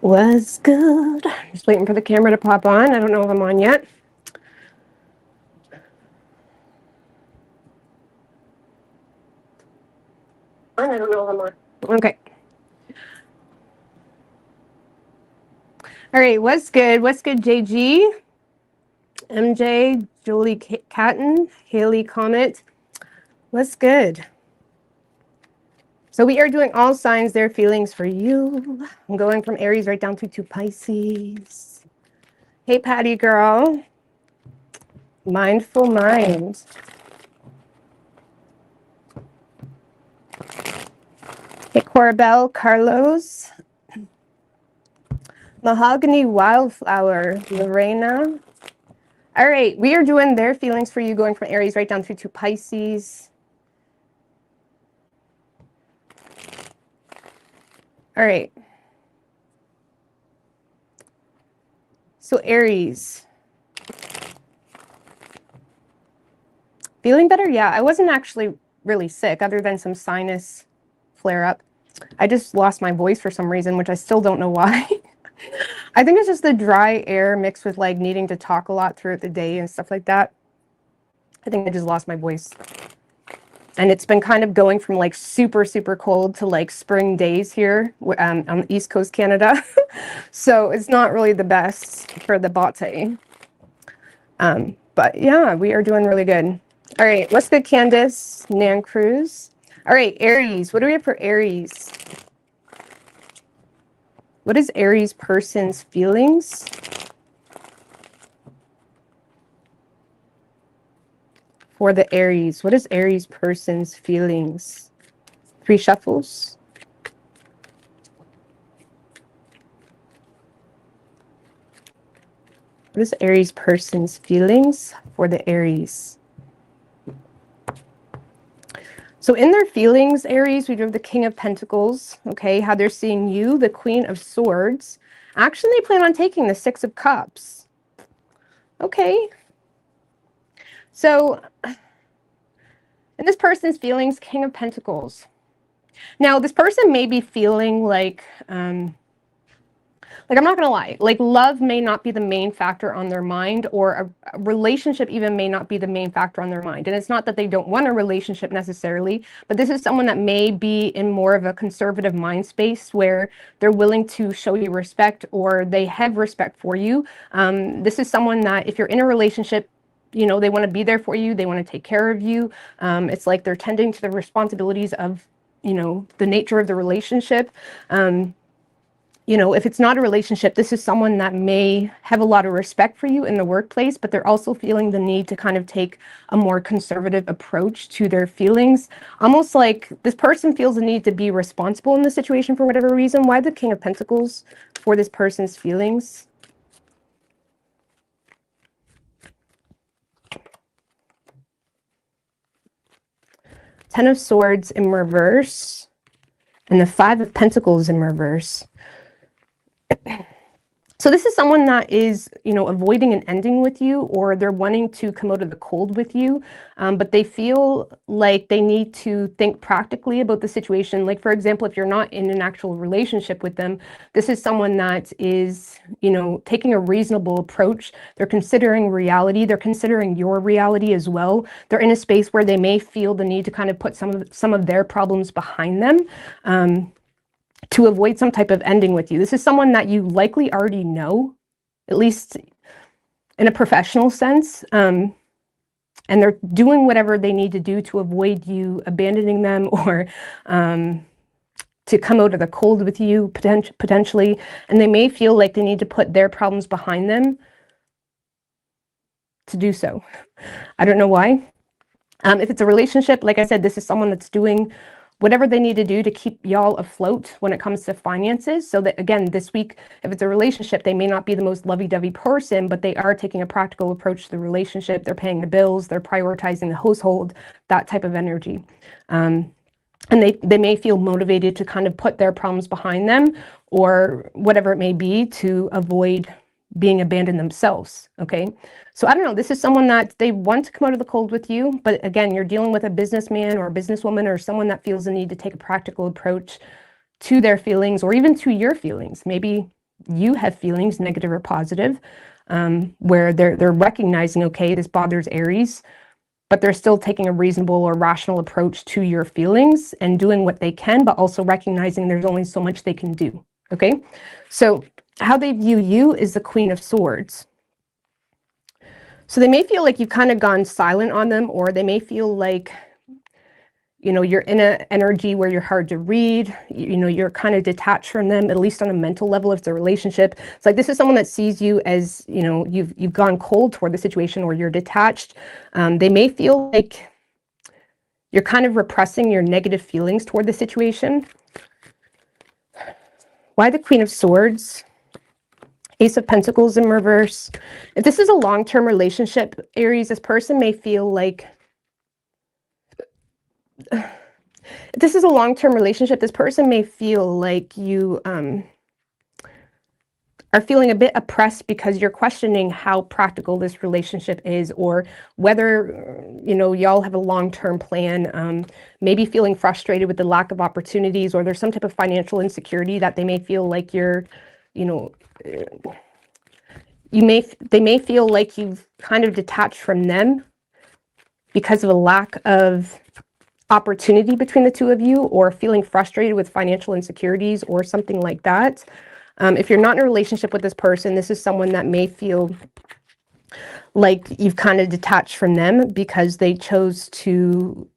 Was good. Just waiting for the camera to pop on. I don't know if I'm on yet. I don't know if I'm on. Okay. All right. What's good? What's good, JG? MJ, Julie Catton, Haley Comet. What's good? So we are doing all signs, their feelings for you. I'm going from Aries right down to Pisces. Hey, Patty girl. Mindful mind. Hey, Corbell, Carlos. Mahogany Wildflower, Lorena. All right, we are doing their feelings for you, going from Aries right down to Pisces. All right. So Aries. Feeling better? Yeah, I wasn't actually really sick other than some sinus flare up. I just lost my voice for some reason, which I still don't know why. I think it's just the dry air mixed with like needing to talk a lot throughout the day and stuff like that. I think I just lost my voice. And it's been kind of going from like super, super cold to like spring days here on East Coast Canada. So it's not really the best for the bate. But yeah, we are doing really good. All right, what's good, Candace? Nan Cruz. All right, Aries. What do we have for Aries? What is Aries person's feelings? For the Aries, what is Aries person's feelings? 3 shuffles. What is Aries person's feelings for the Aries? So in their feelings, Aries, we have the King of Pentacles, okay, how they're seeing you, the Queen of Swords. Actually, they plan on taking the 6 of Cups. Okay. So in this person's feelings, King of Pentacles. Now, this person may be feeling like I'm not going to lie, like love may not be the main factor on their mind, or a relationship even may not be the main factor on their mind. And it's not that they don't want a relationship necessarily, but this is someone that may be in more of a conservative mind space where they're willing to show you respect, or they have respect for you. This is someone that if you're in a relationship, you know, they want to be there for you. They want to take care of you. It's like they're tending to the responsibilities of, you know, the nature of the relationship. You know, if it's not a relationship, this is someone that may have a lot of respect for you in the workplace, but they're also feeling the need to kind of take a more conservative approach to their feelings. Almost like this person feels the need to be responsible in the situation for whatever reason. Why the King of Pentacles for this person's feelings? Ten of Swords in reverse and the 5 of Pentacles in reverse. So this is someone that is, you know, avoiding an ending with you, or they're wanting to come out of the cold with you, but they feel like they need to think practically about the situation. Like, for example, if you're not in an actual relationship with them, this is someone that is, you know, taking a reasonable approach. They're considering reality. They're considering your reality as well. They're in a space where they may feel the need to kind of put some of their problems behind them. To avoid some type of ending with you. This is someone that you likely already know, at least in a professional sense. And they're doing whatever they need to do to avoid you abandoning them, or to come out of the cold with you potentially. And they may feel like they need to put their problems behind them to do so. I don't know why. If it's a relationship, like I said, this is someone that's doing whatever they need to do to keep y'all afloat when it comes to finances. So that, again, this week, if it's a relationship, they may not be the most lovey-dovey person, but they are taking a practical approach to the relationship. They're paying the bills, they're prioritizing the household, that type of energy. And they may feel motivated to kind of put their problems behind them, or whatever it may be, to avoid being abandoned themselves. Okay, so I don't know, this is someone that they want to come out of the cold with you, but again, you're dealing with a businessman or a businesswoman, or someone that feels the need to take a practical approach to their feelings, or even to your feelings. Maybe you have feelings, negative or positive, where they're recognizing, okay, this bothers Aries, but they're still taking a reasonable or rational approach to your feelings and doing what they can, but also recognizing there's only so much they can do. Okay, so how they view you is the Queen of Swords. So they may feel like you've kind of gone silent on them, or they may feel like, you know, you're in an energy where you're hard to read, you know, you're kind of detached from them, at least on a mental level, if it's a relationship. It's like, this is someone that sees you as, you know, you've gone cold toward the situation, or you're detached. They may feel like you're kind of repressing your negative feelings toward the situation. Why the Queen of Swords? Ace of Pentacles in reverse. If this is a long-term relationship, Aries, this person may feel like, if this is a long-term relationship, this person may feel like you are feeling a bit oppressed because you're questioning how practical this relationship is, or whether, you know, y'all have a long-term plan, maybe feeling frustrated with the lack of opportunities, or there's some type of financial insecurity that they may feel like you're, you know, they may feel like you've kind of detached from them because of a lack of opportunity between the two of you, or feeling frustrated with financial insecurities or something like that. If you're not in a relationship with this person, this is someone that may feel like you've kind of detached from them because they chose to,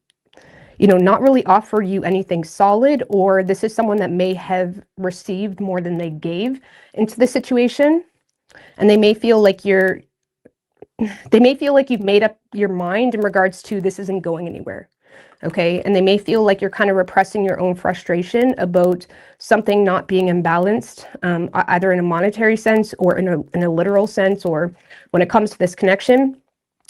you know, not really offer you anything solid, or this is someone that may have received more than they gave into the situation. And they may feel like you've made up your mind in regards to this isn't going anywhere. Okay, and they may feel like you're kind of repressing your own frustration about something not being imbalanced, either in a monetary sense or in a literal sense, or when it comes to this connection.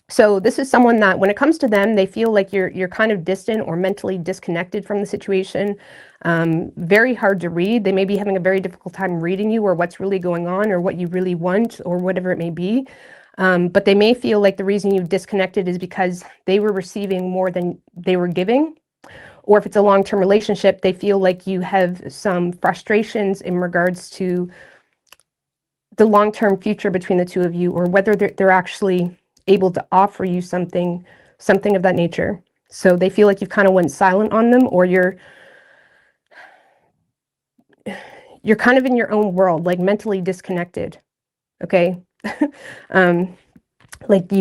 So this is someone that, when it comes to them, they feel like you're kind of distant or mentally disconnected from the situation. Very hard to read. They may be having a very difficult time reading you, or what's really going on, or what you really want, or whatever it may be. But they may feel like the reason you've disconnected is because they were receiving more than they were giving. Or if it's a long-term relationship, they feel like you have some frustrations in regards to the long-term future between the two of you, or whether they're actually able to offer you something of that nature. So they feel like you've kind of went silent on them, or you're kind of in your own world, like mentally disconnected. Okay. Like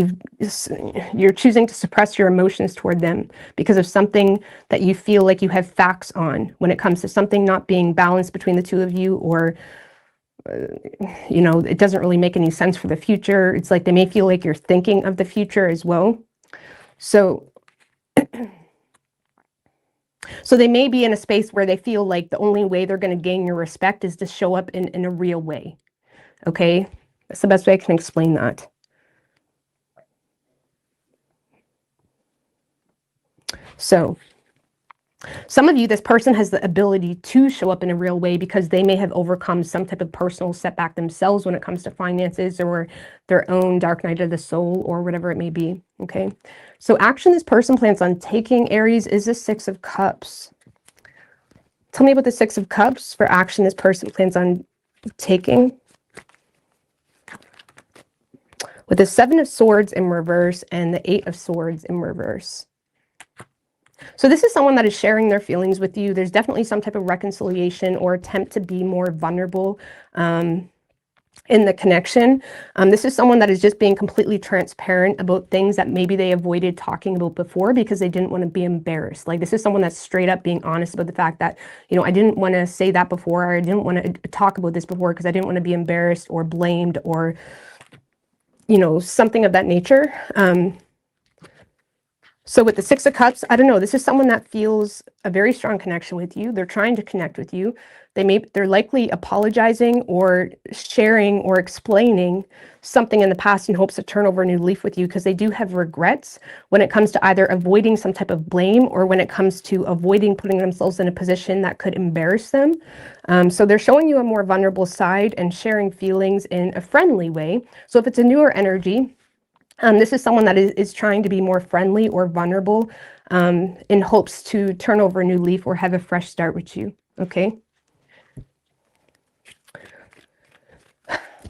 you're choosing to suppress your emotions toward them because of something that you feel like you have facts on, when it comes to something not being balanced between the two of you, or you know, it doesn't really make any sense for the future. It's like they may feel like you're thinking of the future as well. So they may be in a space where they feel like the only way they're going to gain your respect is to show up in a real way. Okay, that's the best way I can explain that. So some of you, this person has the ability to show up in a real way because they may have overcome some type of personal setback themselves when it comes to finances, or their own dark night of the soul, or whatever it may be. Okay, so action this person plans on taking, Aries, is the Six of Cups. Tell me about the Six of Cups for action this person plans on taking. With the Seven of Swords in reverse and the Eight of Swords in reverse. So this is someone that is sharing their feelings with you. There's definitely some type of reconciliation or attempt to be more vulnerable in the connection. This is someone that is just being completely transparent about things that maybe they avoided talking about before because they didn't want to be embarrassed. Like, this is someone that's straight up being honest about the fact that, you know, I didn't want to say that before, or I didn't want to talk about this before because I didn't want to be embarrassed or blamed, or, you know, something of that nature. So with the Six of Cups, I don't know, this is someone that feels a very strong connection with you. They're trying to connect with you. They're likely apologizing or sharing or explaining something in the past in hopes to turn over a new leaf with you, because they do have regrets when it comes to either avoiding some type of blame, or when it comes to avoiding putting themselves in a position that could embarrass them. So they're showing you a more vulnerable side and sharing feelings in a friendly way. So if it's a newer energy, this is someone that is trying to be more friendly or vulnerable in hopes to turn over a new leaf or have a fresh start with you. Okay.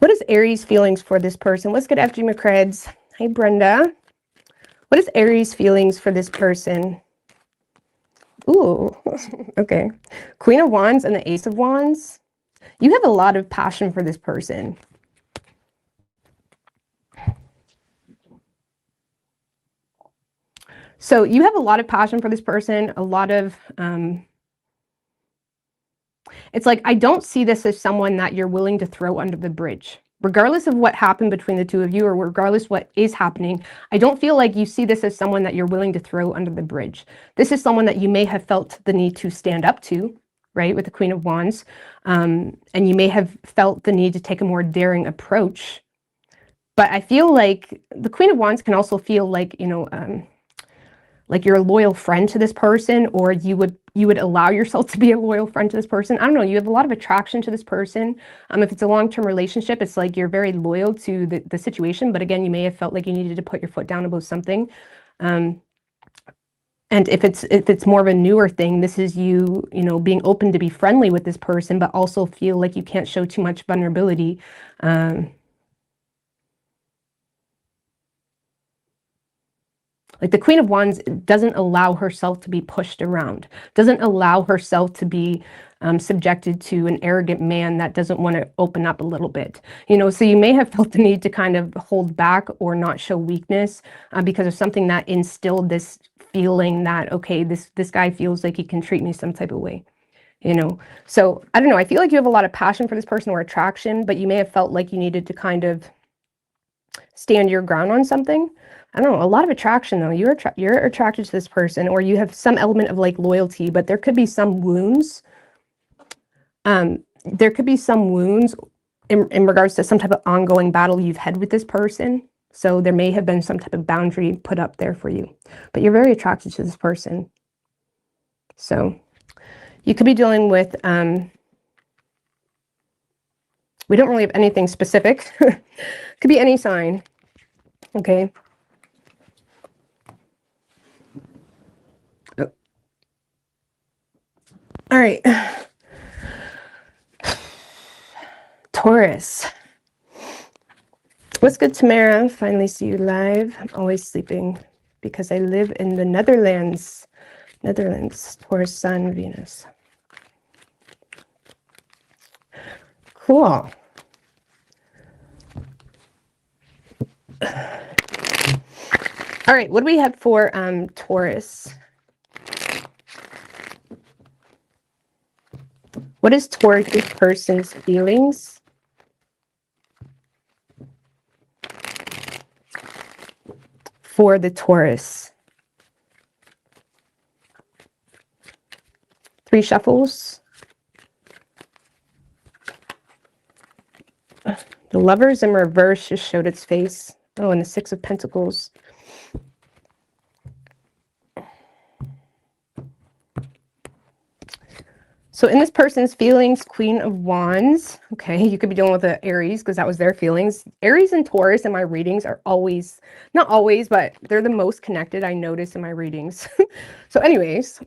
What is Aries feelings for this person? What's good, FG McCreds? Hey, Brenda. What is Aries feelings for this person? Ooh, okay. Queen of Wands and the Ace of Wands. You have a lot of passion for this person. So you have a lot of passion for this person, a lot of, it's like, I don't see this as someone that you're willing to throw under the bridge. Regardless of what happened between the two of you, or regardless what is happening, I don't feel like you see this as someone that you're willing to throw under the bridge. This is someone that you may have felt the need to stand up to, right, with the Queen of Wands. And you may have felt the need to take a more daring approach. But I feel like the Queen of Wands can also feel like, you know, like you're a loyal friend to this person, or you would allow yourself to be a loyal friend to this person. I don't know, you have a lot of attraction to this person. If it's a long-term relationship, it's like you're very loyal to the situation, but again, you may have felt like you needed to put your foot down about something. And if it's more of a newer thing, this is you know, being open to be friendly with this person, but also feel like you can't show too much vulnerability. Like the Queen of Wands doesn't allow herself to be pushed around, doesn't allow herself to be subjected to an arrogant man that doesn't want to open up a little bit. You know, so you may have felt the need to kind of hold back or not show weakness because of something that instilled this feeling that, okay, this guy feels like he can treat me some type of way. You know, so I don't know. I feel like you have a lot of passion for this person or attraction, but you may have felt like you needed to kind of stand your ground on something. I don't know, a lot of attraction though. You're attracted to this person, or you have some element of like loyalty, but there could be some wounds. There could be some wounds in regards to some type of ongoing battle you've had with this person. So there may have been some type of boundary put up there for you, but you're very attracted to this person. So you could be dealing with, we don't really have anything specific. Could be any sign. Okay. All right. Taurus. What's good, Tamara? Finally see you live. I'm always sleeping because I live in the Netherlands. Taurus, Sun, Venus. Cool. All right, what do we have for Taurus? What is Taurus person's feelings for the Taurus? 3 shuffles. The Lovers in reverse just showed its face. Oh, and the 6 of Pentacles. So in this person's feelings, Queen of Wands, okay, you could be dealing with the Aries because that was their feelings. Aries and Taurus in my readings are always, not always, but they're the most connected I notice in my readings. So anyways,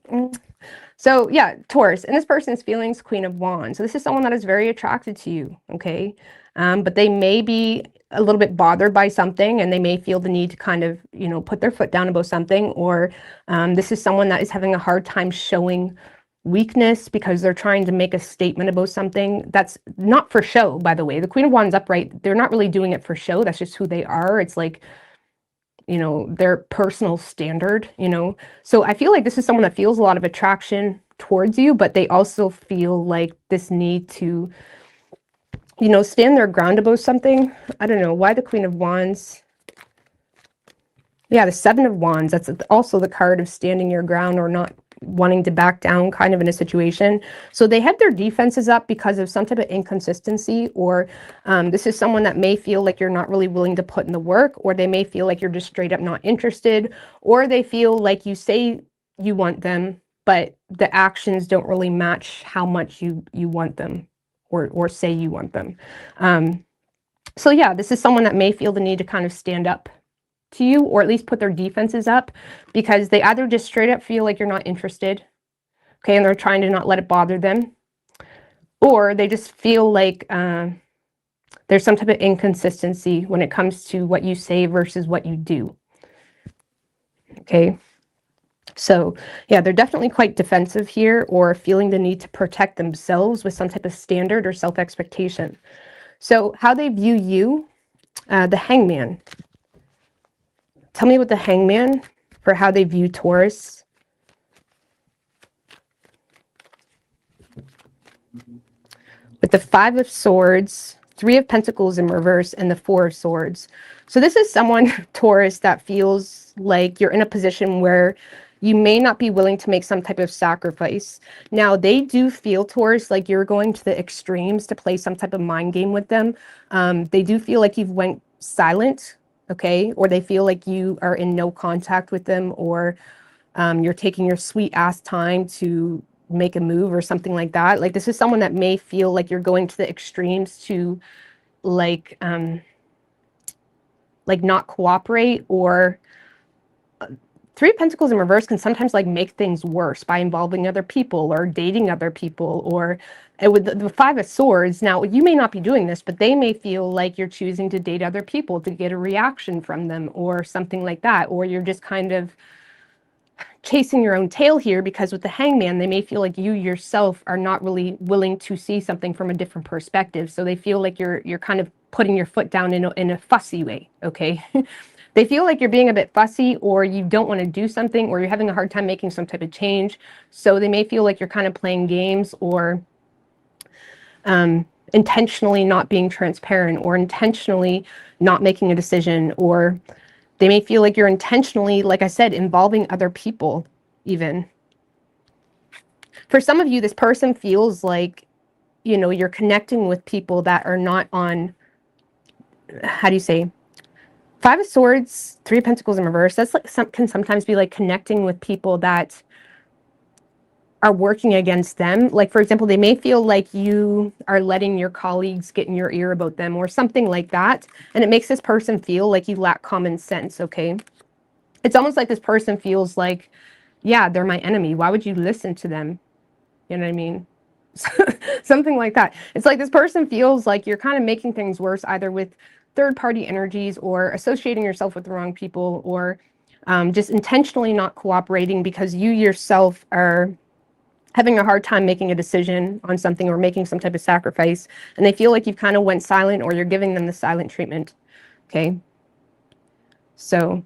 so yeah, Taurus, in this person's feelings, Queen of Wands. So this is someone that is very attracted to you, okay? But they may be a little bit bothered by something, and they may feel the need to kind of, you know, put their foot down about something, or this is someone that is having a hard time showing weakness because they're trying to make a statement about something that's not for show. By the way, the Queen of Wands upright, they're not really doing it for show. That's just who they are. It's like, you know, their personal standard, you know. So I feel like this is someone that feels a lot of attraction towards you, but they also feel like this need to, you know, stand their ground about something. I don't know why the Queen of Wands. Yeah, the 7 of Wands, that's also the card of standing your ground or not wanting to back down kind of in a situation. So they had their defenses up because of some type of inconsistency, or this is someone that may feel like you're not really willing to put in the work, or they may feel like you're just straight up not interested, or they feel like you say you want them, but the actions don't really match how much you want them or say you want them. So yeah, this is someone that may feel the need to kind of stand up to you, or at least put their defenses up, because they either just straight up feel like you're not interested, okay, and they're trying to not let it bother them, or they just feel like There's some type of inconsistency when it comes to what you say versus what you do. Okay. So yeah, they're definitely quite defensive here, or feeling the need to protect themselves with some type of standard or self-expectation. So how they view you, the Hangman. Tell me what the Hangman for how they view Taurus. With the Five of Swords, Three of Pentacles in reverse, and the Four of Swords. So this is someone, Taurus, that feels like you're in a position where you may not be willing to make some type of sacrifice. Now, they do feel, Taurus, like you're going to the extremes to play some type of mind game with them. They do feel like you've went silent, okay? Or they feel like you are in no contact with them, or you're taking your sweet ass time to make a move or something like that. Like, this is someone that may feel like you're going to the extremes to like not cooperate, or Three of Pentacles in reverse can sometimes like make things worse by involving other people or dating other people, or with the Five of Swords. Now, you may not be doing this, but they may feel like you're choosing to date other people to get a reaction from them or something like that, or you're just kind of chasing your own tail here, because with the Hangman, they may feel like you yourself are not really willing to see something from a different perspective. So they feel like you're kind of putting your foot down in a fussy way, okay? They feel like you're being a bit fussy, or you don't want to do something, or you're having a hard time making some type of change. So they may feel like you're kind of playing games, or intentionally not being transparent, or intentionally not making a decision, or they may feel like you're intentionally, like I said, involving other people even. For some of you, this person feels like, you know, you're connecting with people that are not on, how do you say, Five of Swords, Three of Pentacles in reverse. That's like can sometimes be like connecting with people that are working against them. Like, for example, they may feel like you are letting your colleagues get in your ear about them or something like that. And it makes this person feel like you lack common sense, okay? It's almost like this person feels like, yeah, they're my enemy. Why would you listen to them? You know what I mean? Something like that. It's like this person feels like you're kind of making things worse, either with third-party energies, or associating yourself with the wrong people, or just intentionally not cooperating because you yourself are having a hard time making a decision on something, or making some type of sacrifice, and they feel like you've kind of went silent, or you're giving them the silent treatment. Okay, so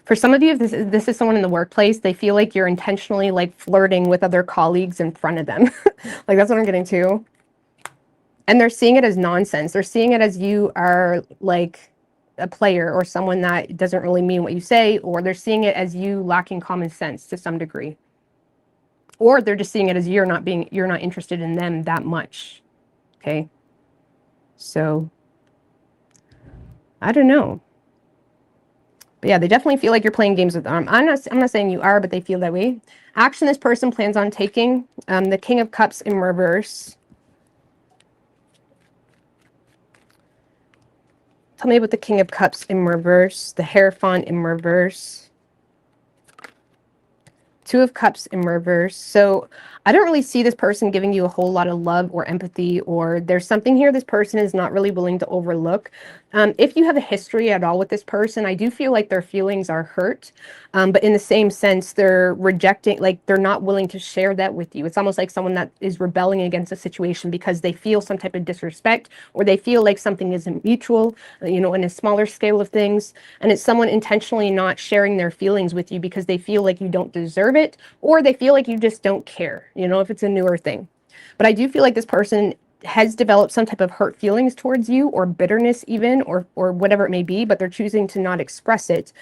for some of you, if this is someone in the workplace, they feel like you're intentionally like flirting with other colleagues in front of them. Like, that's what I'm getting to. And they're seeing it as nonsense. They're seeing it as you are like a player, or someone that doesn't really mean what you say, or they're seeing it as you lacking common sense to some degree. Or they're just seeing it as you're not interested in them that much. Okay. So I don't know. But yeah, they definitely feel like you're playing games with them. I'm not saying you are, but they feel that way. Action this person plans on taking, the King of Cups in reverse. Tell me about the King of Cups in reverse, the Hierophant in reverse, Two of Cups in reverse. So I don't really see this person giving you a whole lot of love or empathy, or there's something here this person is not really willing to overlook. If you have a history at all with this person, I do feel like their feelings are hurt, but in the same sense, they're rejecting, like they're not willing to share that with you. It's almost like someone that is rebelling against a situation because they feel some type of disrespect, or they feel like something isn't mutual, you know, in a smaller scale of things. And it's someone intentionally not sharing their feelings with you because they feel like you don't deserve it, or they feel like you just don't care, you know, if it's a newer thing. But I do feel like this person has developed some type of hurt feelings towards you, or bitterness even, or whatever it may be, but they're choosing to not express it.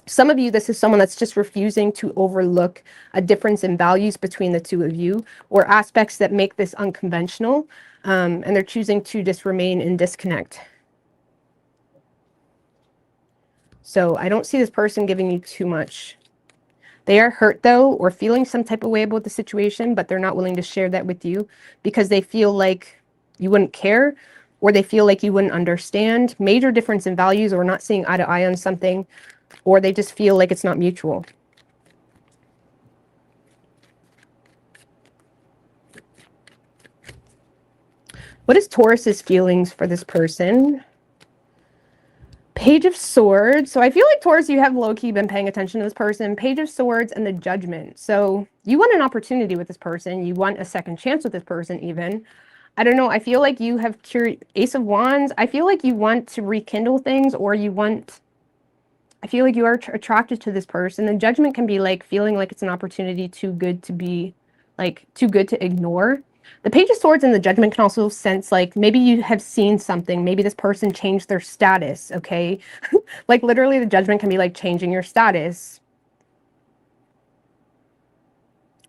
Some of you, this is someone that's just refusing to overlook a difference in values between the two of you, or aspects that make this unconventional, and they're choosing to just remain in disconnect. So I don't see this person giving you too much. They are hurt, though, or feeling some type of way about the situation, but they're not willing to share that with you because they feel like you wouldn't care, or they feel like you wouldn't understand, major difference in values, or not seeing eye to eye on something, or they just feel like it's not mutual. What is Taurus's feelings for this person? Page of Swords. So I feel like Taurus, you have low-key been paying attention to this person. Page of Swords and the Judgment. So you want an opportunity with this person. You want a second chance with this person even. I don't know. I feel like you have Ace of Wands. I feel like you want to rekindle things, or you want... I feel like you are attracted to this person. The Judgment can be like feeling like it's an opportunity too good to be, like, too good to ignore. The Page of Swords and the Judgment can also sense like maybe you have seen something. Maybe this person changed their status, okay? Like literally the Judgment can be like changing your status.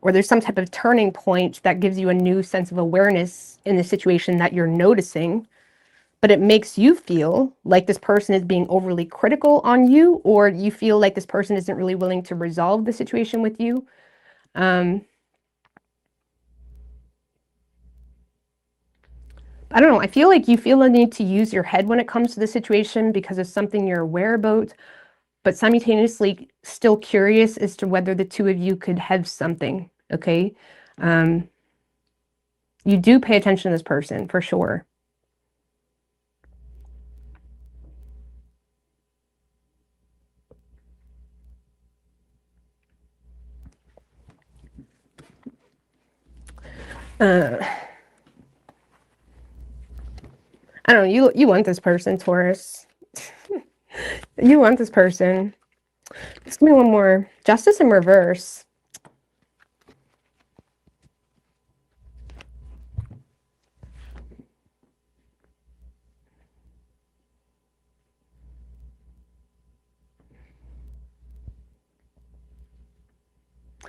Or there's some type of turning point that gives you a new sense of awareness in the situation that you're noticing. But it makes you feel like this person is being overly critical on you, or you feel like this person isn't really willing to resolve the situation with you. I don't know. I feel like you feel the need to use your head when it comes to the situation because of something you're aware about, but simultaneously still curious as to whether the two of you could have something, okay? You do pay attention to this person, for sure. I don't know, you want this person, Taurus. You want this person. Just give me one more. Justice in reverse.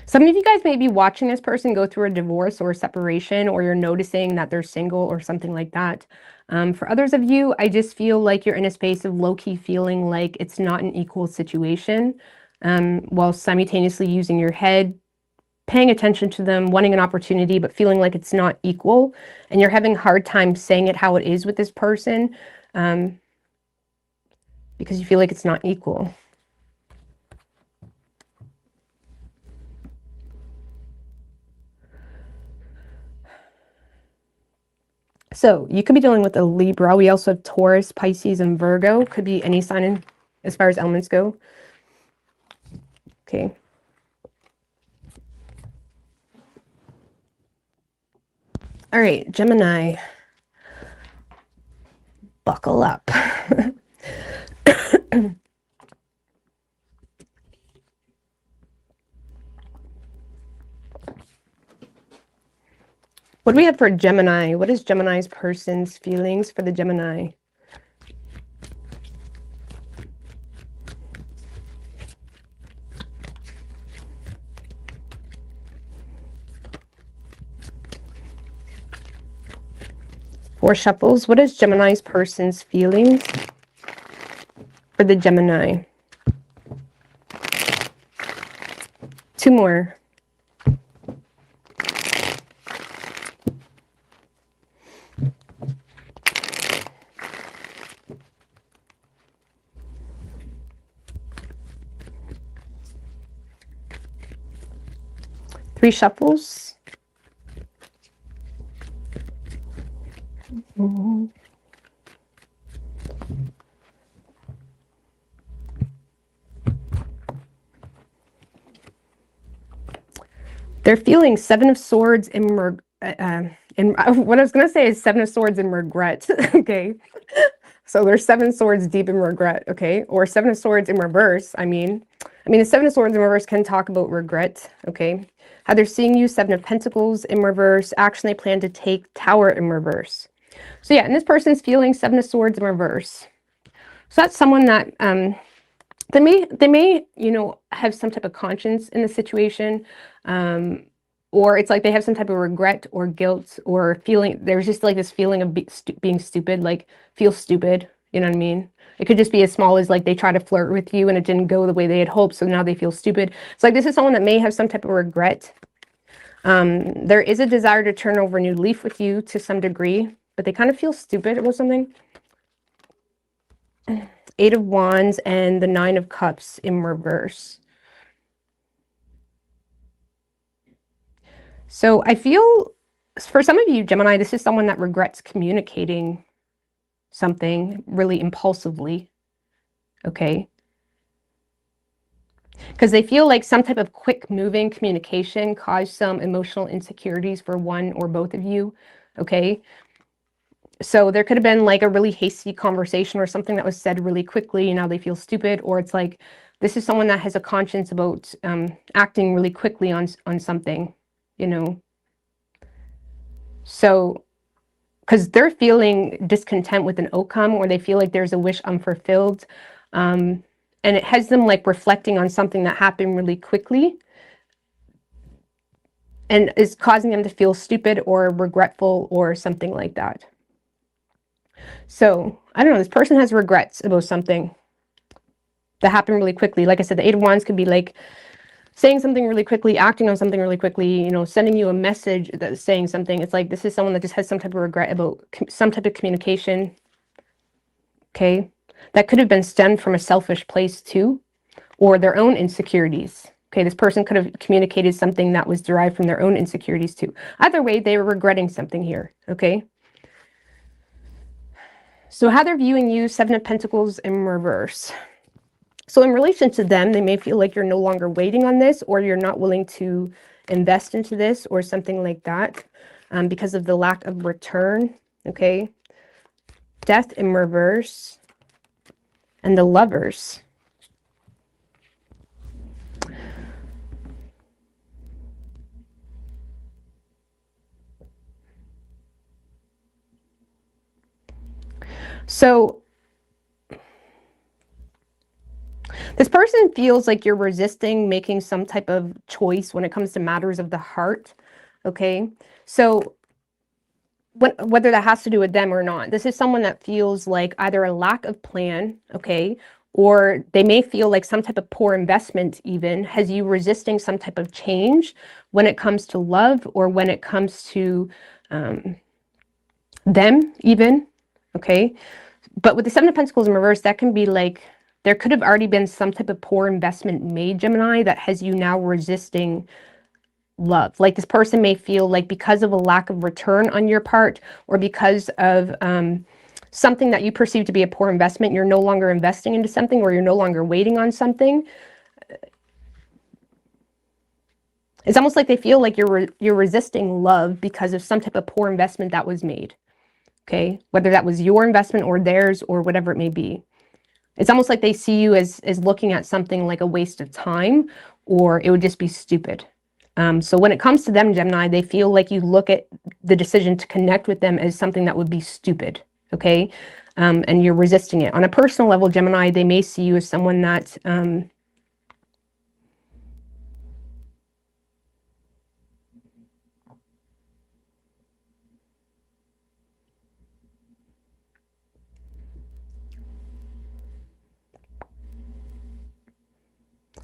Some of you guys may be watching this person go through a divorce or a separation, or you're noticing that they're single or something like that. For others of you, I just feel like you're in a space of low-key feeling like it's not an equal situation, while simultaneously using your head, paying attention to them, wanting an opportunity, but feeling like it's not equal. And you're having a hard time saying it how it is with this person, because you feel like it's not equal. So you could be dealing with a Libra. We also have Taurus, Pisces, and Virgo. Could be any sign in, as far as elements go. Okay. All right, Gemini. Buckle up. What do we have for Gemini? What is Gemini's person's feelings for the Gemini? Four shuffles. What is Gemini's person's feelings for the Gemini? Two more. Three shuffles. They're feeling Seven of Swords in what I was going to say is Seven of Swords in regret. Okay. So there's Seven Swords deep in regret. Okay. Or Seven of Swords in reverse. I mean, the Seven of Swords in reverse can talk about regret. Okay. How they're seeing you, Seven of Pentacles in reverse, action they plan to take, Tower in reverse. So yeah, and this person's feeling Seven of Swords in reverse. So that's someone that they may, you know, have some type of conscience in the situation, or it's like they have some type of regret or guilt or feeling. There's just like this feeling of being stupid, like feel stupid. You know what I mean? It could just be as small as like they try to flirt with you and it didn't go the way they had hoped, so now they feel stupid. It's like this is someone that may have some type of regret. There is a desire to turn over a new leaf with you to some degree. but they kind of feel stupid about something. Eight of Wands and the Nine of Cups in reverse. So I feel for some of you, Gemini, this is someone that regrets communicating something really impulsively, okay? Because they feel like some type of quick moving communication caused some emotional insecurities for one or both of you, okay? So there could have been like a really hasty conversation or something that was said really quickly, and now they feel stupid, or it's like this is someone that has a conscience about acting really quickly on something, you know? So because they're feeling discontent with an outcome, or they feel like there's a wish unfulfilled. And it has them like reflecting on something that happened really quickly and is causing them to feel stupid or regretful or something like that. So I don't know, this person has regrets about something that happened really quickly. Like I said, the Eight of Wands could be like saying something really quickly, acting on something really quickly, you know, sending you a message that's saying something. It's like this is someone that just has some type of regret about some type of communication. Okay, that could have been stemmed from a selfish place too, or their own insecurities. Okay, this person could have communicated something that was derived from their own insecurities too. Either way, they were regretting something here, okay? So how they're viewing you, Seven of Pentacles in reverse. So in relation to them, they may feel like you're no longer waiting on this, or you're not willing to invest into this or something like that because of the lack of return, okay? Death in reverse and the Lovers. So this person feels like you're resisting making some type of choice when it comes to matters of the heart, okay? So whether that has to do with them or not, this is someone that feels like either a lack of plan, okay, or they may feel like some type of poor investment even has you resisting some type of change when it comes to love or when it comes to them even, okay? But with the Seven of Pentacles in reverse, that can be like, there could have already been some type of poor investment made, Gemini, that has you now resisting love. Like this person may feel like because of a lack of return on your part, or because of something that you perceive to be a poor investment, you're no longer investing into something, or you're no longer waiting on something. It's almost like they feel like you're resisting love because of some type of poor investment that was made. Okay, whether that was your investment or theirs or whatever it may be. It's almost like they see you as looking at something like a waste of time, or it would just be stupid. So when it comes to them, Gemini, they feel like you look at the decision to connect with them as something that would be stupid, okay? And you're resisting it. On a personal level, Gemini, they may see you as someone that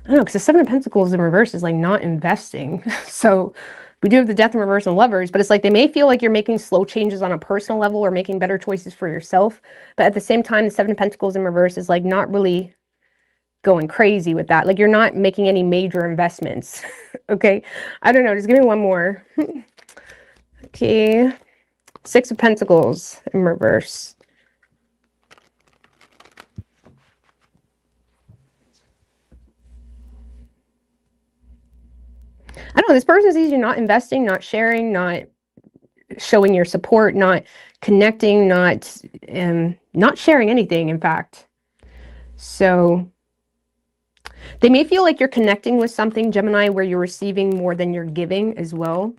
I don't know, because the Seven of Pentacles in reverse is like not investing. So we do have the Death in reverse and Lovers, but it's like they may feel like you're making slow changes on a personal level or making better choices for yourself. But at the same time, the Seven of Pentacles in reverse is like not really going crazy with that. Like you're not making any major investments. Okay. I don't know. Just give me one more. Okay. Six of Pentacles in reverse. I don't know. This person sees you not investing, not sharing, not showing your support, not connecting, not sharing anything, in fact. So they may feel like you're connecting with something, Gemini, where you're receiving more than you're giving as well.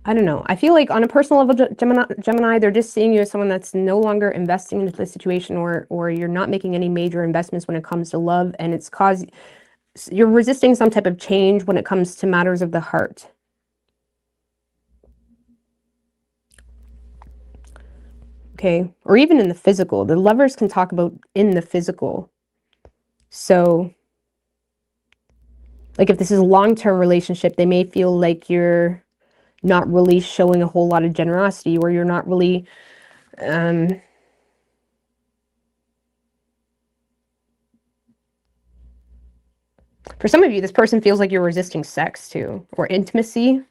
I don't know. I feel like on a personal level, Gemini, they're just seeing you as someone that's no longer investing into the situation, or you're not making any major investments when it comes to love, and you're resisting some type of change when it comes to matters of the heart. Okay, or even in the physical. The Lovers can talk about in the physical. So Like if this is a long-term relationship, they may feel like you're not really showing a whole lot of generosity, or you're not really for some of you, this person feels like you're resisting sex too, or intimacy.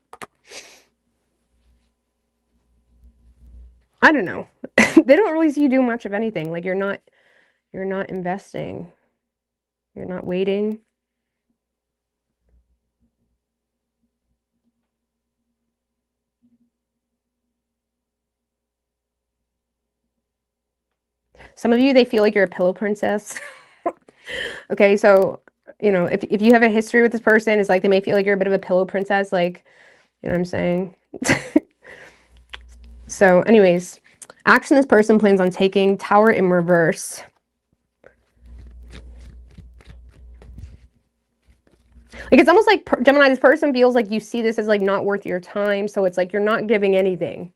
I don't know. They don't really see you do much of anything. Like you're not investing. You're not waiting. Some of you, they feel like you're a pillow princess. Okay, so, you know, if you have a history with this person, it's like they may feel like you're a bit of a pillow princess, like, you know what I'm saying? So, anyways, action this person plans on taking, Tower in reverse. Like, it's almost like, Gemini, this person feels like you see this as, like, not worth your time, so it's like you're not giving anything.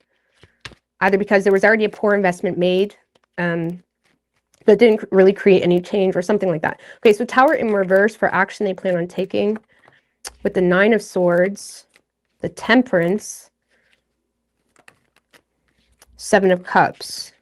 Either because there was already a poor investment made, that didn't really create any change or something like that. Okay, so Tower in reverse for action they plan on taking with the 9 of Swords, the Temperance, 7 of Cups.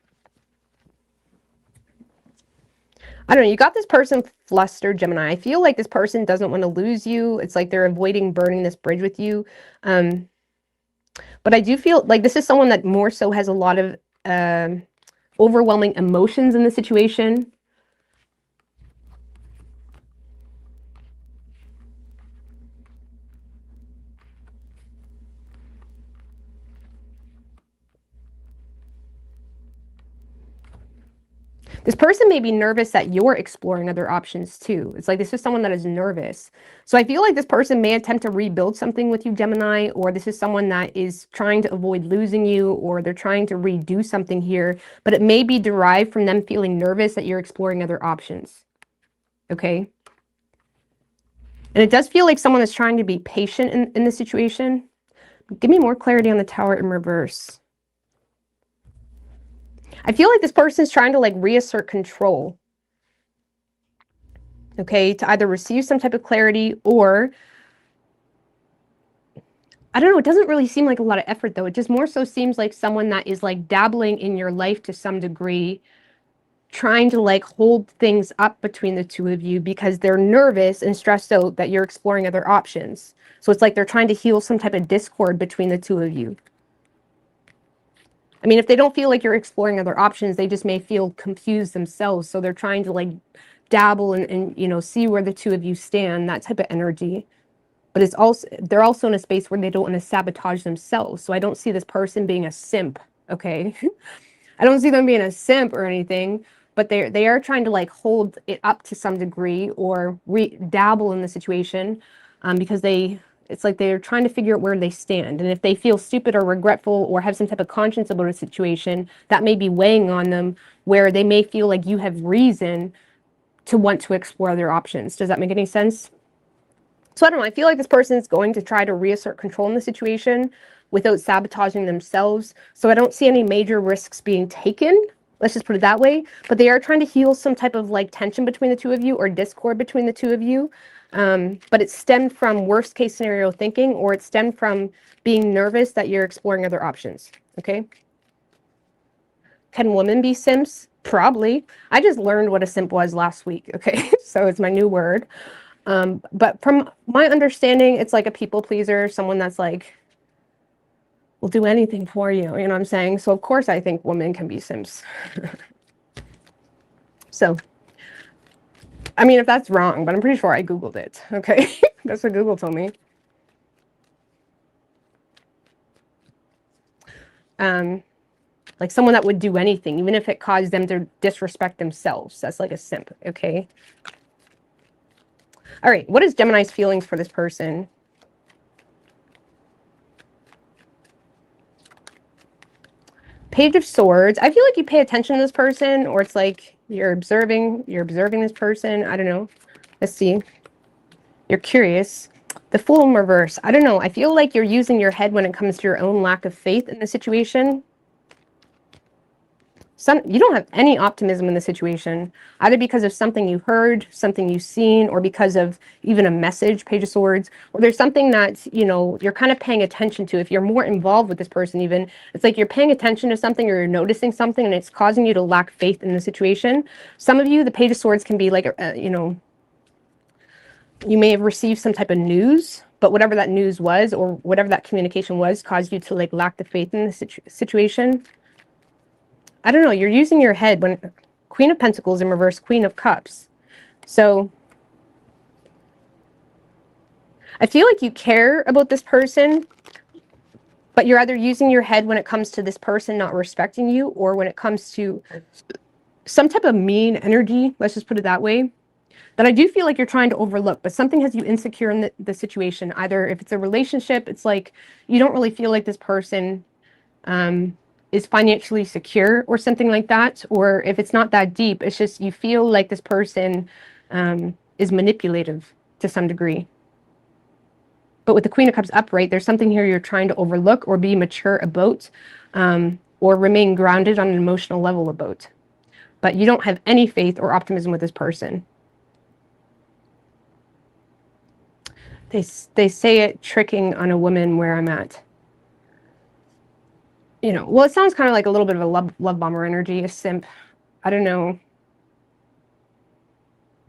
I don't know, you got this person flustered, Gemini. I feel like this person doesn't want to lose you. It's like they're avoiding burning this bridge with you. But I do feel like this is someone that more so has a lot of overwhelming emotions in the situation. This person may be nervous that you're exploring other options too. It's like this is someone that is nervous. So I feel like this person may attempt to rebuild something with you, Gemini, or this is someone that is trying to avoid losing you, or they're trying to redo something here, but it may be derived from them feeling nervous that you're exploring other options. Okay? And it does feel like someone is trying to be patient in the situation. Give me more clarity on the Tower in reverse. I feel like this person's trying to like reassert control. Okay, to either receive some type of clarity or, I don't know, it doesn't really seem like a lot of effort though. It just more so seems like someone that is like dabbling in your life to some degree, trying to like hold things up between the two of you because they're nervous and stressed out that you're exploring other options. So it's like they're trying to heal some type of discord between the two of you. I mean, if they don't feel like you're exploring other options, they just may feel confused themselves. So they're trying to like dabble and you know, see where the two of you stand, that type of energy. But it's also, they're also in a space where they don't want to sabotage themselves. So I don't see this person being a simp, okay? I don't see them being a simp or anything, but they are trying to like hold it up to some degree or dabble in the situation because it's like they're trying to figure out where they stand. And if they feel stupid or regretful or have some type of conscience about a situation, that may be weighing on them where they may feel like you have reason to want to explore their options. Does that make any sense? So I don't know, I feel like this person is going to try to reassert control in the situation without sabotaging themselves. So I don't see any major risks being taken. Let's just put it that way. But they are trying to heal some type of like tension between the two of you or discord between the two of you. But it stemmed from worst case scenario thinking, or it stemmed from being nervous that you're exploring other options. Okay. Can women be simps? Probably. I just learned what a simp was last week. Okay. So it's my new word. But from my understanding, it's like a people pleaser, someone that's like, will do anything for you. You know what I'm saying? So of course I think women can be simps. So, I mean, if that's wrong, but I'm pretty sure I Googled it. Okay. That's what Google told me. Like someone that would do anything, even if it caused them to disrespect themselves. That's like a simp. Okay. All right. What is Gemini's feelings for this person? Page of Swords. I feel like you pay attention to this person, or it's like you're observing this person. I don't know. Let's see. You're curious. The Fool in reverse. I don't know. I feel like you're using your head when it comes to your own lack of faith in the situation. you don't have any optimism in the situation, either because of something you heard, something you've seen, or because of even a message, Page of Swords, or there's something that, you know, you're kind of paying attention to. If you're more involved with this person, even, it's like you're paying attention to something or you're noticing something and it's causing you to lack faith in the situation. Some of you, the Page of Swords can be like, you know, you may have received some type of news, but whatever that news was or whatever that communication was caused you to like lack the faith in the situation. I don't know, you're using your head when Queen of Pentacles in reverse, Queen of Cups. So I feel like you care about this person, but you're either using your head when it comes to this person not respecting you, or when it comes to some type of mean energy, let's just put it that way, that I do feel like you're trying to overlook, but something has you insecure in the situation. Either if it's a relationship, it's like you don't really feel like this person is financially secure or something like that. Or if it's not that deep, it's just you feel like this person is manipulative to some degree. But with the Queen of Cups upright, there's something here you're trying to overlook or be mature about, or remain grounded on an emotional level about. But you don't have any faith or optimism with this person. They say it tricking on a woman where I'm at. You know, well, it sounds kind of like a little bit of a love bomber energy, a simp. I don't know.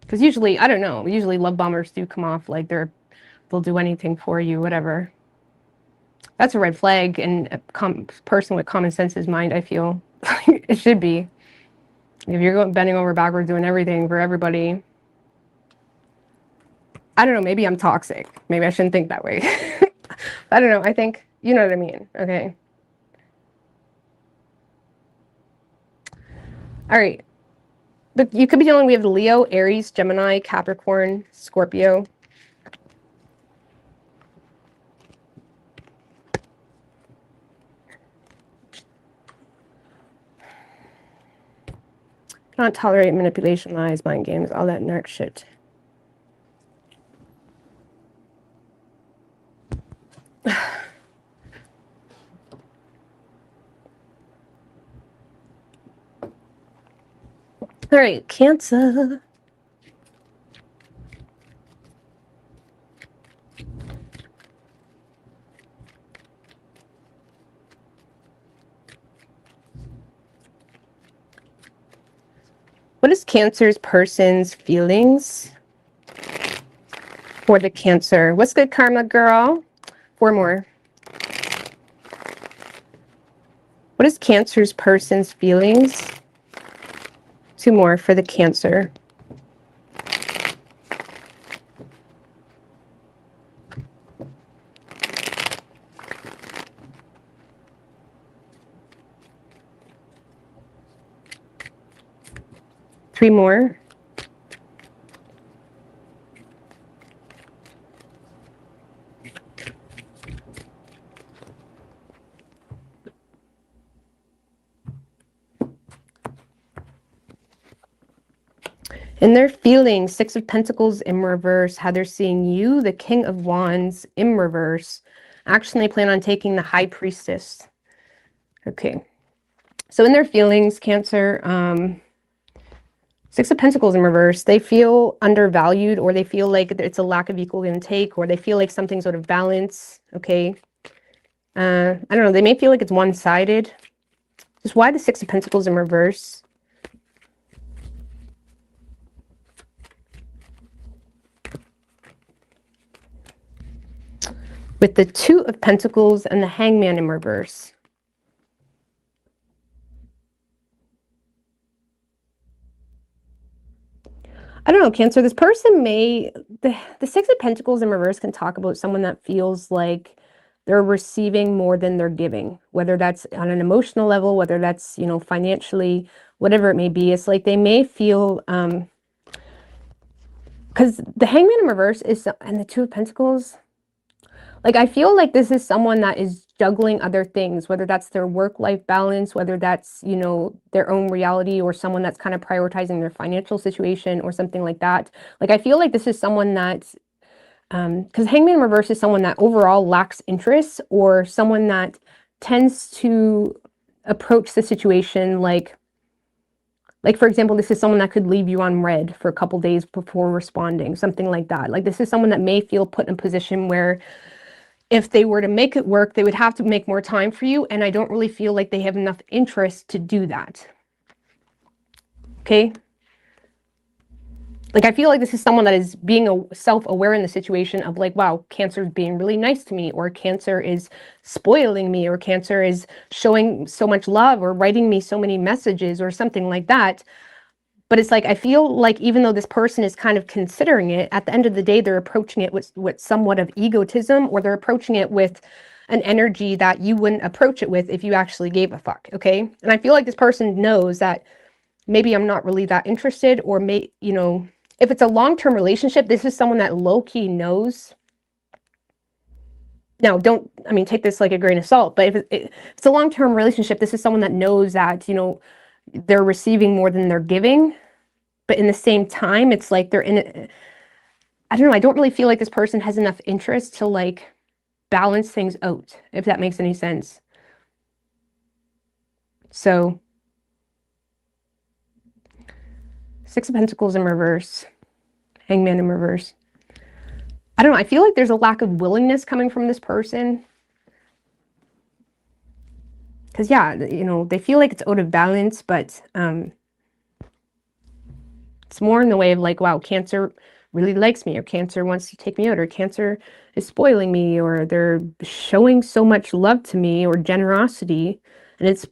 Because usually, I don't know, usually love bombers do come off like they'll do anything for you, whatever. That's a red flag, and a person with common sense's mind, I feel. It should be. If you're bending over backwards doing everything for everybody, I don't know, maybe I'm toxic. Maybe I shouldn't think that way. I don't know, I think, you know what I mean, okay. All right. But you could be dealing, we have the Leo, Aries, Gemini, Capricorn, Scorpio. Not tolerate manipulation, lies, mind games, all that narc shit. All right, Cancer. What is Cancer's person's feelings for the Cancer? What's good, Karma girl? 4 more. What is Cancer's person's feelings? 2 more for the Cancer. Three more. And their feelings, 6 of Pentacles in reverse, how they're seeing you, the King of Wands in reverse. Actually, they plan on taking the High Priestess. Okay. So in their feelings, Cancer, 6 of Pentacles in reverse, they feel undervalued, or they feel like it's a lack of equal give and take, or they feel like something's out of balance, okay? I don't know, they may feel like it's one-sided. Just why the 6 of Pentacles in reverse? With the 2 of Pentacles and the Hangman in reverse. I don't know, Cancer, this person may, the 6 of Pentacles in reverse can talk about someone that feels like they're receiving more than they're giving, whether that's on an emotional level, whether that's, you know, financially, whatever it may be. It's like they may feel, because the Hangman in reverse is, and the 2 of Pentacles, like, I feel like this is someone that is juggling other things, whether that's their work-life balance, whether that's, you know, their own reality, or someone that's kind of prioritizing their financial situation or something like that. Like, I feel like this is someone that, because Hangman in reverse is someone that overall lacks interest, or someone that tends to approach the situation like Like, for example, this is someone that could leave you on red for a couple days before responding, something like that. Like, this is someone that may feel put in a position where if they were to make it work, they would have to make more time for you. And I don't really feel like they have enough interest to do that. Okay? Like, I feel like this is someone that is being self-aware in the situation of like, wow, Cancer is being really nice to me, or Cancer is spoiling me, or Cancer is showing so much love, or writing me so many messages, or something like that. But it's like, I feel like even though this person is kind of considering it, at the end of the day, they're approaching it with somewhat of egotism, or they're approaching it with an energy that you wouldn't approach it with if you actually gave a fuck, okay? And I feel like this person knows that maybe I'm not really that interested, or if it's a long-term relationship, this is someone that low-key knows. Now, take this like a grain of salt, but if it's a long-term relationship, this is someone that knows that, they're receiving more than they're giving. But in the same time, it's like they're in it. I don't know. I don't really feel like this person has enough interest to like balance things out, if that makes any sense. So, Six of Pentacles in reverse, Hangman in reverse. I don't know. I feel like there's a lack of willingness coming from this person. Because, yeah, they feel like it's out of balance, but it's more in the way of like, wow, Cancer really likes me, or Cancer wants to take me out, or Cancer is spoiling me, or they're showing so much love to me, or generosity. And it's,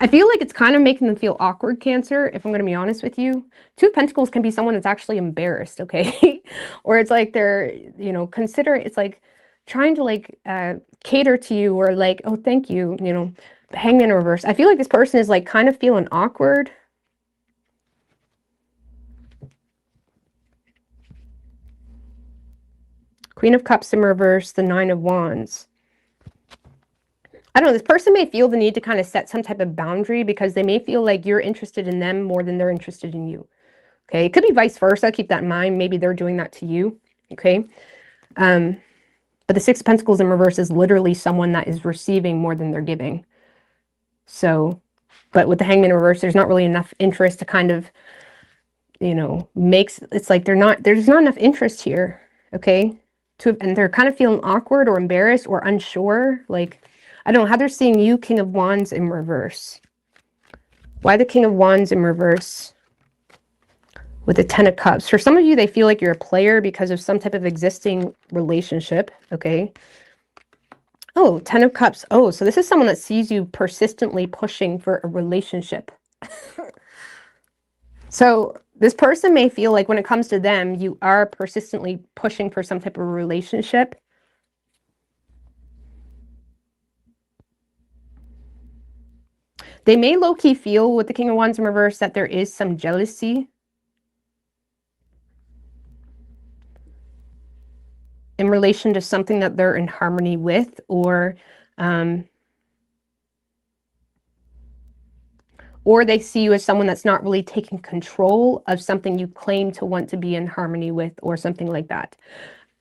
I feel like it's kind of making them feel awkward, Cancer, if I'm going to be honest with you. Two of Pentacles can be someone that's actually embarrassed, okay? Or it's like they're, it's like trying to like cater to you, or like, oh, thank you, Hangman in reverse. I feel like this person is like kind of feeling awkward. Queen of Cups in reverse, the Nine of Wands. I don't know, this person may feel the need to kind of set some type of boundary because they may feel like you're interested in them more than they're interested in you. Okay, it could be vice versa. Keep that in mind. Maybe they're doing that to you. Okay. But the Six of Pentacles in reverse is literally someone that is receiving more than they're giving. So, but with the Hangman in reverse, there's not really enough interest to kind of, it's like there's not enough interest here. Okay. And they're kind of feeling awkward or embarrassed or unsure. Like, I don't know how they're seeing you, King of Wands in reverse. Why the King of Wands in reverse? With the Ten of Cups. For some of you, they feel like you're a player because of some type of existing relationship. Okay. Oh, Ten of Cups. Oh, so this is someone that sees you persistently pushing for a relationship. So this person may feel like when it comes to them, you are persistently pushing for some type of relationship. They may low-key feel with the King of Wands in reverse that there is some jealousy in relation to something that they're in harmony with, or they see you as someone that's not really taking control of something you claim to want to be in harmony with, or something like that.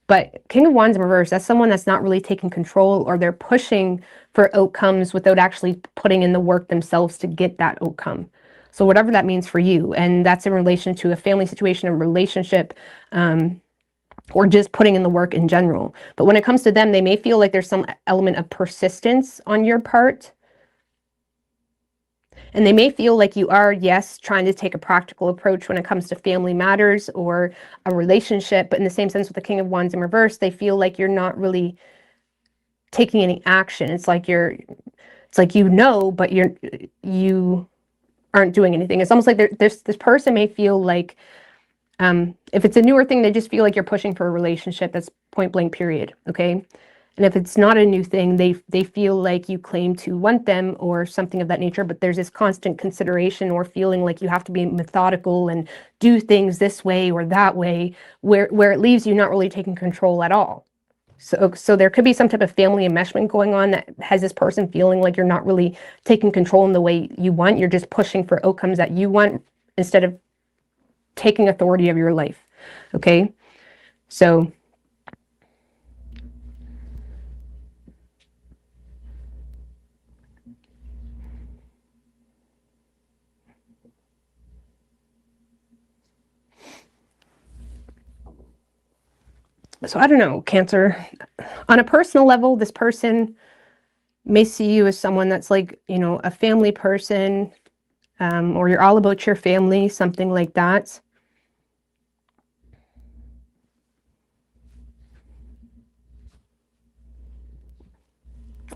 But King of Wands in reverse, that's someone that's not really taking control, or they're pushing for outcomes without actually putting in the work themselves to get that outcome. So whatever that means for you, and that's in relation to a family situation, a relationship, or just putting in the work in general. But when it comes to them, they may feel like there's some element of persistence on your part. And they may feel like you are, yes, trying to take a practical approach when it comes to family matters or a relationship. But in the same sense with the King of Wands in reverse, they feel like you're not really taking any action. It's like but you aren't doing anything. It's almost like this person may feel like, if it's a newer thing, they just feel like you're pushing for a relationship. That's point blank, period. Okay. And if it's not a new thing, they feel like you claim to want them or something of that nature, but there's this constant consideration or feeling like you have to be methodical and do things this way or that way, where it leaves you not really taking control at all. So there could be some type of family enmeshment going on that has this person feeling like you're not really taking control in the way you want. You're just pushing for outcomes that you want instead of taking authority of your life. Okay. So So I don't know, Cancer. On a personal level, this person may see you as someone that's like, you know, a family person, or you're all about your family, something like that.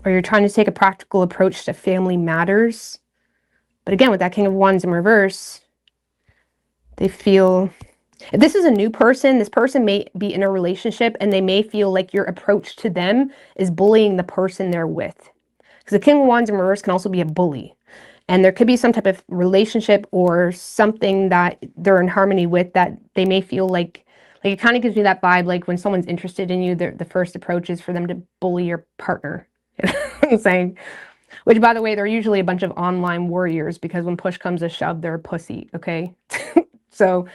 Or you're trying to take a practical approach to family matters. But again, with that King of Wands in reverse, they feel, if this is a new person, this person may be in a relationship and they may feel like your approach to them is bullying the person they're with. Because the King of Wands in reverse can also be a bully. And there could be some type of relationship or something that they're in harmony with that they may feel like it kind of gives me that vibe, like when someone's interested in you, the first approach is for them to bully your partner. You know what I'm saying? Which, by the way, they're usually a bunch of online warriors because when push comes to shove, they're a pussy, okay? So,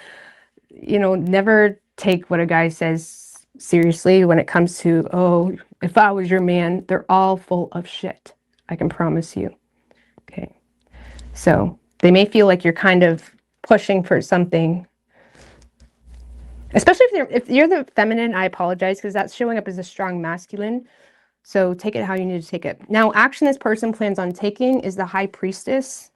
you know, never take what a guy says seriously when it comes to, oh, if I was your man. They're all full of shit. I can promise you. Okay. So they may feel like you're kind of pushing for something. Especially if you're the feminine, I apologize because that's showing up as a strong masculine. So take it how you need to take it. Now, action this person plans on taking is the High Priestess.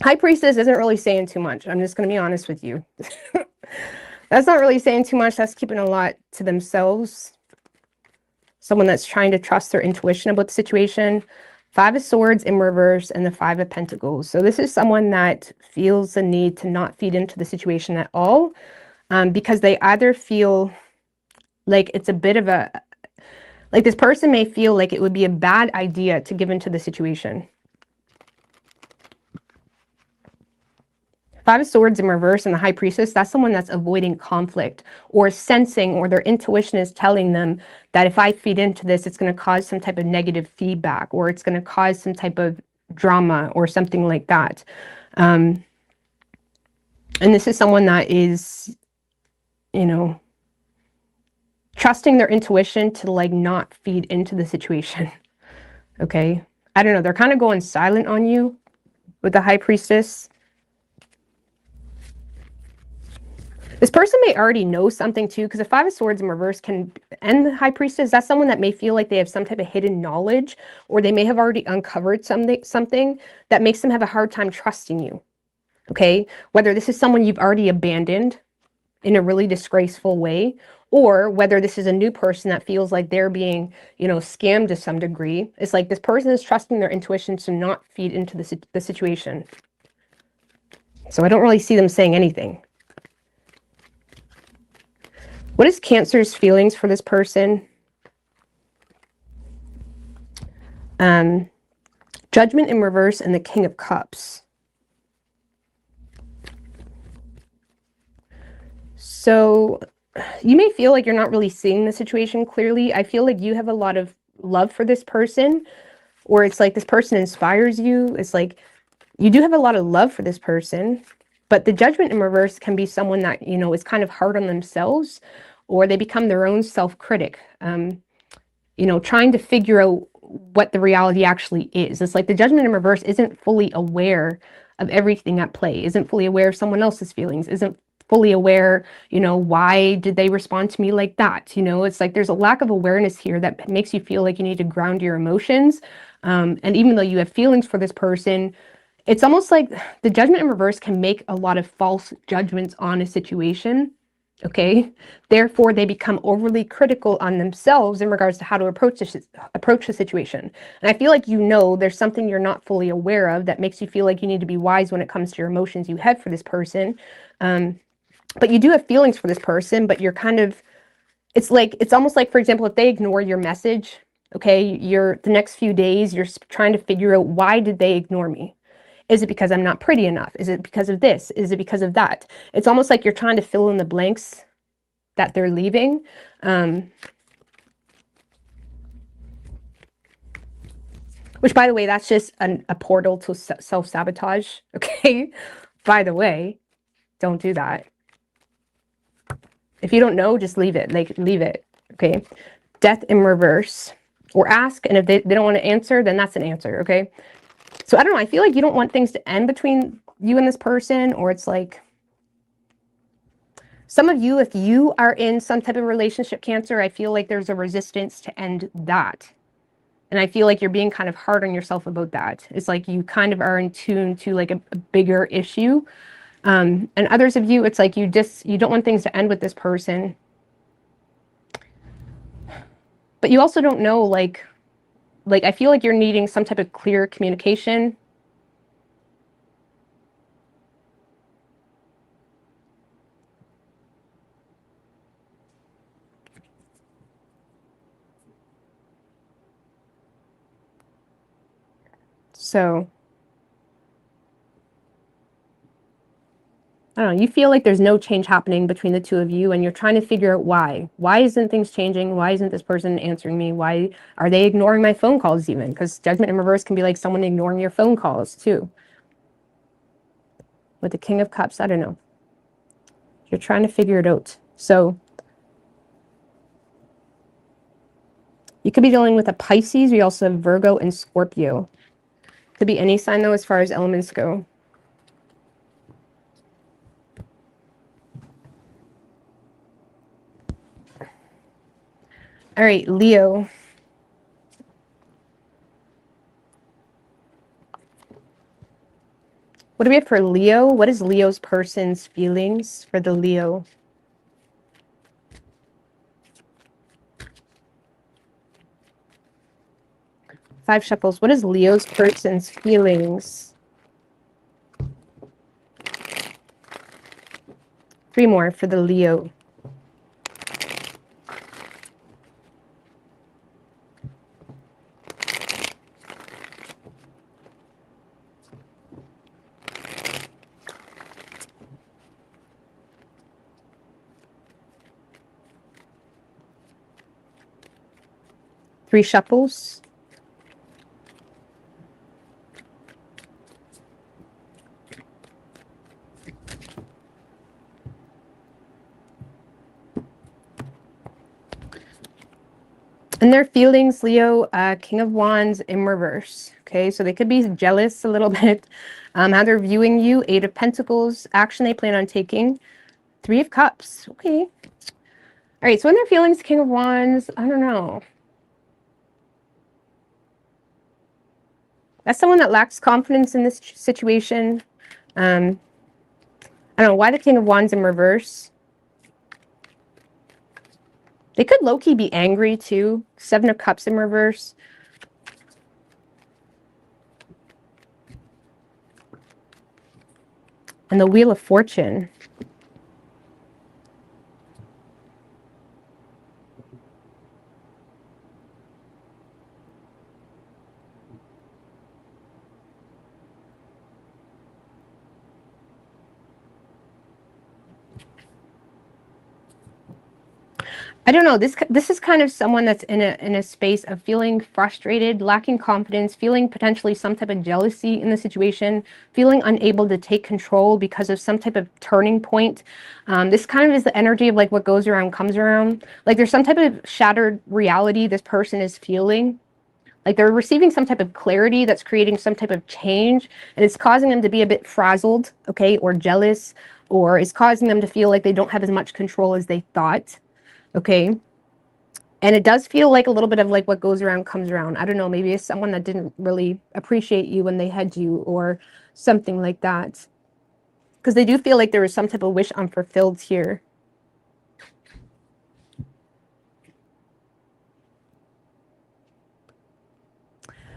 High Priestess isn't really saying too much. I'm just going to be honest with you. That's not really saying too much. That's keeping a lot to themselves. Someone that's trying to trust their intuition about the situation. Five of Swords in reverse and the Five of Pentacles. So this is someone that feels the need to not feed into the situation at all, because they either feel like it's a bit of a, like this person may feel like it would be a bad idea to give into the situation. Five of Swords in reverse and the High Priestess, that's someone that's avoiding conflict or sensing, or their intuition is telling them that if I feed into this, it's going to cause some type of negative feedback, or it's going to cause some type of drama or something like that. And this is someone that is, you know, trusting their intuition to like not feed into the situation. Okay. I don't know. They're kind of going silent on you with the High Priestess. This person may already know something too, because the Five of Swords in reverse can, and the High Priestess, that's someone that may feel like they have some type of hidden knowledge, or they may have already uncovered something that makes them have a hard time trusting you. Okay? Whether this is someone you've already abandoned in a really disgraceful way, or whether this is a new person that feels like they're being, you know, scammed to some degree. It's like this person is trusting their intuition to not feed into the situation. So I don't really see them saying anything. What is Cancer's feelings for this person? Judgment in reverse and the King of Cups. So you may feel like you're not really seeing the situation clearly. I feel like you have a lot of love for this person, or it's like this person inspires you. It's like you do have a lot of love for this person, but the Judgment in reverse can be someone that, you know, is kind of hard on themselves, or they become their own self-critic, you know, trying to figure out what the reality actually is. It's like the Judgment in reverse isn't fully aware of everything at play, isn't fully aware of someone else's feelings, isn't fully aware, you know, why did they respond to me like that? You know, it's like there's a lack of awareness here that makes you feel like you need to ground your emotions. And even though you have feelings for this person, it's almost like the Judgment in reverse can make a lot of false judgments on a situation. Okay, therefore they become overly critical on themselves in regards to how to approach the situation. And I feel like, you know, there's something you're not fully aware of that makes you feel like you need to be wise when it comes to your emotions you have for this person. But you do have feelings for this person, but you're kind of, it's almost like, for example, if they ignore your message, okay, the next few days, you're trying to figure out, why did they ignore me? Is it because I'm not pretty enough? Is it because of this? Is it because of that? It's almost like you're trying to fill in the blanks that they're leaving. Which, by the way, that's just a portal to self-sabotage. Okay? By the way, don't do that. If you don't know, just leave it. Like, leave it. Okay? Death in reverse. Or ask, and if they don't want to answer, then that's an answer, okay? So I don't know, I feel like you don't want things to end between you and this person, or it's like, some of you, if you are in some type of relationship, Cancer, I feel like there's a resistance to end that. And I feel like you're being kind of hard on yourself about that. It's like you kind of are in tune to like a bigger issue. And others of you, it's like you don't want things to end with this person. But you also don't know, like I feel like you're needing some type of clear communication. So, I don't know, you feel like there's no change happening between the two of you, and you're trying to figure out why. Why isn't things changing? Why isn't this person answering me? Why are they ignoring my phone calls even? Because Judgment in reverse can be like someone ignoring your phone calls too. With the King of Cups, I don't know. You're trying to figure it out. So, you could be dealing with a Pisces. We also have Virgo and Scorpio. Could be any sign though as far as elements go. All right, Leo. What do we have for Leo? What is Leo's person's feelings for the Leo? Five shuffles. What is Leo's person's feelings? Three more for the Leo. Three shuffles. And their feelings, Leo, King of Wands in reverse. Okay, so they could be jealous a little bit. How they're viewing you. Eight of Pentacles. Action they plan on taking. Three of Cups. Okay. All right, so in their feelings, King of Wands, I don't know. That's someone that lacks confidence in this situation. I don't know why the King of Wands in reverse. They could low-key be angry too. Seven of Cups in reverse. And the Wheel of Fortune. I don't know. This is kind of someone that's in a space of feeling frustrated, lacking confidence, feeling potentially some type of jealousy in the situation, feeling unable to take control because of some type of turning point. This kind of is the energy of like what goes around comes around. Like there's some type of shattered reality this person is feeling. Like they're receiving some type of clarity that's creating some type of change, and it's causing them to be a bit frazzled, okay, or jealous, or it's causing them to feel like they don't have as much control as they thought. Okay. And it does feel like a little bit of like what goes around comes around. I don't know, maybe it's someone that didn't really appreciate you when they had you or something like that. Because they do feel like there was some type of wish unfulfilled here.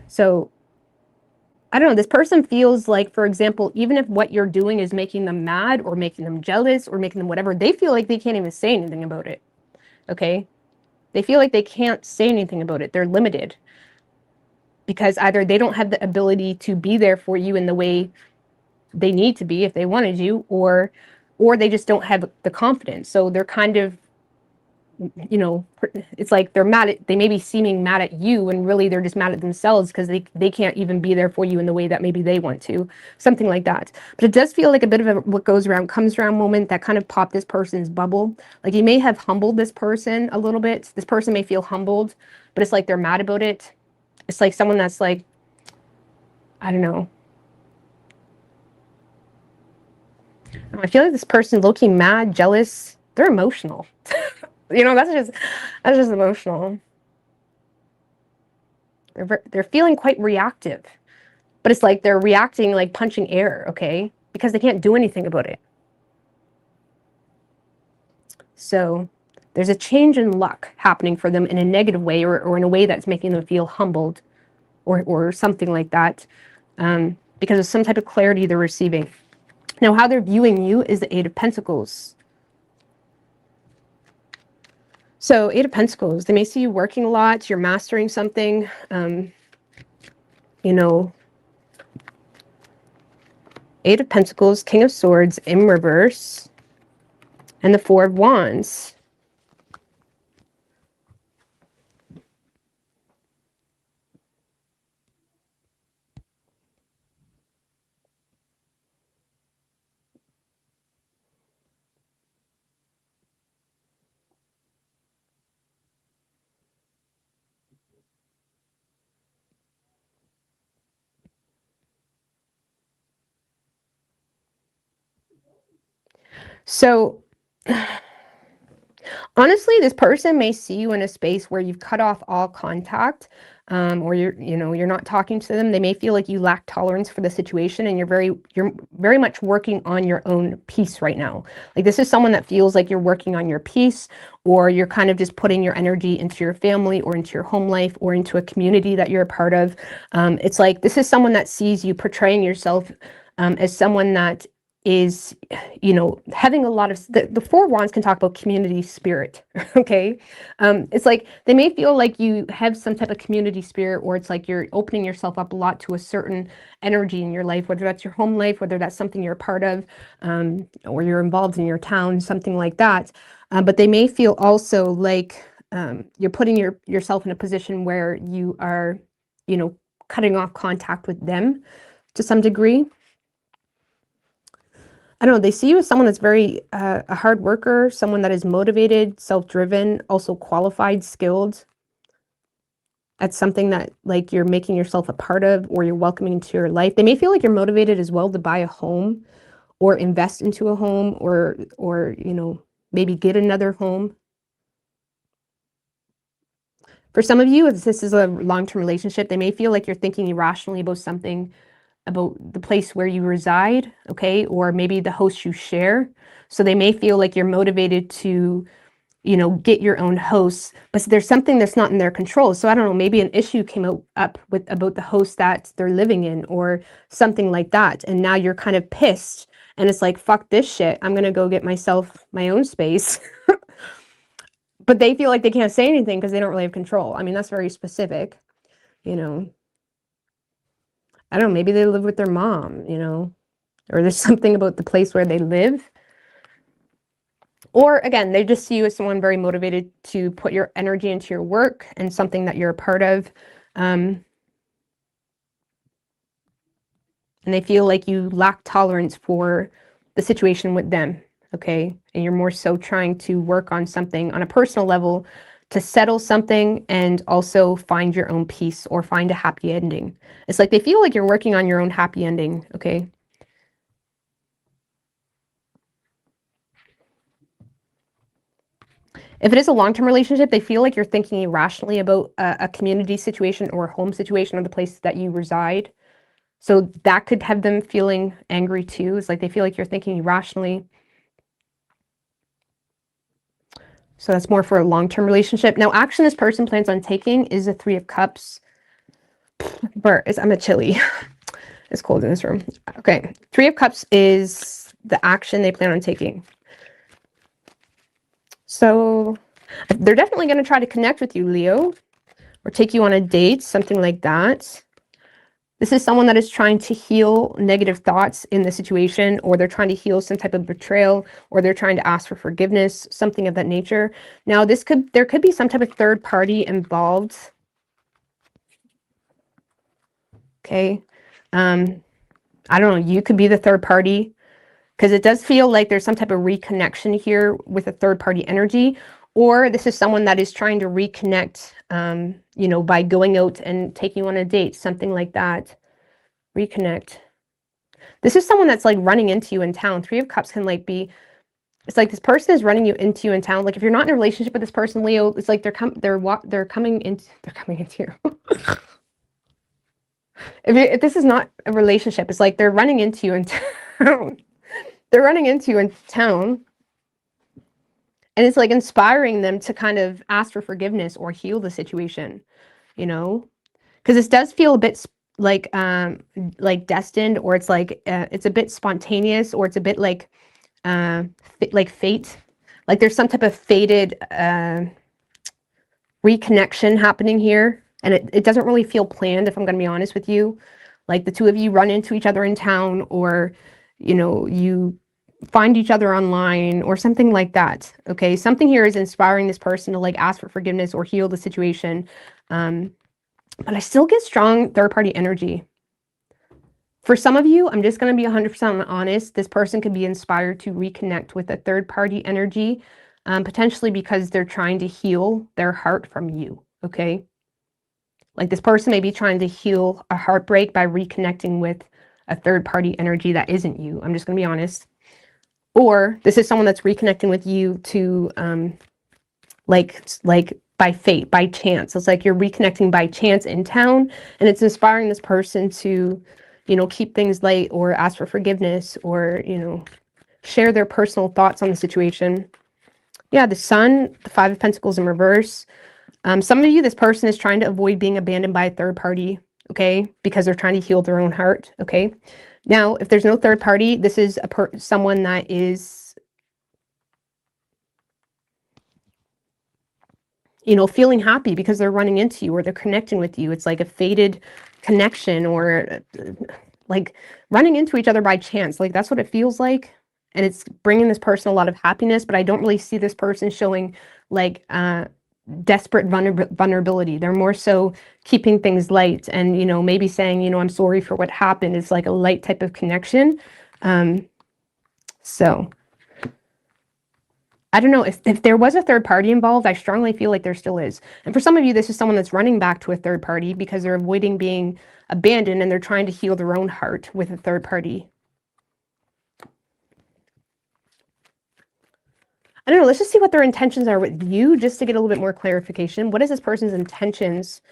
So, I don't know, this person feels like, for example, even if what you're doing is making them mad or making them jealous or making them whatever, they feel like they can't even say anything about it. Okay? They feel like they can't say anything about it. They're limited because either they don't have the ability to be there for you in the way they need to be if they wanted you, or they just don't have the confidence. So they're kind of you know, it's like they're mad at, they may be seeming mad at you and really they're just mad at themselves because they can't even be there for you in the way that maybe they want to, something like that. But it does feel like a bit of a what goes around comes around moment that kind of popped this person's bubble. Like you may have humbled this person a little bit. This person may feel humbled, but it's like they're mad about it. It's like someone that's like, I don't know. I feel like this person low-key mad, jealous. They're emotional. You know, that's just emotional. They're feeling quite reactive, but it's like they're reacting like punching air, okay? Because they can't do anything about it. So there's a change in luck happening for them in a negative way, or in a way that's making them feel humbled, or something like that, because of some type of clarity they're receiving. Now, how they're viewing you is the Eight of Pentacles. So Eight of Pentacles, they may see you working a lot, you're mastering something, you know, Eight of Pentacles, King of Swords in reverse, and the Four of Wands. So honestly, this person may see you in a space where you've cut off all contact, or you're not talking to them. They may feel like you lack tolerance for the situation, and you're very much working on your own peace right now. Like this is someone that feels like you're working on your peace, or you're kind of just putting your energy into your family, or into your home life, or into a community that you're a part of. It's like this is someone that sees you portraying yourself as someone that is, having a lot of the Four Wands can talk about community spirit. Okay, it's like they may feel like you have some type of community spirit, or it's like you're opening yourself up a lot to a certain energy in your life, whether that's your home life, whether that's something you're a part of, or you're involved in your town, something like that. But they may feel also like you're putting yourself in a position where you are, cutting off contact with them to some degree. I don't know, they see you as someone that's very a hard worker, someone that is motivated, self-driven, also qualified, skilled. That's something that like you're making yourself a part of, or you're welcoming into your life. They may feel like you're motivated as well to buy a home, or invest into a home, or maybe get another home. For some of you, if this is a long-term relationship, they may feel like you're thinking irrationally about something, about the place where you reside, okay, or maybe the host you share. So they may feel like you're motivated to, get your own hosts, but there's something that's not in their control. So I don't know, maybe an issue came up with about the host that they're living in, or something like that. And now you're kind of pissed, and it's like, fuck this shit. I'm gonna go get myself my own space. But they feel like they can't say anything because they don't really have control. I mean, that's very specific, you know. I don't know, maybe they live with their mom, or there's something about the place where they live. Or again, they just see you as someone very motivated to put your energy into your work and something that you're a part of. And they feel like you lack tolerance for the situation with them, okay? And you're more so trying to work on something on a personal level to settle something and also find your own peace, or find a happy ending. It's like they feel like you're working on your own happy ending, okay? If it is a long-term relationship, they feel like you're thinking irrationally about a community situation, or a home situation, or the place that you reside. So that could have them feeling angry too. It's like they feel like you're thinking irrationally. So that's more for a long-term relationship. Now, action this person plans on taking is a Three of Cups. I'm a chilly. It's cold in this room. Okay. Three of Cups is the action they plan on taking. So they're definitely going to try to connect with you, Leo, or take you on a date, something like that. This is someone that is trying to heal negative thoughts in the situation, or they're trying to heal some type of betrayal, or they're trying to ask for forgiveness, something of that nature. Now, there could be some type of third party involved. Okay. I don't know, you could be the third party, because it does feel like there's some type of reconnection here with a third party energy, or this is someone that is trying to reconnect, you know, by going out and taking you on a date, something like that. Reconnect. This is someone that's like running into you in town. Three of Cups can like be, it's like this person is running into you in town. Like if you're not in a relationship with this person, Leo, it's like they're coming into you. If this is not a relationship, it's like they're running into you in town. They're running into you in town. And it's like inspiring them to kind of ask for forgiveness or heal the situation, you know? Because this does feel a bit like destined, or it's like it's a bit spontaneous, or it's a bit like fate. Like there's some type of fated reconnection happening here, and it doesn't really feel planned, if I'm going to be honest with you. Like the two of you run into each other in town, or you know, you find each other online or something like that. Okay, something here is inspiring this person to like ask for forgiveness or heal the situation. But I still get strong third party energy. For some of you, I'm just going to be 100% honest. This person could be inspired to reconnect with a third party energy, potentially because they're trying to heal their heart from you. Okay, like this person may be trying to heal a heartbreak by reconnecting with a third party energy that isn't you. I'm just going to be honest. Or this is someone that's reconnecting with you to like by fate, by chance. It's like you're reconnecting by chance in town, and it's inspiring this person to, you know, keep things light, or ask for forgiveness, or, you know, share their personal thoughts on the situation. Yeah, the Sun, the Five of Pentacles in reverse. Some of you, this person is trying to avoid being abandoned by a third party, okay, because they're trying to heal their own heart, okay? Now, if there's no third party, this is someone that is, you know, feeling happy because they're running into you, or they're connecting with you. It's like a fated connection, or like running into each other by chance. Like that's what it feels like. And it's bringing this person a lot of happiness, but I don't really see this person showing like desperate vulnerability. They're more so keeping things light, and, you know, maybe saying, you know, I'm sorry for what happened. It's like a light type of connection. So I don't know if there was a third party involved. I strongly feel like there still is. And for some of you, this is someone that's running back to a third party because they're avoiding being abandoned, and they're trying to heal their own heart with a third party. I don't know. Let's just see what their intentions are with you, just to get a little bit more clarification. What is this person's intentions?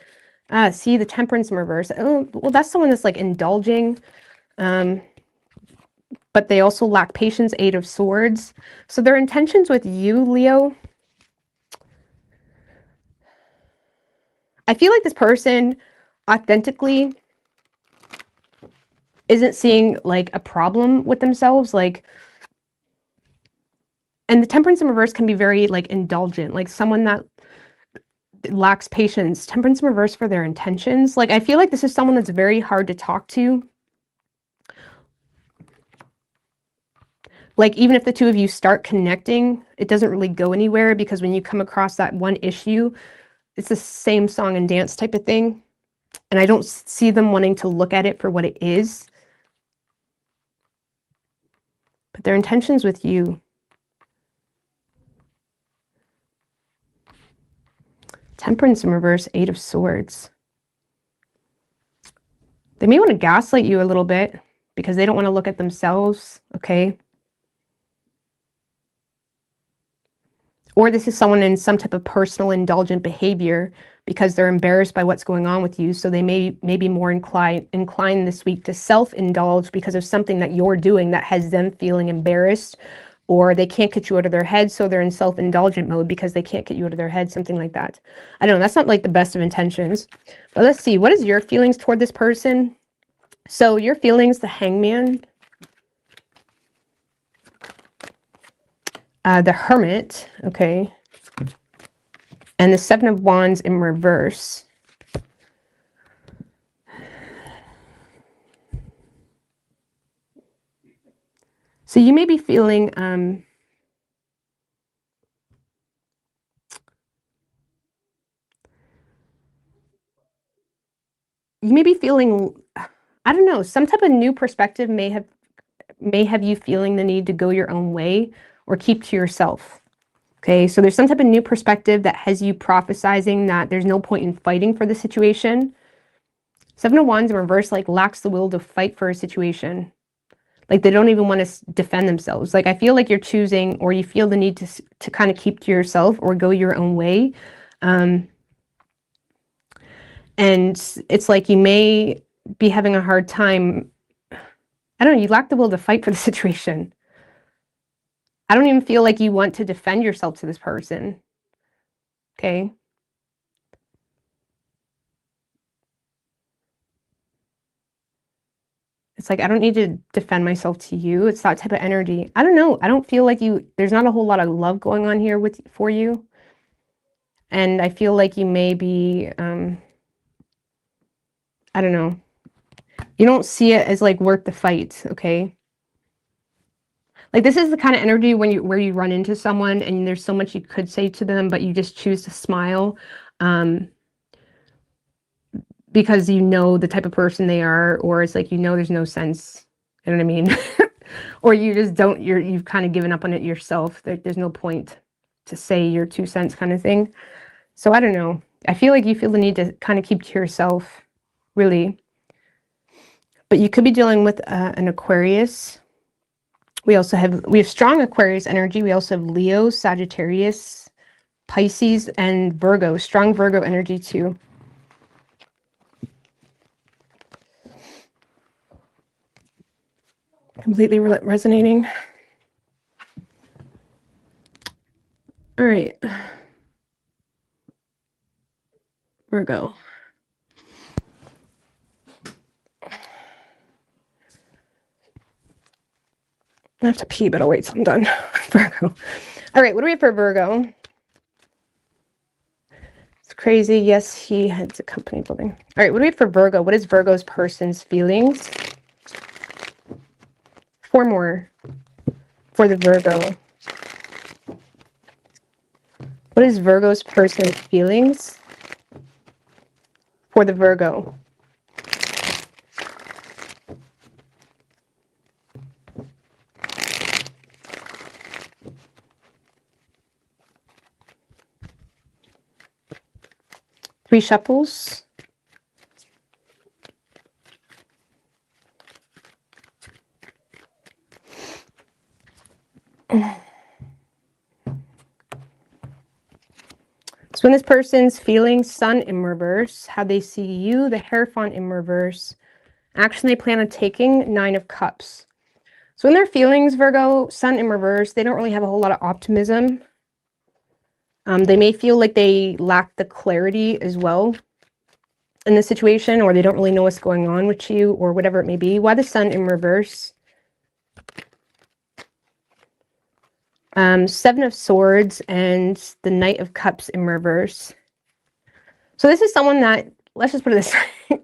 See the Temperance in reverse. Oh, well, that's someone that's like indulging, but they also lack patience. Eight of Swords. So their intentions with you, Leo, I feel like this person authentically isn't seeing like a problem with themselves, like, and the Temperance in reverse can be very like indulgent, like someone that lacks patience. Temperance in reverse for their intentions. Like I feel like this is someone that's very hard to talk to. Like even if the two of you start connecting, it doesn't really go anywhere, because when you come across that one issue, it's the same song and dance type of thing. And I don't see them wanting to look at it for what it is. But their intentions with you. Temperance in reverse, Eight of Swords. They may want to gaslight you a little bit because they don't want to look at themselves, okay? Or this is someone in some type of personal indulgent behavior because they're embarrassed by what's going on with you. So they may be more inclined this week to self-indulge because of something that you're doing that has them feeling embarrassed, or they can't get you out of their head. So they're in self-indulgent mode because they can't get you out of their head, something like that. I don't know. That's not like the best of intentions. But let's see. What is your feelings toward this person? So your feelings, the Hangman, the Hermit, okay, and the Seven of Wands in reverse. So you may be feeling I don't know, some type of new perspective may have you feeling the need to go your own way or keep to yourself. Okay, so there's some type of new perspective that has you prophesizing that there's no point in fighting for the situation. Seven of Wands in reverse like lacks the will to fight for a situation. Like they don't even want to defend themselves. Like I feel like you're choosing, or you feel the need to kind of keep to yourself or go your own way. And it's like you may be having a hard time. I don't know, you lack the will to fight for the situation. I don't even feel like you want to defend yourself to this person. Okay. It's like, I don't need to defend myself to you. It's that type of energy. I don't know. I don't feel like there's not a whole lot of love going on here for you. And I feel like you may be, I don't know. You don't see it as like worth the fight. Okay. Like this is the kind of energy where you run into someone and there's so much you could say to them, but you just choose to smile. Because you know the type of person they are, or it's like, there's no sense. You know what I mean? Or you just don't, you've kind of given up on it yourself. There's no point to say your 2 cents kind of thing. So I don't know. I feel like you feel the need to kind of keep to yourself, really. But you could be dealing with an Aquarius. We have strong Aquarius energy. We also have Leo, Sagittarius, Pisces, and Virgo. Strong Virgo energy too. Completely resonating. All right. Virgo. I have to pee, but I'll wait till I'm done. Virgo. All right, what do we have for Virgo? It's crazy. Yes, he heads a company building. All right, what do we have for Virgo? What is Virgo's person's feelings? 4 more for the Virgo. What is Virgo's person's feelings for the Virgo? Three shuffles. So when this person's feelings, Sun in reverse, how they see you, the Hierophant in reverse, action they plan on taking, 9 of Cups. So in their feelings, Virgo, Sun in reverse, they don't really have a whole lot of optimism. They may feel like they lack the clarity as well in the situation, or they don't really know what's going on with you, or whatever it may be. Why the Sun in reverse? 7 of Swords and the Knight of Cups in reverse. So this is someone that, let's just put it this way.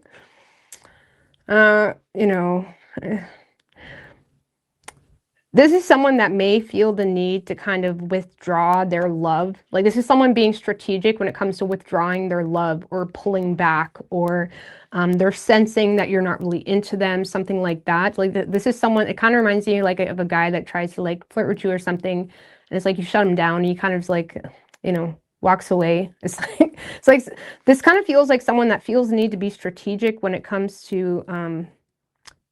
This is someone that may feel the need to kind of withdraw their love. Like this is someone being strategic when it comes to withdrawing their love or pulling back, or they're sensing that you're not really into them, something like that. Like this is someone, it kind of reminds me like of a guy that tries to like flirt with you or something. And it's like you shut him down and he kind of like, walks away. It's like this kind of feels like someone that feels the need to be strategic when it comes to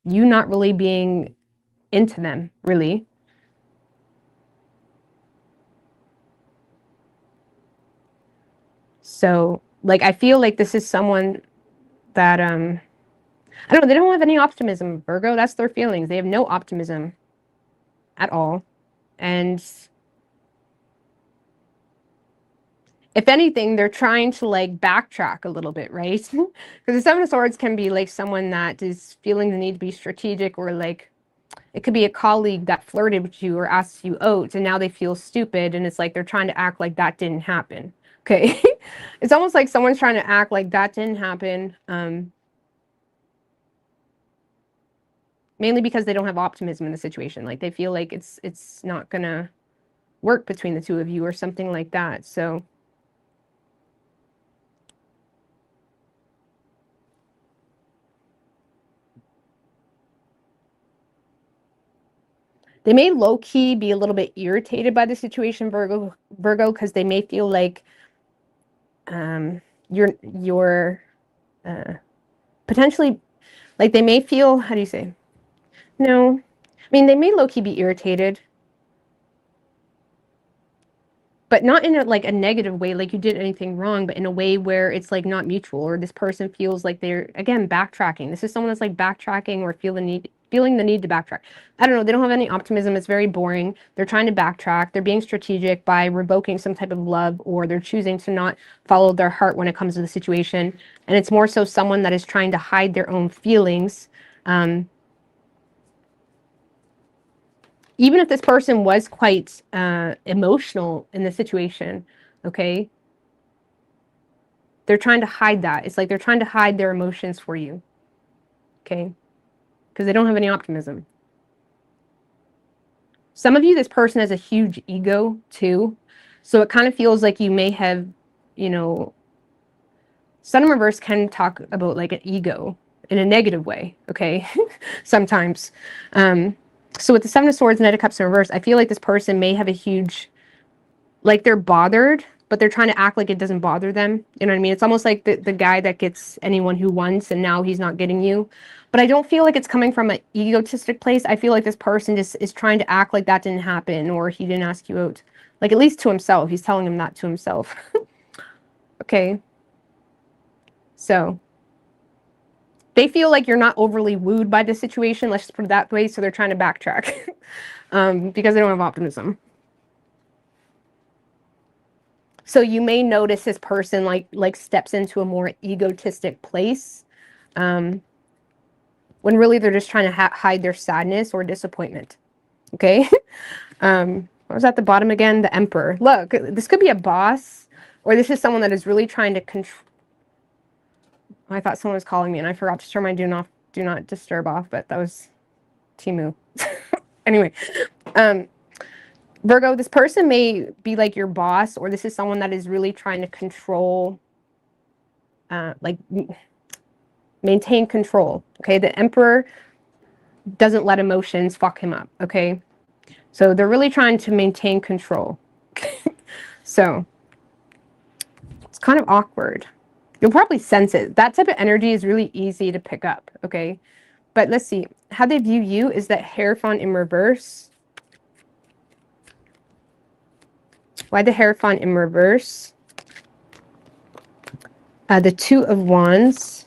you not really being into them, really. So, like, I feel like this is someone that, I don't know, they don't have any optimism, Virgo. That's their feelings. They have no optimism at all. And if anything, they're trying to, like, backtrack a little bit, right? Because the Seven of Swords can be, like, someone that is feeling the need to be strategic, or, like, it could be a colleague that flirted with you or asked you out, and now they feel stupid, and it's like they're trying to act like that didn't happen. Okay? It's almost like someone's trying to act like that didn't happen. mainly because they don't have optimism in the situation. Like they feel like it's not gonna work between the two of you or something like that. So they may low-key be a little bit irritated by the situation, Virgo, because they may feel like you're potentially, like they may feel, how do you say? No, I mean they may low-key be irritated, but not in like a negative way, like you did anything wrong, but in a way where it's like not mutual, or this person feels like they're, again, backtracking. This is someone that's like backtracking or feeling the need to backtrack. I don't know, they don't have any optimism. It's very boring. They're trying to backtrack. They're being strategic by revoking some type of love, or they're choosing to not follow their heart when it comes to the situation. And it's more so someone that is trying to hide their own feelings. Even if this person was quite emotional in the situation, okay, they're trying to hide that. It's like they're trying to hide their emotions for you, okay, because they don't have any optimism. Some of you, this person has a huge ego too, so it kind of feels like you may have, you know, Sun in reverse can talk about like an ego in a negative way, okay, sometimes. So with the Seven of Swords, Knight of Cups in reverse, I feel like this person may have a huge, like they're bothered, but they're trying to act like it doesn't bother them. You know what I mean? It's almost like the guy that gets anyone who wants and now he's not getting you. But I don't feel like it's coming from an egotistic place. I feel like this person just is trying to act like that didn't happen or he didn't ask you out. Like at least to himself. He's telling him that to himself. Okay. So they feel like you're not overly wooed by the situation. Let's just put it that way. So they're trying to backtrack because they don't have optimism. So you may notice this person like steps into a more egotistic place when really they're just trying to hide their sadness or disappointment. Okay. What was at the bottom again? The Emperor. Look, this could be a boss, or this is someone that is really trying to control. I thought someone was calling me and I forgot to turn my do not disturb off, but that was Timu. Anyway, Virgo, this person may be like your boss, or this is someone that is really trying to control, like maintain control. Okay, the Emperor doesn't let emotions fuck him up. Okay, so they're really trying to maintain control. So it's kind of awkward. You'll probably sense it. That type of energy is really easy to pick up. Okay, but let's see how they view you. Is that Hierophant in reverse? Why the Hierophant in reverse? The Two of Wands,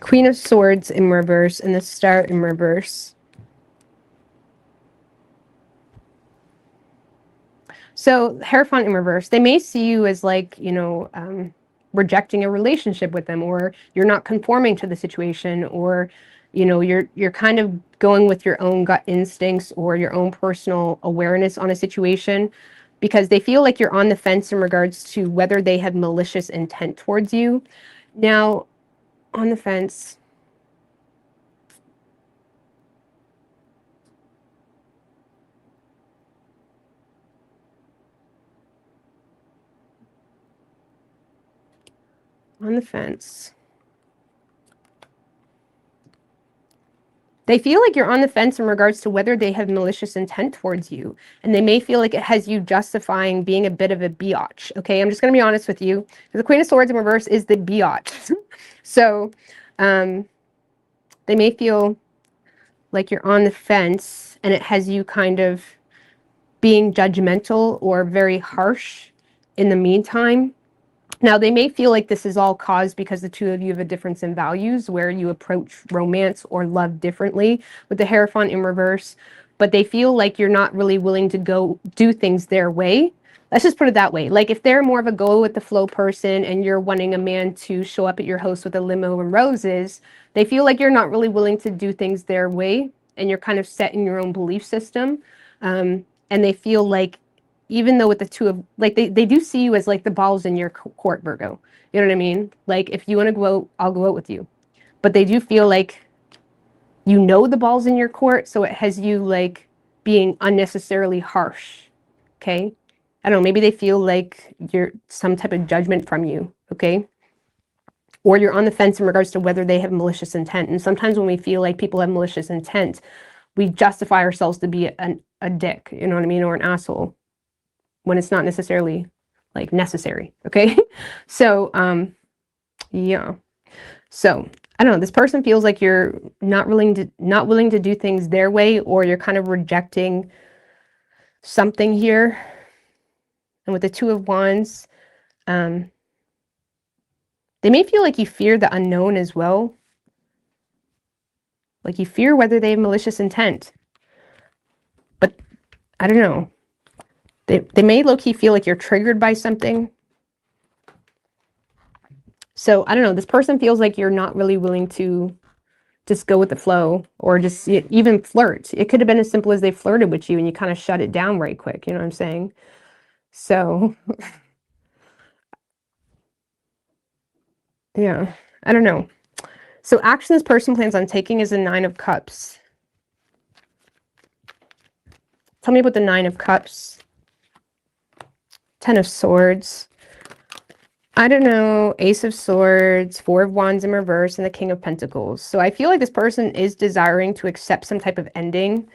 Queen of Swords in reverse, and the Star in reverse. So Hierophant in reverse, they may see you as like, you know, rejecting a relationship with them, or you're not conforming to the situation, or, you know, you're kind of going with your own gut instincts or your own personal awareness on a situation, because they feel like you're on the fence in regards to whether they have malicious intent towards you. Now, on the fence. On the fence. They feel like you're on the fence in regards to whether they have malicious intent towards you. And they may feel like it has you justifying being a bit of a biatch. Okay, I'm just going to be honest with you. The Queen of Swords in reverse is the biatch. So they may feel like you're on the fence and it has you kind of being judgmental or very harsh in the meantime. Now, they may feel like this is all caused because the two of you have a difference in values where you approach romance or love differently with the Hierophant in reverse, but they feel like you're not really willing to go do things their way. Let's just put it that way. Like if they're more of a go with the flow person and you're wanting a man to show up at your house with a limo and roses, they feel like you're not really willing to do things their way and you're kind of set in your own belief system. And they feel like even though with the two of, like, they do see you as like the balls in your court, Virgo. You know what I mean? Like if you want to go out, I'll go out with you. But they do feel like you know the ball's in your court, so it has you like being unnecessarily harsh. Okay? I don't know, maybe they feel like you're some type of judgment from you, okay? Or you're on the fence in regards to whether they have malicious intent. And sometimes when we feel like people have malicious intent, we justify ourselves to be a dick, you know what I mean, or an asshole, when it's not necessarily like necessary, okay? So, yeah. So, I don't know, this person feels like you're not willing to do things their way, or you're kind of rejecting something here. And with the Two of Wands, they may feel like you fear the unknown as well. Like you fear whether they have malicious intent. But I don't know. They may low-key feel like you're triggered by something. So I don't know. This person feels like you're not really willing to just go with the flow, or just even flirt. It could have been as simple as they flirted with you and you kind of shut it down right quick. You know what I'm saying? So yeah, I don't know. So action this person plans on taking is the Nine of Cups. Tell me about the Nine of Cups. Ten of Swords. I don't know, Ace of Swords, Four of Wands in reverse, and the King of Pentacles. So I feel like this person is desiring to accept some type of ending.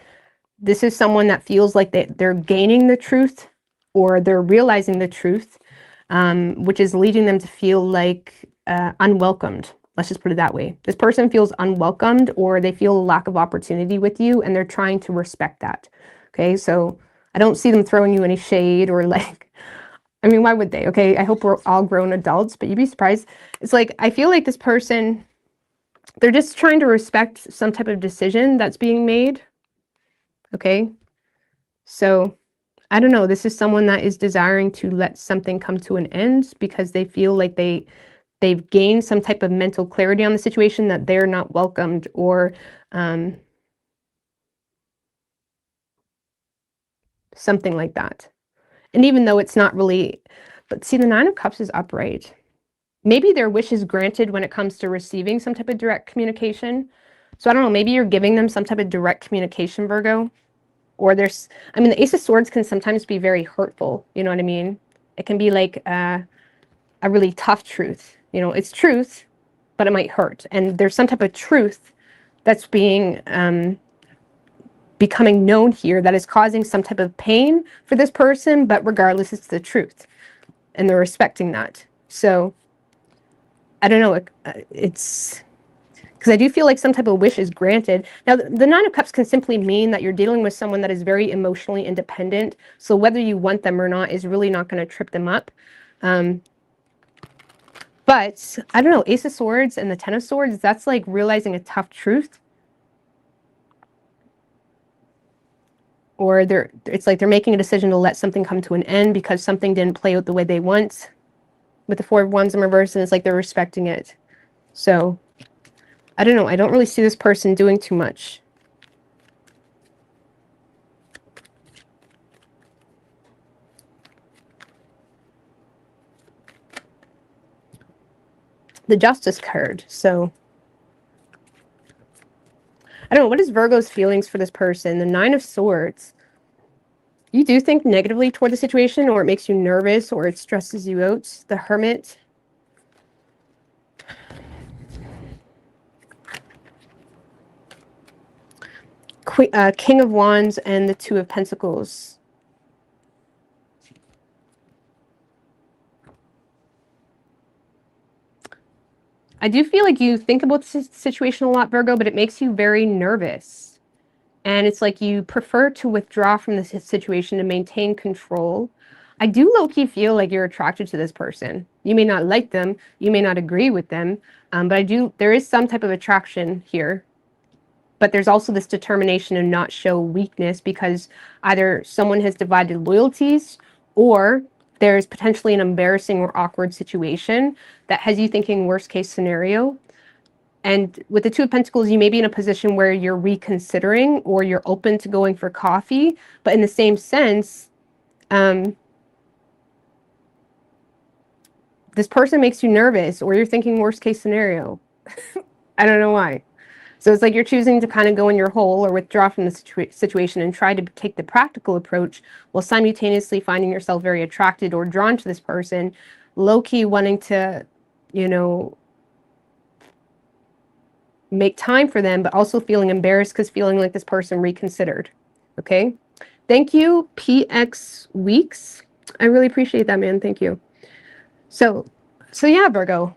This is someone that feels like they're gaining the truth, or they're realizing the truth, which is leading them to feel like unwelcomed. Let's just put it that way. This person feels unwelcomed, or they feel a lack of opportunity with you, and they're trying to respect that. Okay, so I don't see them throwing you any shade or like, I mean, why would they? Okay, I hope we're all grown adults, but you'd be surprised. It's like, I feel like this person, they're just trying to respect some type of decision that's being made. Okay, so I don't know. This is someone that is desiring to let something come to an end because they feel like they've gained some type of mental clarity on the situation, that they're not welcomed, or something like that. And even though it's not really, but see, the Nine of Cups is upright. Maybe their wish is granted when it comes to receiving some type of direct communication. So I don't know, maybe you're giving them some type of direct communication, Virgo. Or there's, I mean, the Ace of Swords can sometimes be very hurtful. You know what I mean? It can be like a really tough truth. You know, it's truth, but it might hurt. And there's some type of truth that's being becoming known here that is causing some type of pain for this person, but regardless, it's the truth. And they're respecting that. So I don't know, it's because I do feel like some type of wish is granted. Now, the Nine of Cups can simply mean that you're dealing with someone that is very emotionally independent. So whether you want them or not is really not going to trip them up. But I don't know, Ace of Swords and the Ten of Swords, that's like realizing a tough truth. Or it's like they're making a decision to let something come to an end because something didn't play out the way they want. With the Four of Wands in reverse, and it's like they're respecting it. So I don't know. I don't really see this person doing too much. The Justice card. So I don't know. What is Virgo's feelings for this person? The Nine of Swords. You do think negatively toward the situation, or it makes you nervous, or it stresses you out. The Hermit. King of Wands and the Two of Pentacles. I do feel like you think about the situation a lot, Virgo, but it makes you very nervous. And it's like you prefer to withdraw from the situation to maintain control. I do low-key feel like you're attracted to this person. You may not like them, you may not agree with them, but there is some type of attraction here. But there's also this determination to not show weakness because either someone has divided loyalties, or there's potentially an embarrassing or awkward situation that has you thinking worst case scenario. And with the Two of Pentacles, you may be in a position where you're reconsidering, or you're open to going for coffee. But in the same sense, this person makes you nervous, or you're thinking worst case scenario. I don't know why. So it's like you're choosing to kind of go in your hole or withdraw from the situation and try to take the practical approach while simultaneously finding yourself very attracted or drawn to this person, low-key wanting to, you know, make time for them, but also feeling embarrassed because feeling like this person reconsidered. Okay? Thank you, PX Weeks. I really appreciate that, man. Thank you. So yeah, Virgo.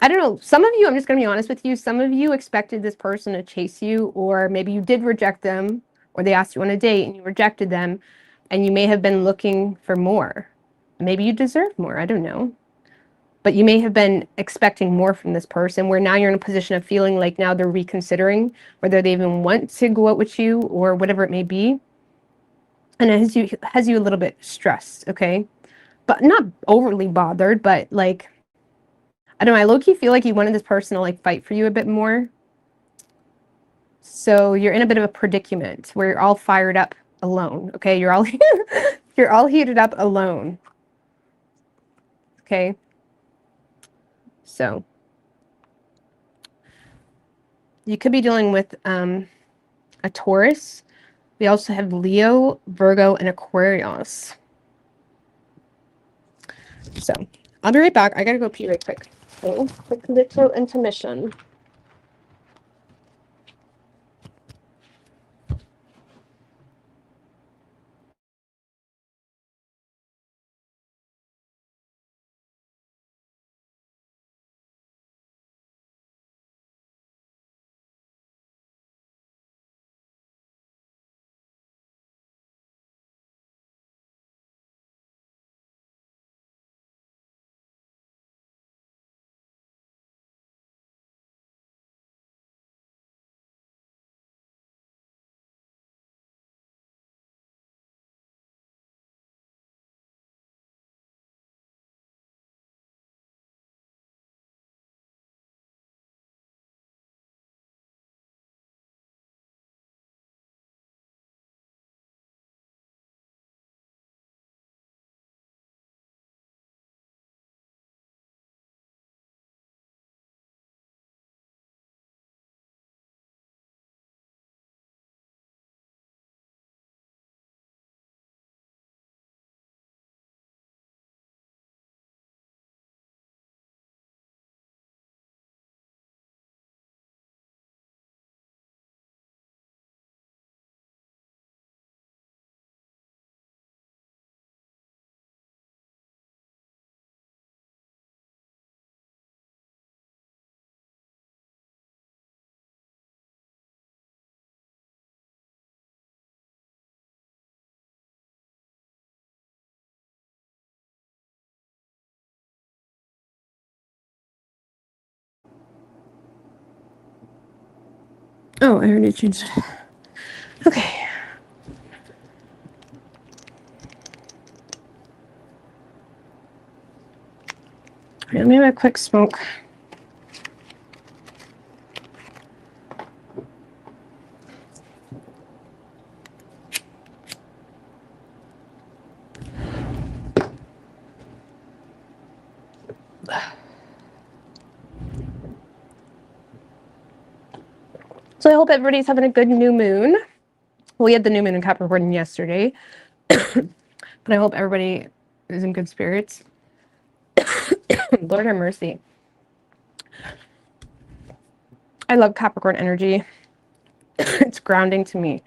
I don't know. Some of you, I'm just going to be honest with you, some of you expected this person to chase you, or maybe you did reject them, or they asked you on a date and you rejected them, and you may have been looking for more. Maybe you deserve more. I don't know. But you may have been expecting more from this person, where now you're in a position of feeling like now they're reconsidering whether they even want to go out with you or whatever it may be. And it has you a little bit stressed, okay? But not overly bothered, but like, I don't know, I low-key feel like you wanted this person to like fight for you a bit more. So you're in a bit of a predicament where you're all fired up alone, okay? You're all you're all heated up alone. Okay? So you could be dealing with a Taurus. We also have Leo, Virgo, and Aquarius. So I'll be right back. I gotta go pee right quick. Okay? Quick little intermission. Oh, I already changed it. Okay. Let me have a quick smoke. So I hope everybody's having a good new moon. We had the new moon in Capricorn yesterday, but I hope everybody is in good spirits. Lord have mercy. I love Capricorn energy. It's grounding to me.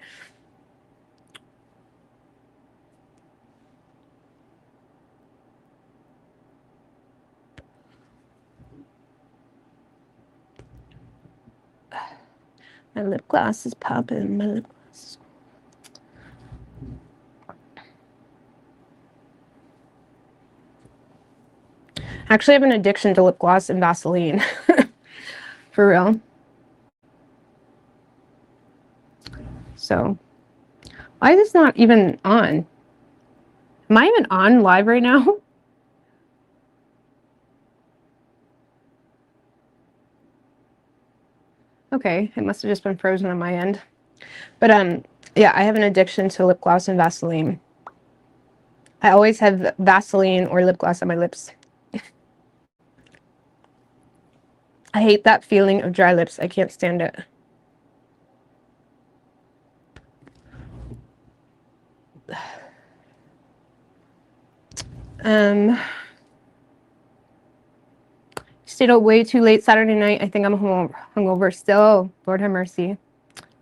My lip gloss is popping. My lip gloss. Actually, I have an addiction to lip gloss and Vaseline. For real. So, why is this not even on? Am I even on live right now? Okay, it must have just been frozen on my end. But yeah, I have an addiction to lip gloss and Vaseline. I always have Vaseline or lip gloss on my lips. I hate that feeling of dry lips. I can't stand it. Stayed out way too late Saturday night. I think I'm hungover still. Lord have mercy.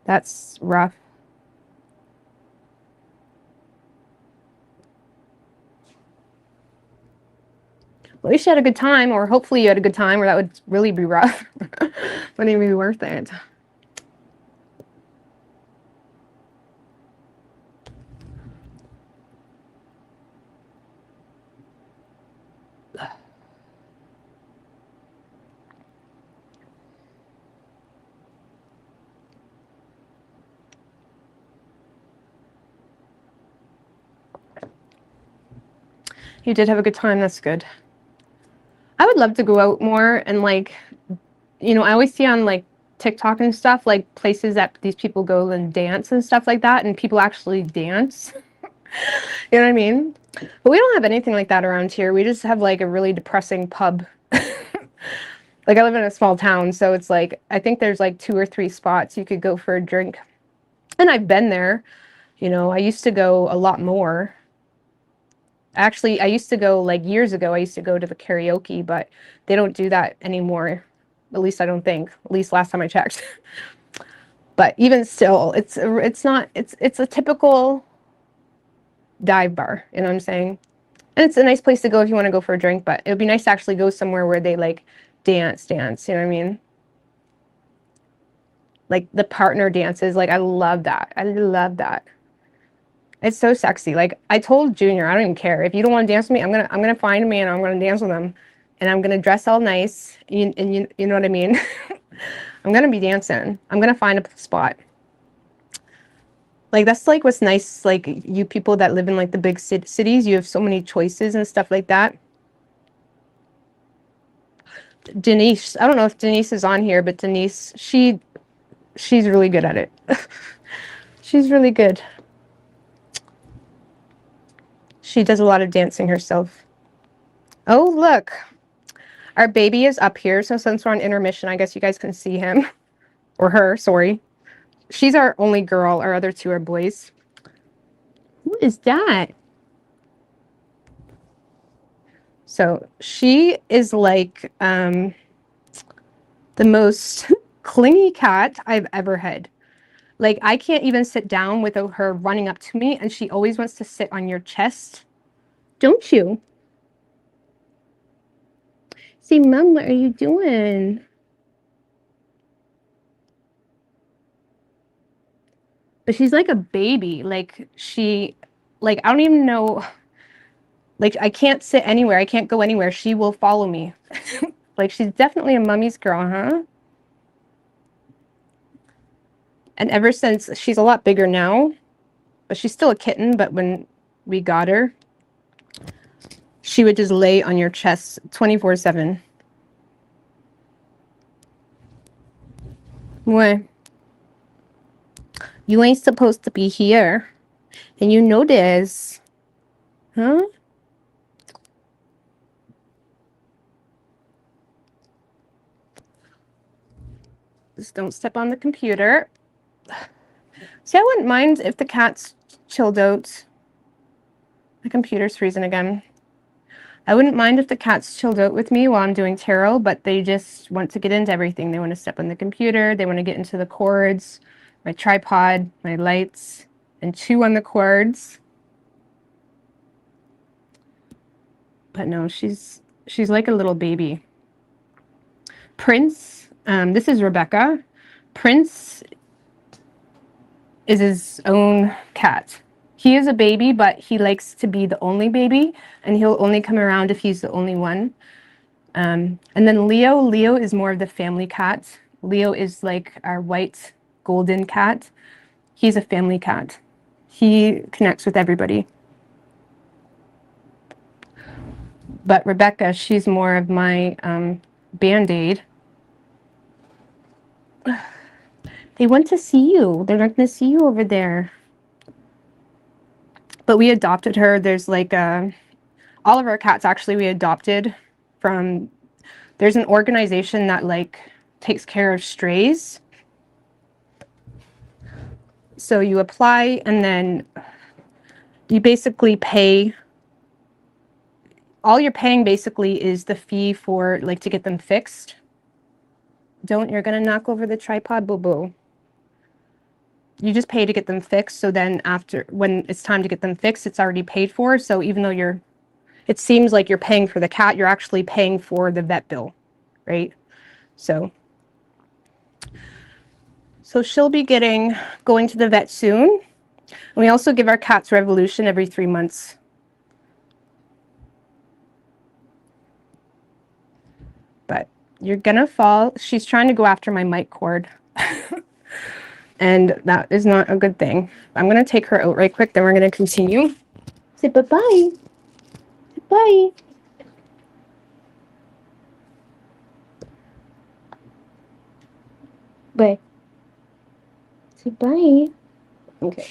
That's rough. At least you had a good time, or hopefully you had a good time, or that would really be rough. Wouldn't even be worth it. You did have a good time. That's good. I would love to go out more and like, you know, I always see on like TikTok and stuff, like places that these people go and dance and stuff like that, and people actually dance. You know what I mean? But we don't have anything like that around here. We just have like a really depressing pub. Like I live in a small town, so it's like I think there's like 2 or 3 spots you could go for a drink. And I've been there. You know, I used to go a lot more. Actually, I used to go like years ago. I used to go to the karaoke, but they don't do that anymore. At least I don't think. At least last time I checked. But even still, it's a typical dive bar. You know what I'm saying? And it's a nice place to go if you want to go for a drink. But it would be nice to actually go somewhere where they like dance. You know what I mean? Like the partner dances. Like I love that. I love that. It's so sexy. Like I told Junior, I don't even care. If you don't want to dance with me, I'm gonna find a man, I'm gonna dance with him. And I'm gonna dress all nice. You know what I mean? I'm gonna be dancing. I'm gonna find a spot. Like that's like what's nice, like you people that live in like the big cities, you have so many choices and stuff like that. Denise, I don't know if Denise is on here, but Denise, she's really good at it. She's really good. She does a lot of dancing herself. Oh, look. Our baby is up here, so since we're on intermission, I guess you guys can see him. Or her, sorry. She's our only girl. Our other 2 are boys. Who is that? So she is like the most clingy cat I've ever had. Like I can't even sit down without her running up to me, and she always wants to sit on your chest. Don't you? See, Mom, what are you doing? But she's like a baby. Like I don't even know. Like I can't sit anywhere. I can't go anywhere. She will follow me. Like she's definitely a mummy's girl, huh? And ever since, she's a lot bigger now, but she's still a kitten. But when we got her, she would just lay on your chest 24/7. What? You ain't supposed to be here. And you know this. Huh? Just don't step on the computer. See, I wouldn't mind if the cat's chilled out. My computer's freezing again. I wouldn't mind if the cats chilled out with me while I'm doing tarot, but they just want to get into everything. They want to step on the computer. They want to get into the cords, my tripod, my lights, and chew on the cords. But no, she's like a little baby. Prince, this is Rebecca. Prince is his own cat. He is a baby, but he likes to be the only baby, and he'll only come around if he's the only one. And then Leo is more of the family cat. Leo is like our white golden cat. He's a family cat. He connects with everybody. But Rebecca, she's more of my Band-Aid. They want to see you. They're not going to see you over there. But we adopted her. There's like all of our cats actually we adopted from There's an organization that like takes care of strays. So you apply and then you basically pay. All you're paying basically is the fee for like to get them fixed. You're gonna knock over the tripod, boo boo. You just pay to get them fixed. So then after, when it's time to get them fixed, it's already paid for. So even though it seems like you're paying for the cat, you're actually paying for the vet bill, right? So she'll be going to the vet soon. And we also give our cats Revolution every 3 months. But you're gonna fall. She's trying to go after my mic cord. And that is not a good thing. I'm gonna take her out right quick, then we're gonna continue. Say bye-bye. Bye. Bye. Say bye. Okay.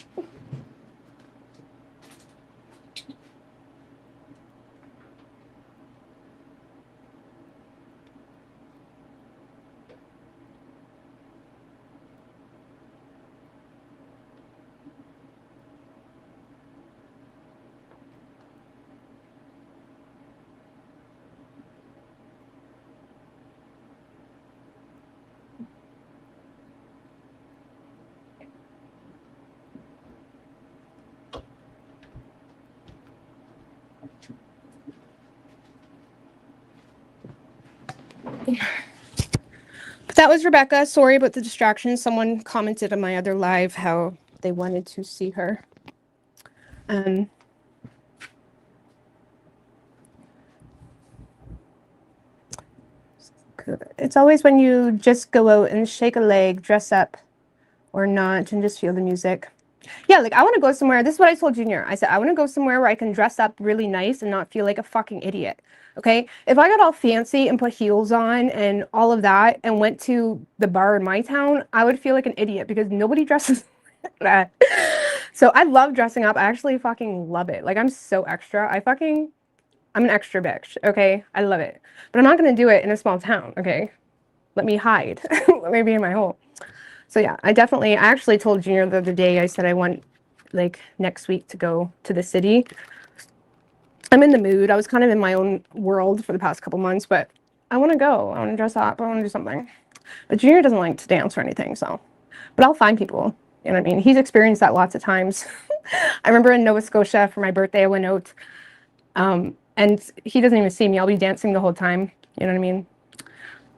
But that was Rebecca. Sorry about the distraction. Someone commented on my other live how they wanted to see her. It's always when you just go out and shake a leg, dress up or not, and just feel the music. Yeah, like I want to go somewhere. This is what I told Junior. I said, I want to go somewhere where I can dress up really nice and not feel like a fucking idiot. Okay? If I got all fancy and put heels on and all of that and went to the bar in my town, I would feel like an idiot because nobody dresses like that. So I love dressing up. I actually fucking love it. Like I'm so extra. I'm an extra bitch. Okay? I love it. But I'm not going to do it in a small town. Okay? Let me hide. Let me be in my hole. So yeah, I actually told Junior the other day, I said I want like next week to go to the city. I'm in the mood. I was kind of in my own world for the past couple months, but I want to go. I want to dress up. I want to do something. But Junior doesn't like to dance or anything, so. But I'll find people. You know what I mean? He's experienced that lots of times. I remember in Nova Scotia for my birthday, I went out, and he doesn't even see me. I'll be dancing the whole time. You know what I mean?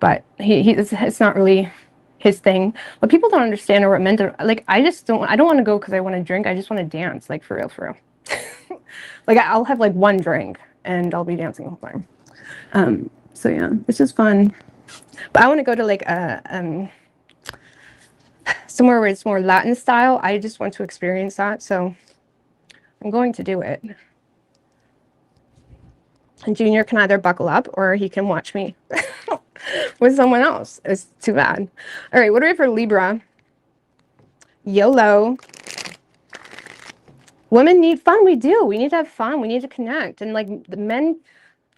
But it's not really his thing. But people don't understand or what men do. Like I don't want to go because I want to drink. I just want to dance, like for real. Like I'll have like one drink and I'll be dancing the whole time. So yeah, it's just fun. But I want to go to like somewhere where it's more Latin style. I just want to experience that, so I'm going to do it. And Junior can either buckle up or he can watch me with someone else. It's too bad. All right, what do we have for Libra? YOLO. Women need fun. We do. We need to have fun. We need to connect. And like the men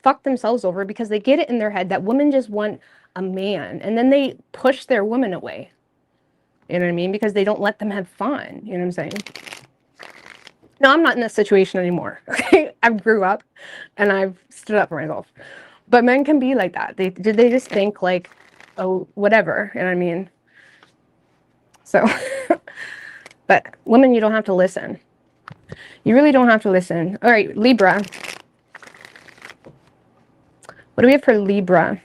fuck themselves over because they get it in their head that women just want a man. And then they push their women away. You know what I mean? Because they don't let them have fun. You know what I'm saying? No, I'm not in that situation anymore. Okay, I grew up and I've stood up for myself. But men can be like that. They just think like, oh, whatever. You know what I mean? So, but women, you don't have to listen. You really don't have to listen. All right, Libra. What do we have for Libra?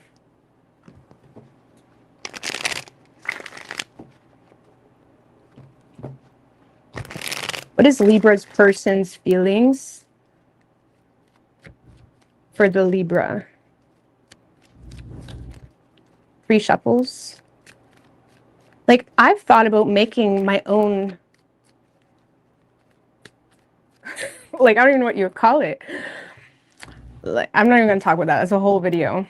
What is Libra's person's feelings for the Libra? 3 shuffles. Like, I've thought about making my own, like, I don't even know what you would call it. Like, I'm not even going to talk about that. It's a whole video.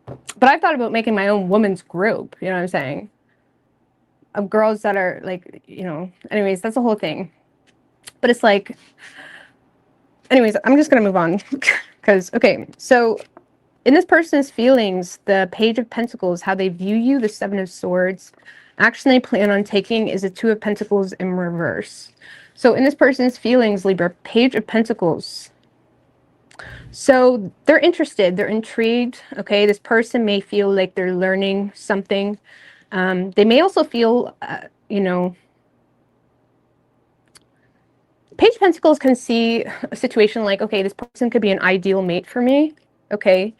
But I've thought about making my own women's group, you know what I'm saying? Of girls that are, like, you know, anyways, that's the whole thing. But it's like, anyways, I'm just going to move on. Because, okay, so In this person's feelings, the Page of Pentacles, how they view you, the Seven of Swords, action they plan on taking is a Two of Pentacles in reverse. So in this person's feelings, Libra, Page of Pentacles. So they're interested, they're intrigued, okay? This person may feel like they're learning something. They may also feel, you know, Page of Pentacles can see a situation like, okay, this person could be an ideal mate for me, okay?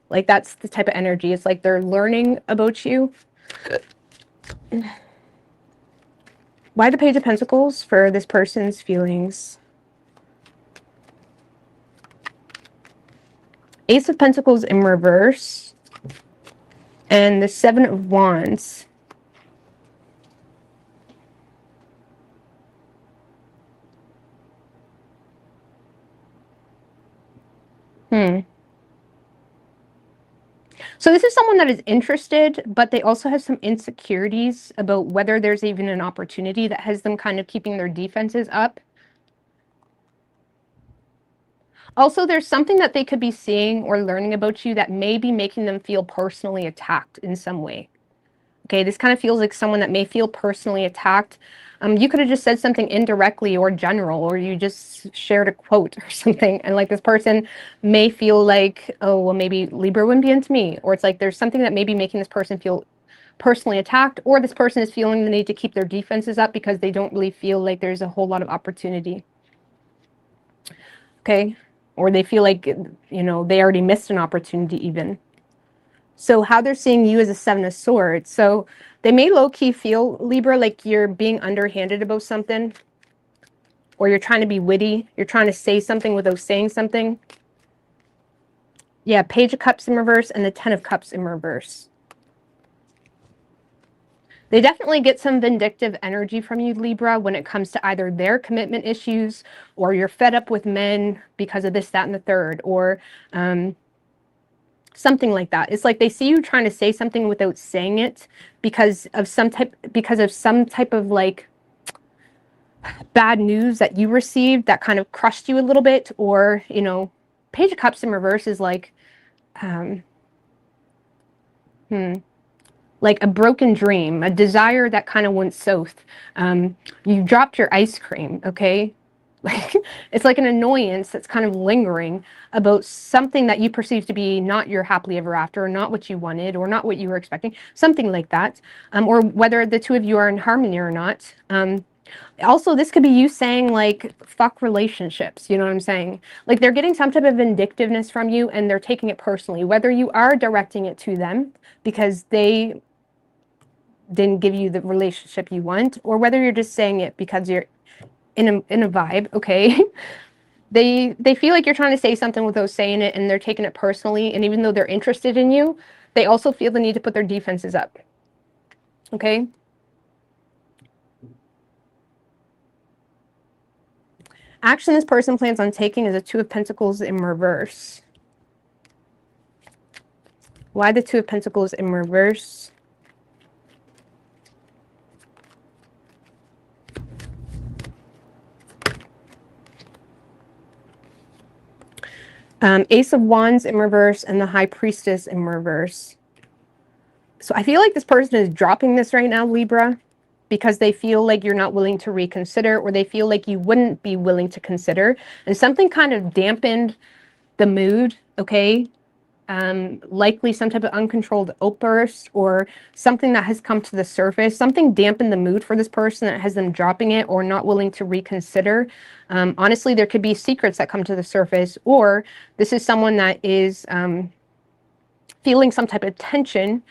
Like, that's the type of energy. It's like they're learning about you. Why the Page of Pentacles for this person's feelings? Ace of Pentacles in reverse. And the Seven of Wands. So this is someone that is interested, but they also have some insecurities about whether there's even an opportunity that has them kind of keeping their defenses up. Also, there's something that they could be seeing or learning about you that may be making them feel personally attacked in some way. Okay, this kind of feels like someone that may feel personally attacked. You could have just said something indirectly or general, or you just shared a quote or something, and like this person may feel like, oh, well, maybe Libra wouldn't be into me, or it's like there's something that may be making this person feel personally attacked, or this person is feeling the need to keep their defenses up because they don't really feel like there's a whole lot of opportunity. Okay, or they feel like, you know, they already missed an opportunity even. So how they're seeing you as a Seven of Swords. So they may low-key feel, Libra, like you're being underhanded about something, or you're trying to be witty. You're trying to say something without saying something. Yeah, Page of Cups in reverse and the Ten of Cups in reverse. They definitely get some vindictive energy from you, Libra, when it comes to either their commitment issues, or you're fed up with men because of this, that, and the third, or something like that. It's like they see you trying to say something without saying it because of some type of like bad news that you received that kind of crushed you a little bit. Or, you know, Page of Cups in reverse is like like a broken dream, a desire that kind of went south. You dropped your ice cream, okay? Like, it's like an annoyance that's kind of lingering about something that you perceive to be not your happily ever after, or not what you wanted, or not what you were expecting, something like that. Or whether the two of you are in harmony or not. Also, this could be you saying, like, fuck relationships, you know what I'm saying? Like, they're getting some type of vindictiveness from you, and they're taking it personally, whether you are directing it to them because they didn't give you the relationship you want, or whether you're just saying it because you're in a vibe, okay? They feel like you're trying to say something without saying it, and they're taking it personally, and even though they're interested in you, they also feel the need to put their defenses up. Okay? Action this person plans on taking is a Two of Pentacles in reverse. Why the Two of Pentacles in reverse? Ace of Wands in reverse and the High Priestess in reverse. So I feel like this person is dropping this right now, Libra, because they feel like you're not willing to reconsider, or they feel like you wouldn't be willing to consider. And something kind of dampened the mood, okay? Likely some type of uncontrolled outburst, or something that has come to the surface. Something dampened the mood for this person that has them dropping it or not willing to reconsider. Honestly, there could be secrets that come to the surface, or this is someone that is feeling some type of tension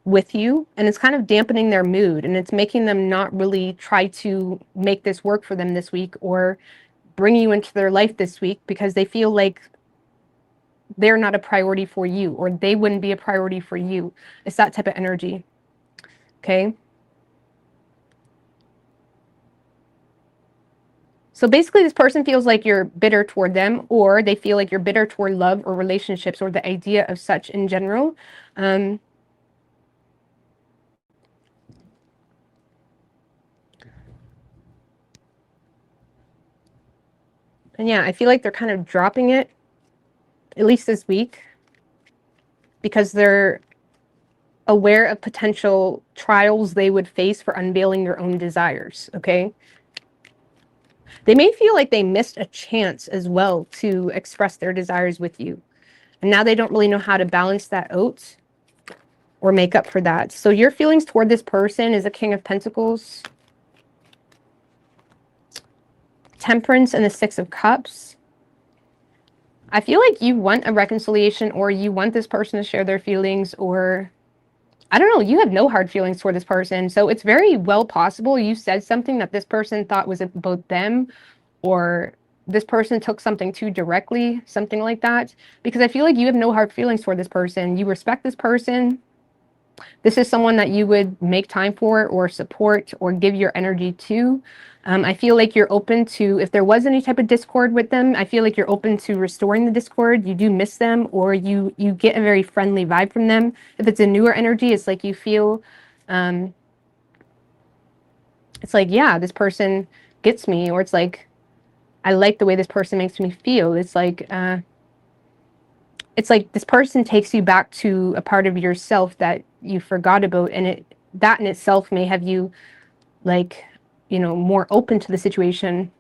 with you, and it's kind of dampening their mood, and it's making them not really try to make this work for them this week, or bring you into their life this week, because they feel like they're not a priority for you, or they wouldn't be a priority for you. It's that type of energy. Okay. So basically, this person feels like you're bitter toward them, or they feel like you're bitter toward love or relationships, or the idea of such in general. And yeah, I feel like they're kind of dropping it, at least this week. because they're aware of potential trials they would face for unveiling their own desires, okay? They may feel like they missed a chance as well to express their desires with you. And now they don't really know how to balance that out or make up for that. So your feelings toward this person is a King of Pentacles, Temperance, and the Six of Cups. I feel like you want a reconciliation, or you want this person to share their feelings, or I don't know, you have no hard feelings toward this person. So it's very well possible you said something that this person thought was about them, or this person took something too directly, something like that. Because I feel like you have no hard feelings toward this person. You respect this person. This is someone that you would make time for or support or give your energy to. I feel like you're open to, if there was any type of discord with them, I feel like you're open to restoring the discord. You do miss them, or you get a very friendly vibe from them. If it's a newer energy, it's like you feel, it's like, yeah, this person gets me, or it's like, I like the way this person makes me feel. It's like this person takes you back to a part of yourself that you forgot about, and that in itself may have you, like, more open to the situation.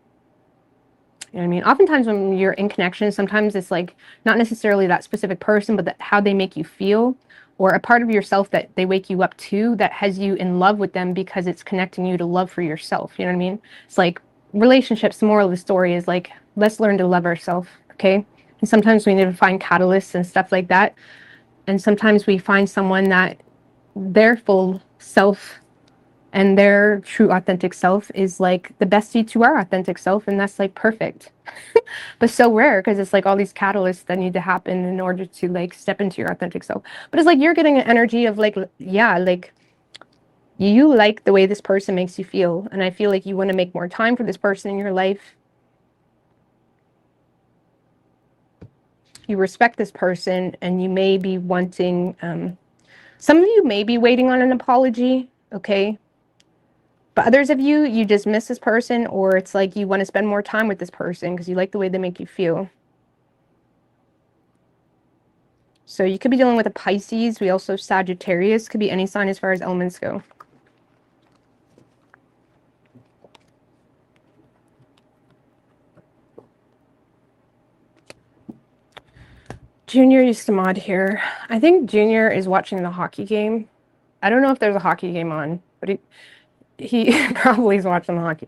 You know what I mean? Oftentimes when you're in connection, sometimes it's like not necessarily that specific person, but how they make you feel, or a part of yourself that they wake you up to that has you in love with them because it's connecting you to love for yourself. You know what I mean? It's like relationships, the moral of the story is like, let's learn to love ourselves, okay? And sometimes we need to find catalysts and stuff like that. And sometimes we find someone that their full self and their true authentic self is like the bestie to our authentic self, and that's like perfect. But so rare, because it's like all these catalysts that need to happen in order to like step into your authentic self. But it's like you're getting an energy of like, yeah, like you like the way this person makes you feel, and I feel like you want to make more time for this person in your life. You respect this person, and you may be wanting, some of you may be waiting on an apology, okay? But others of you, you just miss this person, or it's like you want to spend more time with this person because you like the way they make you feel. So you could be dealing with a Pisces. We also have Sagittarius. Could be any sign as far as elements go. Junior used to mod here. I think Junior is watching the hockey game. I don't know if there's a hockey game on, but he probably is watching the hockey.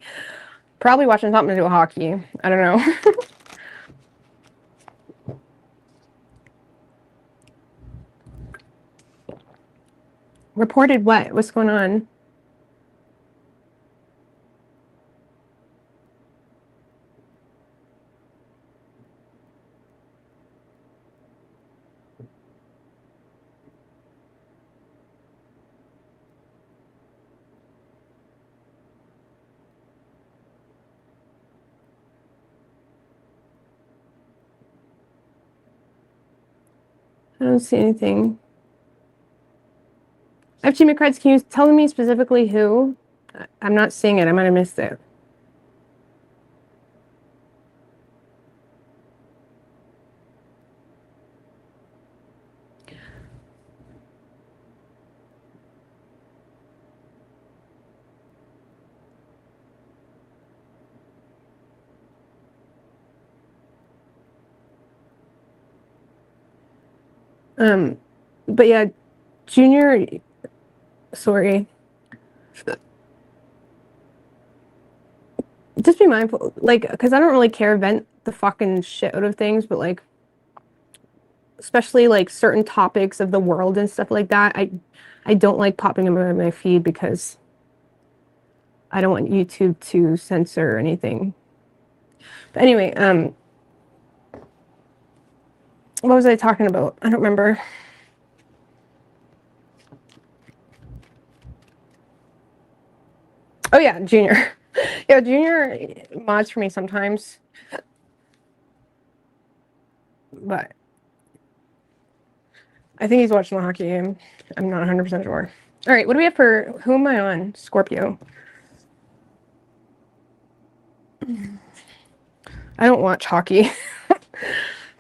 Probably watching something to do with hockey. I don't know. Reported what? What's going on? I don't see anything. I have teammate cards. Can you tell me specifically who? I'm not seeing it. I might have missed it. But yeah, Junior, sorry. Just be mindful, like, because I don't really care vent the fucking shit out of things, but like, especially like certain topics of the world and stuff like that, I don't like popping them in my feed because I don't want YouTube to censor anything. But anyway, what was I talking about? I don't remember. Oh yeah, Junior. Yeah, Junior mods for me sometimes. But I think he's watching the hockey game. I'm not 100% sure. All right, what do we have for, who am I on? Scorpio. I don't watch hockey.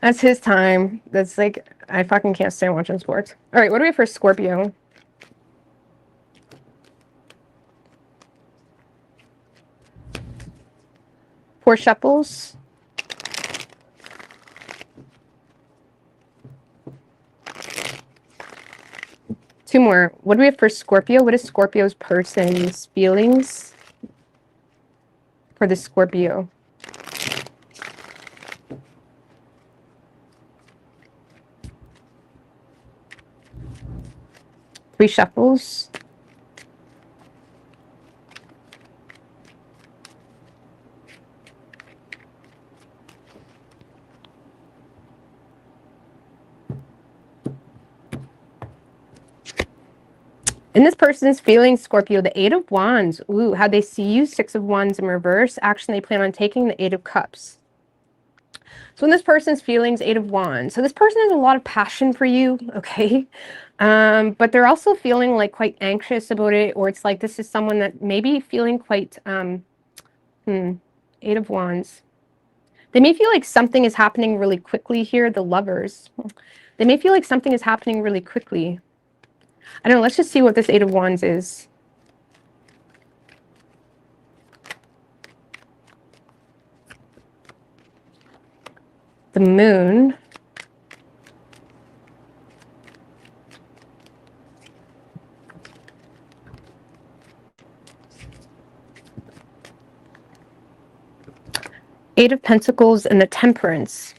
That's his time. That's like, I fucking can't stand watching sports. All right, what do we have for Scorpio? Four shuffles. Two more. What do we have for Scorpio? What is Scorpio's person's feelings for the Scorpio? Three shuffles. In this person's feelings, Scorpio, the Eight of Wands. Ooh, how they see you, Six of Wands in reverse. Action they plan on taking, the Eight of Cups. So in this person's feelings, Eight of Wands. So this person has a lot of passion for you, okay? But they're also feeling like quite anxious about it, or it's like this is someone that may be feeling quite, Eight of Wands. They may feel like something is happening really quickly here, the Lovers. They may feel like something is happening really quickly. I don't know, let's just see what this Eight of Wands is. The Moon. Eight of Pentacles and the Temperance.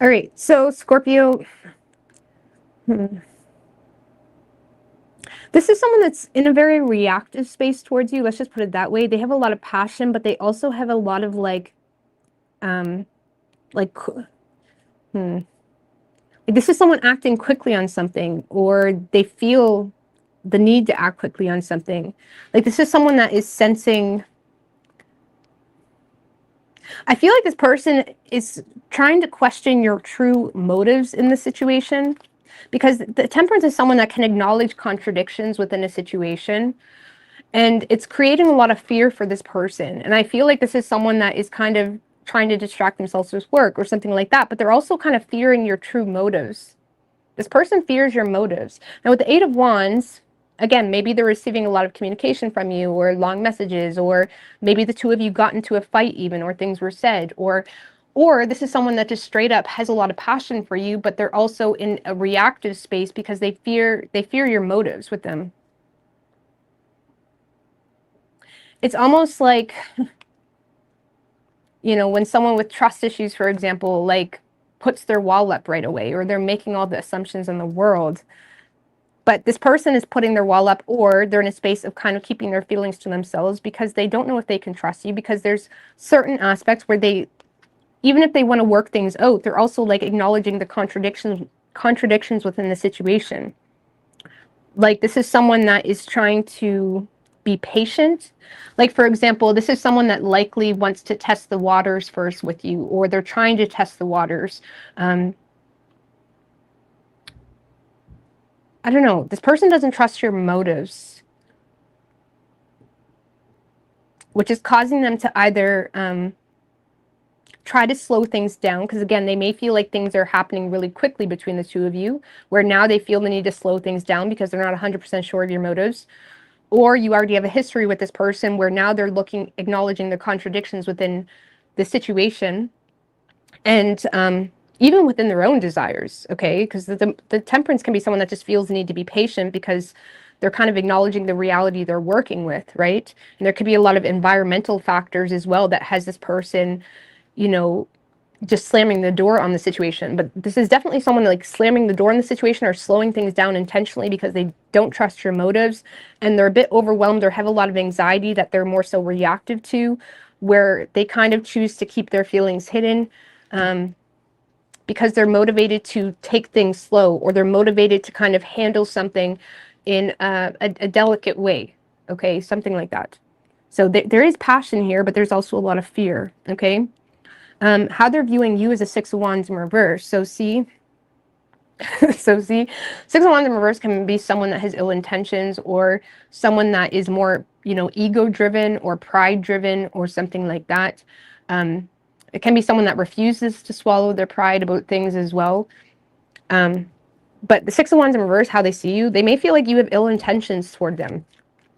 All right, so Scorpio, this is someone that's in a very reactive space towards you. Let's just put it that way. They have a lot of passion, but they also have a lot of like this is someone acting quickly on something, or they feel the need to act quickly on something. Like this is someone that is sensing. I feel like this person is trying to question your true motives in the situation, because the Temperance is someone that can acknowledge contradictions within a situation, and it's creating a lot of fear for this person. And I feel like this is someone that is kind of trying to distract themselves with work or something like that, but they're also kind of fearing your true motives. This person fears your motives. Now with the Eight of Wands, again, maybe they're receiving a lot of communication from you, or long messages, or maybe the two of you got into a fight even, or things were said, or this is someone that just straight up has a lot of passion for you, but they're also in a reactive space because they fear your motives with them. It's almost like, you know, when someone with trust issues, for example, like puts their wall up right away, or they're making all the assumptions in the world. But this person is putting their wall up, or they're in a space of kind of keeping their feelings to themselves because they don't know if they can trust you, because there's certain aspects where they, even if they want to work things out, they're also like acknowledging the contradictions within the situation. Like this is someone that is trying to be patient. Like, for example, this is someone that likely wants to test the waters first with you, or they're trying to test the waters. I don't know. This person doesn't trust your motives, which is causing them to either try to slow things down, because again, they may feel like things are happening really quickly between the two of you, where now they feel the need to slow things down because they're not 100% sure of your motives. Or you already have a history with this person where now they're acknowledging the contradictions within the situation, and even within their own desires, okay? Because the Temperance can be someone that just feels the need to be patient because they're kind of acknowledging the reality they're working with, right? And there could be a lot of environmental factors as well that has this person, you know, just slamming the door on the situation. But this is definitely someone like slamming the door on the situation or slowing things down intentionally because they don't trust your motives and they're a bit overwhelmed or have a lot of anxiety that they're more so reactive to, where they kind of choose to keep their feelings hidden because they're motivated to take things slow, or they're motivated to kind of handle something in a delicate way. Okay, something like that. So there is passion here, but there's also a lot of fear. Okay. How they're viewing you is a Six of Wands in reverse. So see, Six of Wands in reverse can be someone that has ill intentions, or someone that is more, ego driven or pride driven or something like that. It can be someone that refuses to swallow their pride about things as well. But the Six of Wands in reverse, how they see you, they may feel like you have ill intentions toward them.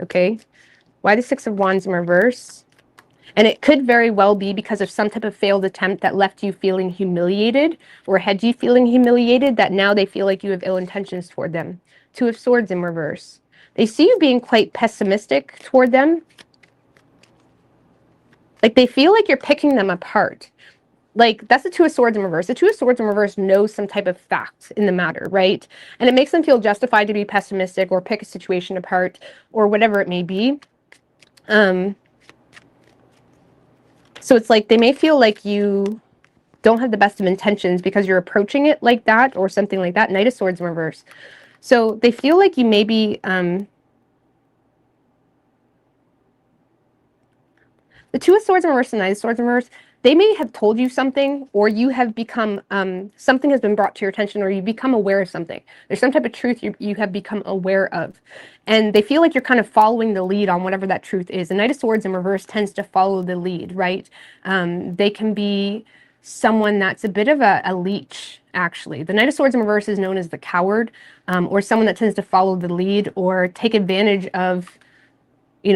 Okay. Why the Six of Wands in reverse? And it could very well be because of some type of failed attempt that left you feeling humiliated, or had you feeling humiliated, that now they feel like you have ill intentions toward them. Two of Swords in reverse. They see you being quite pessimistic toward them. Like they feel like you're picking them apart. Like that's the Two of Swords in reverse. The Two of Swords in reverse knows some type of fact in the matter, right? And it makes them feel justified to be pessimistic or pick a situation apart or whatever it may be. So it's like they may feel like you don't have the best of intentions because you're approaching it like that or something like that. Knight of Swords in reverse. So they feel like you may be, the Two of Swords in reverse and Knight of Swords in reverse, they may have told you something, or you have become, something has been brought to your attention, or you become aware of something. There's some type of truth you have become aware of. And they feel like you're kind of following the lead on whatever that truth is. The Knight of Swords in reverse tends to follow the lead, right? They can be someone that's a bit of a leech, actually. The Knight of Swords in reverse is known as the coward, or someone that tends to follow the lead or take advantage of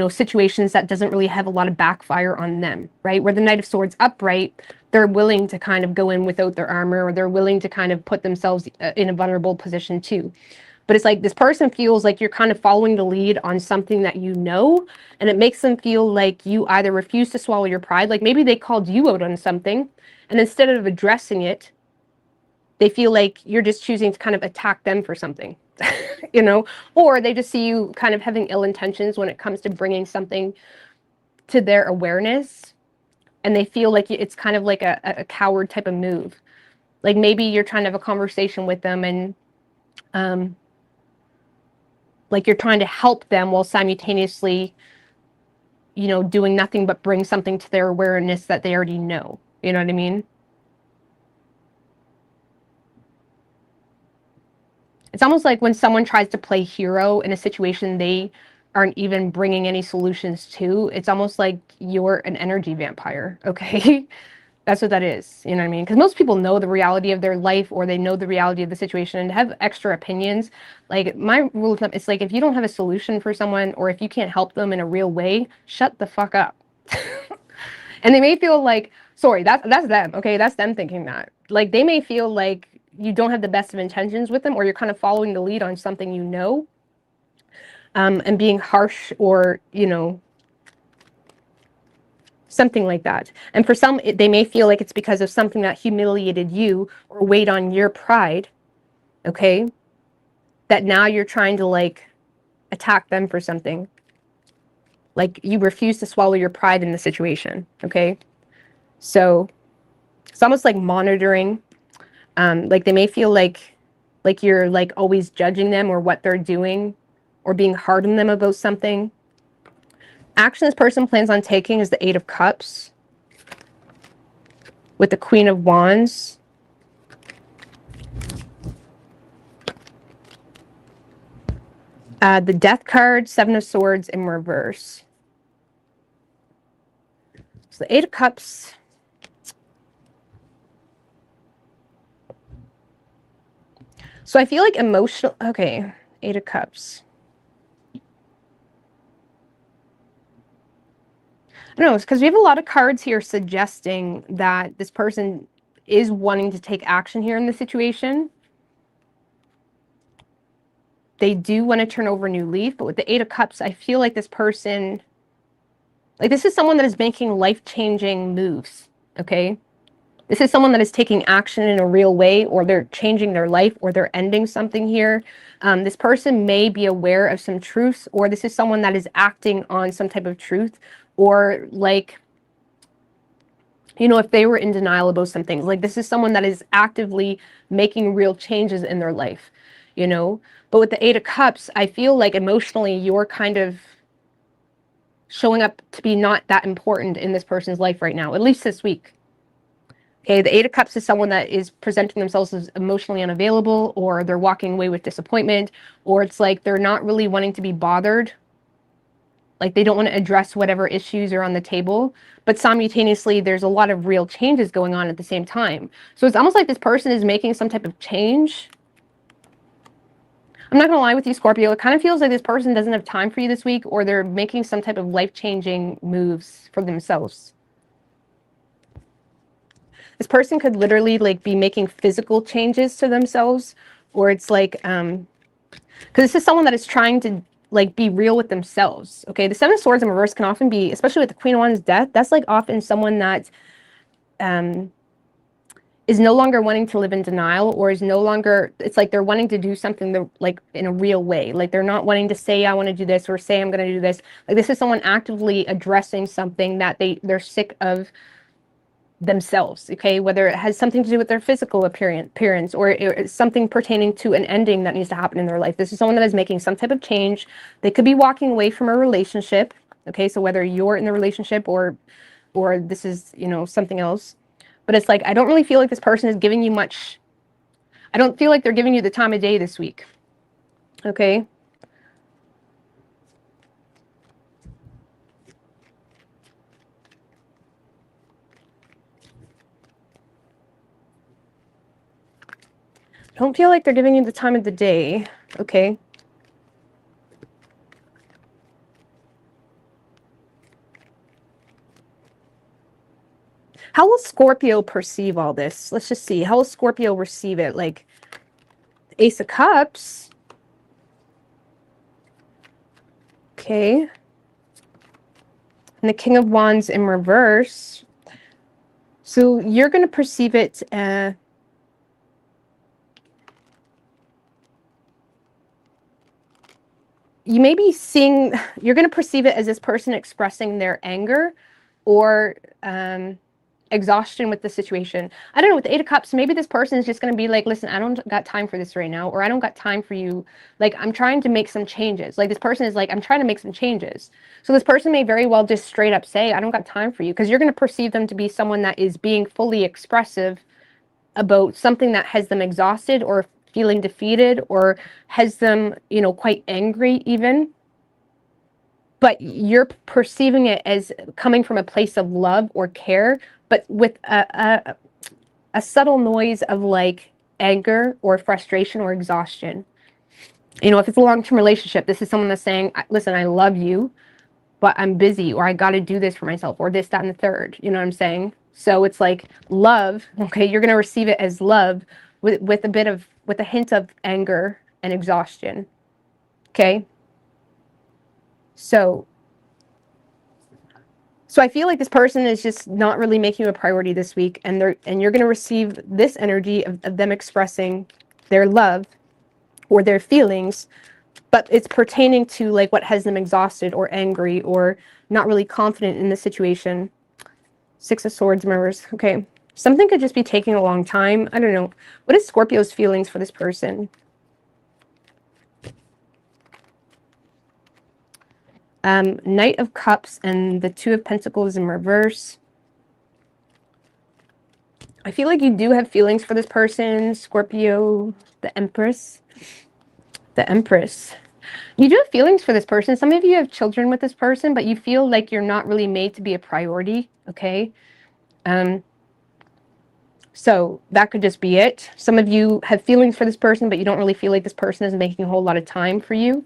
situations that doesn't really have a lot of backfire on them, right? Where the Knight of Swords upright, they're willing to kind of go in without their armor, or they're willing to kind of put themselves in a vulnerable position too. But it's like this person feels like you're kind of following the lead on something that you know, and it makes them feel like you either refuse to swallow your pride, like maybe they called you out on something, and instead of addressing it, they feel like you're just choosing to kind of attack them for something. Or they just see you kind of having ill intentions when it comes to bringing something to their awareness, and they feel like it's kind of like a coward type of move. Like maybe you're trying to have a conversation with them, and like you're trying to help them while simultaneously doing nothing but bring something to their awareness that they already know. You know what I mean? It's almost like when someone tries to play hero in a situation they aren't even bringing any solutions to, it's almost like you're an energy vampire, okay? That's what that is, you know what I mean? Because most people know the reality of their life, or they know the reality of the situation and have extra opinions. Like my rule of thumb, it's like if you don't have a solution for someone, or if you can't help them in a real way, shut the fuck up. And they may feel like, sorry, that's them, okay? That's them thinking that. Like they may feel like you don't have the best of intentions with them, or you're kind of following the lead on something and being harsh, or something like that. And for some, they may feel like it's because of something that humiliated you or weighed on your pride, okay? That now you're trying to like attack them for something. Like you refuse to swallow your pride in the situation, okay? So it's almost like monitoring. Like they may feel like you're like always judging them or what they're doing, or being hard on them about something. Action this person plans on taking is the Eight of Cups with the Queen of Wands. The Death card, Seven of Swords in reverse. So the Eight of Cups. So I feel like emotional, okay, Eight of Cups. I don't know, it's because we have a lot of cards here suggesting that this person is wanting to take action here in the situation. They do want to turn over a new leaf, but with the Eight of Cups, I feel like this person, like this is someone that is making life-changing moves, okay? This is someone that is taking action in a real way, or they're changing their life, or they're ending something here. This person may be aware of some truths, or this is someone that is acting on some type of truth, or like, you know, if they were in denial about some things, like this is someone that is actively making real changes in their life, you know. But with the Eight of Cups, I feel like emotionally you're kind of showing up to be not that important in this person's life right now, at least this week. Okay, the Eight of Cups is someone that is presenting themselves as emotionally unavailable, or they're walking away with disappointment, or it's like they're not really wanting to be bothered. Like they don't want to address whatever issues are on the table, but simultaneously there's a lot of real changes going on at the same time. So it's almost like this person is making some type of change. I'm not going to lie with you, Scorpio. It kind of feels like this person doesn't have time for you this week, or they're making some type of life-changing moves for themselves. This person could literally like be making physical changes to themselves, or it's like, because this is someone that is trying to like be real with themselves. Okay, the Seven of Swords in reverse can often be, especially with the Queen of Wands death, that's like often someone that is no longer wanting to live in denial, or is no longer, it's like they're wanting to do something like in a real way. Like they're not wanting to say, I want to do this, or say, I'm going to do this. Like this is someone actively addressing something that they're sick of themselves, okay, whether it has something to do with their physical appearance, or it's something pertaining to an ending that needs to happen in their life. This is someone that is making some type of change. They could be walking away from a relationship, okay, so whether you're in the relationship or this is, you know, something else. But it's like, I don't really feel like this person is giving you much. I don't feel like they're giving you the time of day this week, okay. I don't feel like they're giving you the time of the day, okay. How will Scorpio perceive all this? Let's just see. How will Scorpio receive it? Like, Ace of Cups. Okay. And the King of Wands in reverse. So you're going to perceive it you may be seeing, you're going to perceive it as this person expressing their anger or exhaustion with the situation. I don't know, with the Eight of Cups, maybe this person is just going to be like, listen, I don't got time for this right now, or I don't got time for you. Like, I'm trying to make some changes. Like, this person is like, I'm trying to make some changes. So this person may very well just straight up say, I don't got time for you, because you're going to perceive them to be someone that is being fully expressive about something that has them exhausted, or feeling defeated, or has them, you know, quite angry even. But you're perceiving it as coming from a place of love or care, but with a subtle noise of like anger or frustration or exhaustion. You know, if it's a long-term relationship, this is someone that's saying, listen, I love you, but I'm busy, or I got to do this for myself, or this, that, and the third. You know what I'm saying? So it's like love. Okay, you're going to receive it as love with a hint of anger and exhaustion. Okay. So I feel like this person is just not really making you a priority this week, and you're going to receive this energy of them expressing their love or their feelings, but it's pertaining to like what has them exhausted or angry or not really confident in the situation. Six of Swords mirrors. Okay. Something could just be taking a long time. I don't know. What is Scorpio's feelings for this person? Knight of Cups and the Two of Pentacles in reverse. I feel like you do have feelings for this person, Scorpio, the Empress. The Empress. You do have feelings for this person. Some of you have children with this person, but you feel like you're not really made to be a priority, okay? So that could just be it. Some of you have feelings for this person, but you don't really feel like this person is making a whole lot of time for you.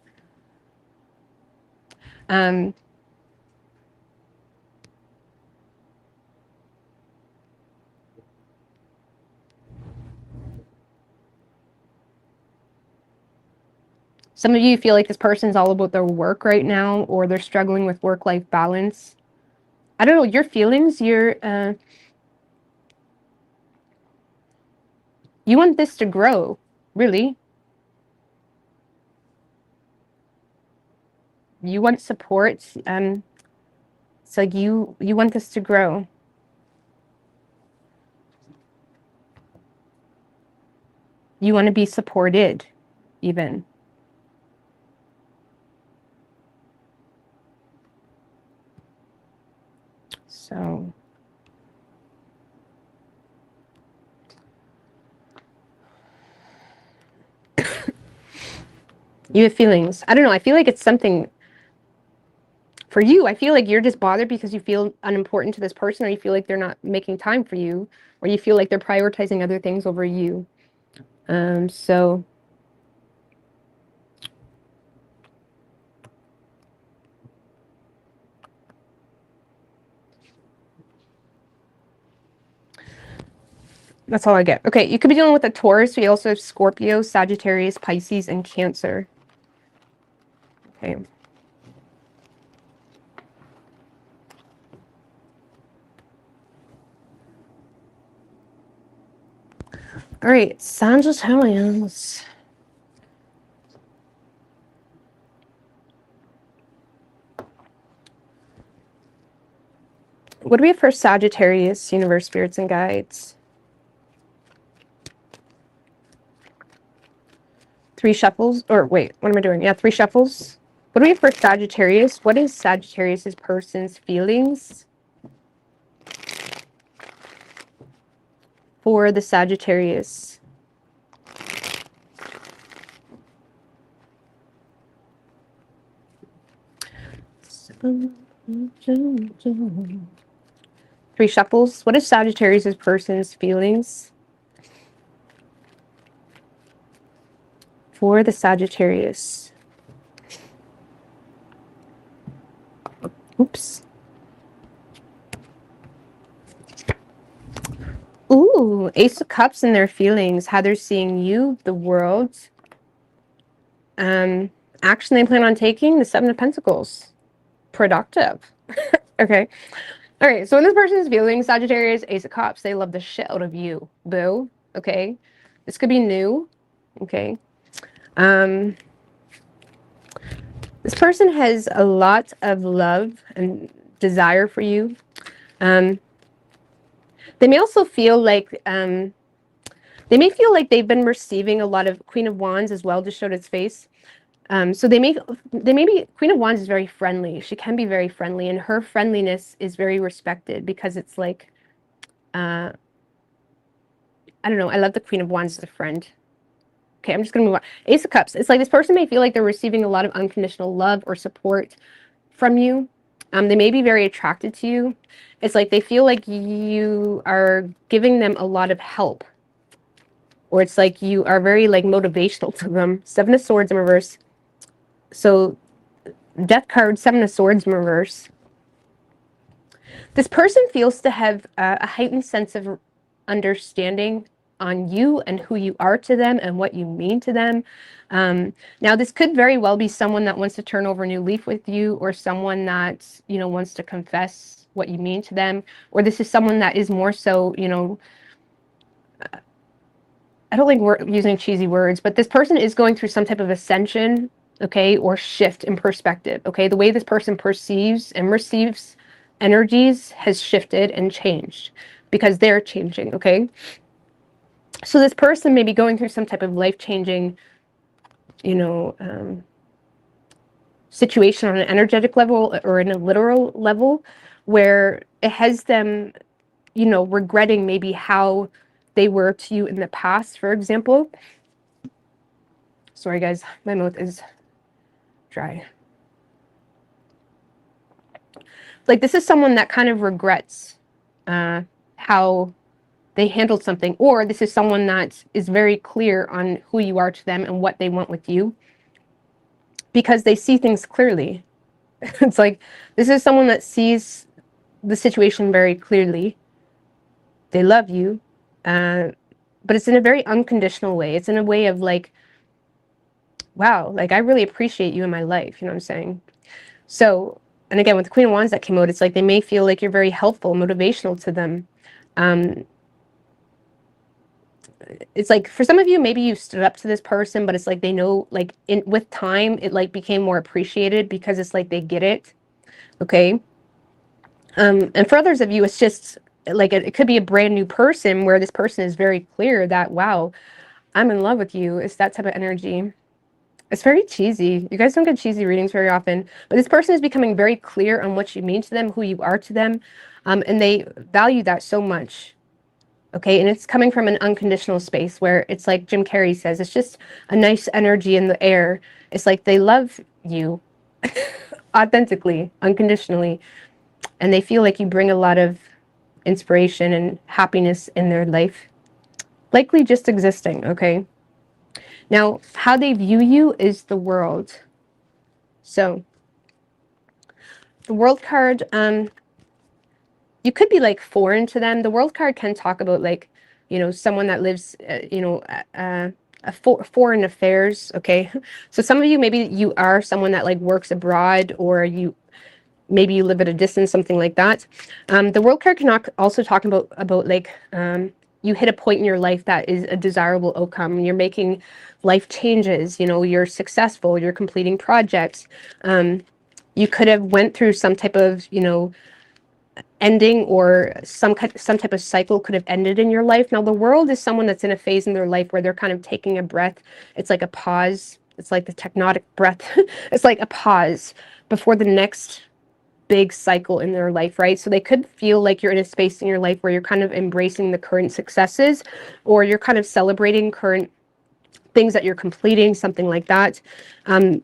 Some of you feel like this person's all about their work right now, or they're struggling with work-life balance. I don't know, your feelings, You want this to grow, really. You want support. It's like you want this to grow. You want to be supported, even. So you have feelings. I don't know. I feel like it's something for you. I feel like you're just bothered because you feel unimportant to this person, or you feel like they're not making time for you, or you feel like they're prioritizing other things over you. So that's all I get. Okay, you could be dealing with a Taurus. We also have Scorpio, Sagittarius, Pisces, and Cancer. Okay. All right, Sagittarius. What do we have for Sagittarius, universe, spirits, and guides? 3 shuffles, or wait, what am I doing? Yeah, 3 shuffles. What do we have for Sagittarius? What is Sagittarius' person's feelings for the Sagittarius? Three shuffles. What is Sagittarius' person's feelings for the Sagittarius? Oops. Ooh, Ace of Cups and their feelings, how they're seeing you, the world. Action they plan on taking, the 7 of Pentacles. Productive. Okay. All right, so in this person's feelings, Sagittarius, Ace of Cups, they love the shit out of you, boo. Okay. This could be new. Okay. This person has a lot of love and desire for you. They may also feel like they may feel like they've been receiving a lot of Queen of Wands as well, just showed its face. So they may be, Queen of Wands is very friendly. She can be very friendly, and her friendliness is very respected because it's like, I don't know. I love the Queen of Wands as a friend. Okay, I'm just gonna move on. Ace of Cups. It's like this person may feel like they're receiving a lot of unconditional love or support from you. They may be very attracted to you. It's like they feel like you are giving them a lot of help, or it's like you are very like motivational to them. 7 of Swords in reverse. So Death card, 7 of Swords in reverse. This person feels to have a heightened sense of understanding on you and who you are to them and what you mean to them. Now, this could very well be someone that wants to turn over a new leaf with you, or someone that, you know, wants to confess what you mean to them, or this is someone that is more so, you know, I don't think we're using cheesy words, but this person is going through some type of ascension, okay, or shift in perspective, okay? The way this person perceives and receives energies has shifted and changed because they're changing, okay? So this person may be going through some type of life-changing, you know, situation on an energetic level or in a literal level, where it has them, you know, regretting maybe how they were to you in the past, for example. Sorry, guys, my mouth is dry. Like, this is someone that kind of regrets how they handled something, or this is someone that is very clear on who you are to them and what they want with you because they see things clearly. It's like, this is someone that sees the situation very clearly. They love you, but it's in a very unconditional way. It's in a way of like, wow, like, I really appreciate you in my life. You know what I'm saying? So, and again, with the Queen of Wands that came out, it's like they may feel like you're very helpful, motivational to them. it's like for some of you, maybe you stood up to this person, but it's like they know, like with time, it like became more appreciated because it's like they get it. Okay. And for others of you, it's just like it could be a brand new person where this person is very clear that, wow, I'm in love with you. It's that type of energy. It's very cheesy. You guys don't get cheesy readings very often, but this person is becoming very clear on what you mean to them, who you are to them, and they value that so much. Okay, and it's coming from an unconditional space where it's like Jim Carrey says, it's just a nice energy in the air. It's like they love you authentically, unconditionally, and they feel like you bring a lot of inspiration and happiness in their life, likely just existing. Okay, now how they view you is the world. So the world card, you could be like foreign to them. The world card can talk about like, someone that lives, foreign affairs. Okay, so some of you, maybe you are someone that like works abroad, or maybe you live at a distance, something like that. The world card can also talk about like, you hit a point in your life that is a desirable outcome. You're making life changes. You're successful. You're completing projects. You could have went through some type of ending, or some type of cycle could have ended in your life. Now the world is someone that's in a phase in their life where they're kind of taking a breath. It's like a pause. It's like the tectonic breath. It's like a pause before the next big cycle in their life, right? So they could feel like you're in a space in your life where you're kind of embracing the current successes, or you're kind of celebrating current things that you're completing, something like that.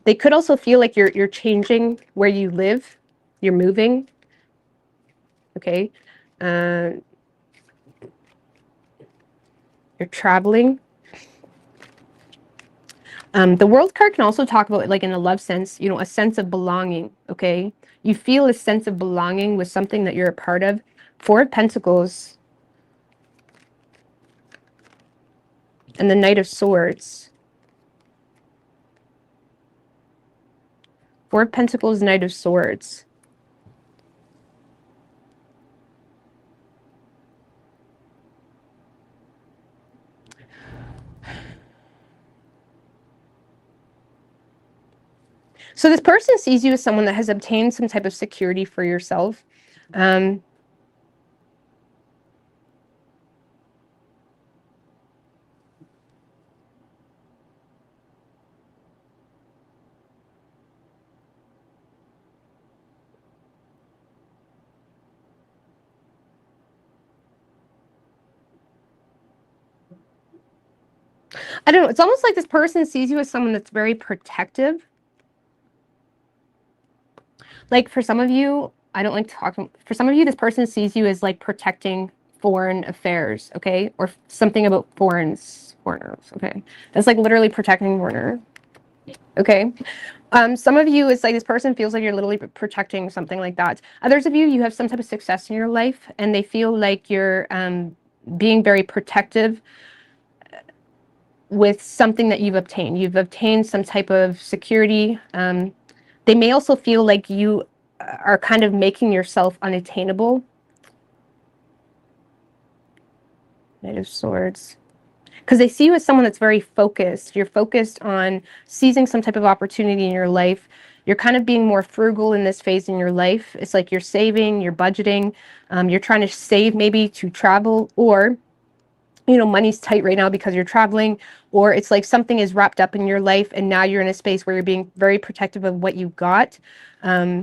They could also feel like you're changing where you live, you're moving. Okay, you're traveling. The world card can also talk about, like in a love sense, a sense of belonging. Okay, you feel a sense of belonging with something that you're a part of. Four of Pentacles and the Knight of Swords. Four of Pentacles, Knight of Swords. So this person sees you as someone that has obtained some type of security for yourself. I don't know. It's almost like this person sees you as someone that's very protective. Like for some of you, I don't like talking. For some of you, this person sees you as like protecting foreign affairs, okay? Or something about foreigners, okay? That's like literally protecting foreigner, okay? Some of you, it's like this person feels like you're literally protecting something like that. Others of you, you have some type of success in your life, and they feel like you're being very protective with something that you've obtained. You've obtained some type of security. They may also feel like you are kind of making yourself unattainable. Knight of Swords. Because they see you as someone that's very focused. You're focused on seizing some type of opportunity in your life. You're kind of being more frugal in this phase in your life. It's like you're saving, you're budgeting, you're trying to save maybe to travel, or money's tight right now because you're traveling, or it's like something is wrapped up in your life and now you're in a space where you're being very protective of what you got. I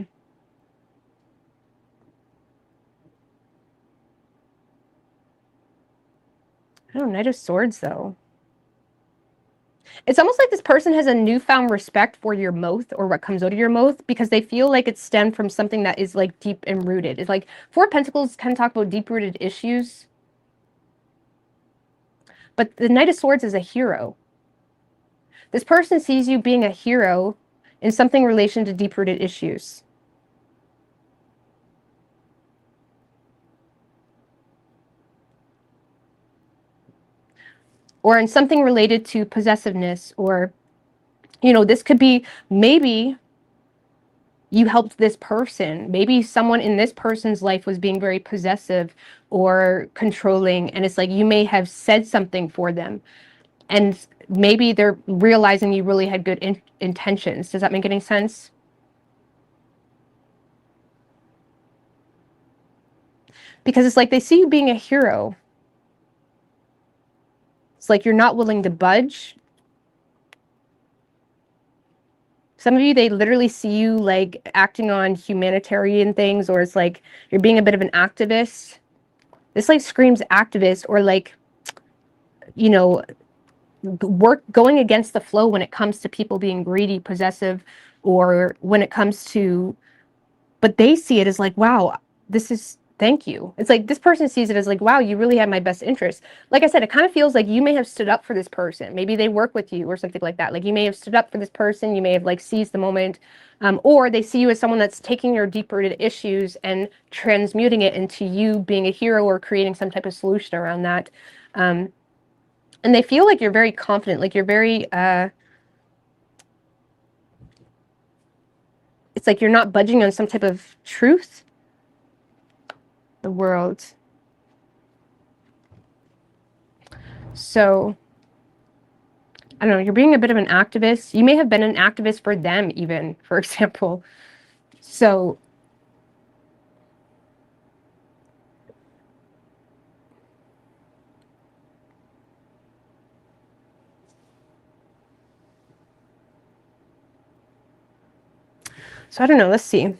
don't know, Knight of Swords though. It's almost like this person has a newfound respect for your mouth, or what comes out of your mouth, because they feel like it's stemmed from something that is like deep and rooted. It's like Four of Pentacles can talk about deep-rooted issues, but the Knight of Swords is a hero. This person sees you being a hero in something in relation to deep-rooted issues. Or in something related to possessiveness, or, this could be maybe you helped this person. Maybe someone in this person's life was being very possessive or controlling, and it's like you may have said something for them, and maybe they're realizing you really had good intentions. Does that make any sense? Because it's like they see you being a hero. It's like you're not willing to budge. Some of you, they literally see you like acting on humanitarian things, or it's like you're being a bit of an activist. This like screams activist, or like, you know, going against the flow when it comes to people being greedy, possessive, or when it comes to, but they see it as like, wow, this is, thank you. It's like this person sees it as like, wow, you really had my best interest. Like I said, it kind of feels like you may have stood up for this person. Maybe they work with you or something like that. Like you may have stood up for this person. You may have like seized the moment, or they see you as someone that's taking your deep rooted issues and transmuting it into you being a hero or creating some type of solution around that. And they feel like you're very confident, like you're very, it's like you're not budging on some type of truth. The world. So, I don't know, you're being a bit of an activist. You may have been an activist for them even, for example. So, I don't know, let's see.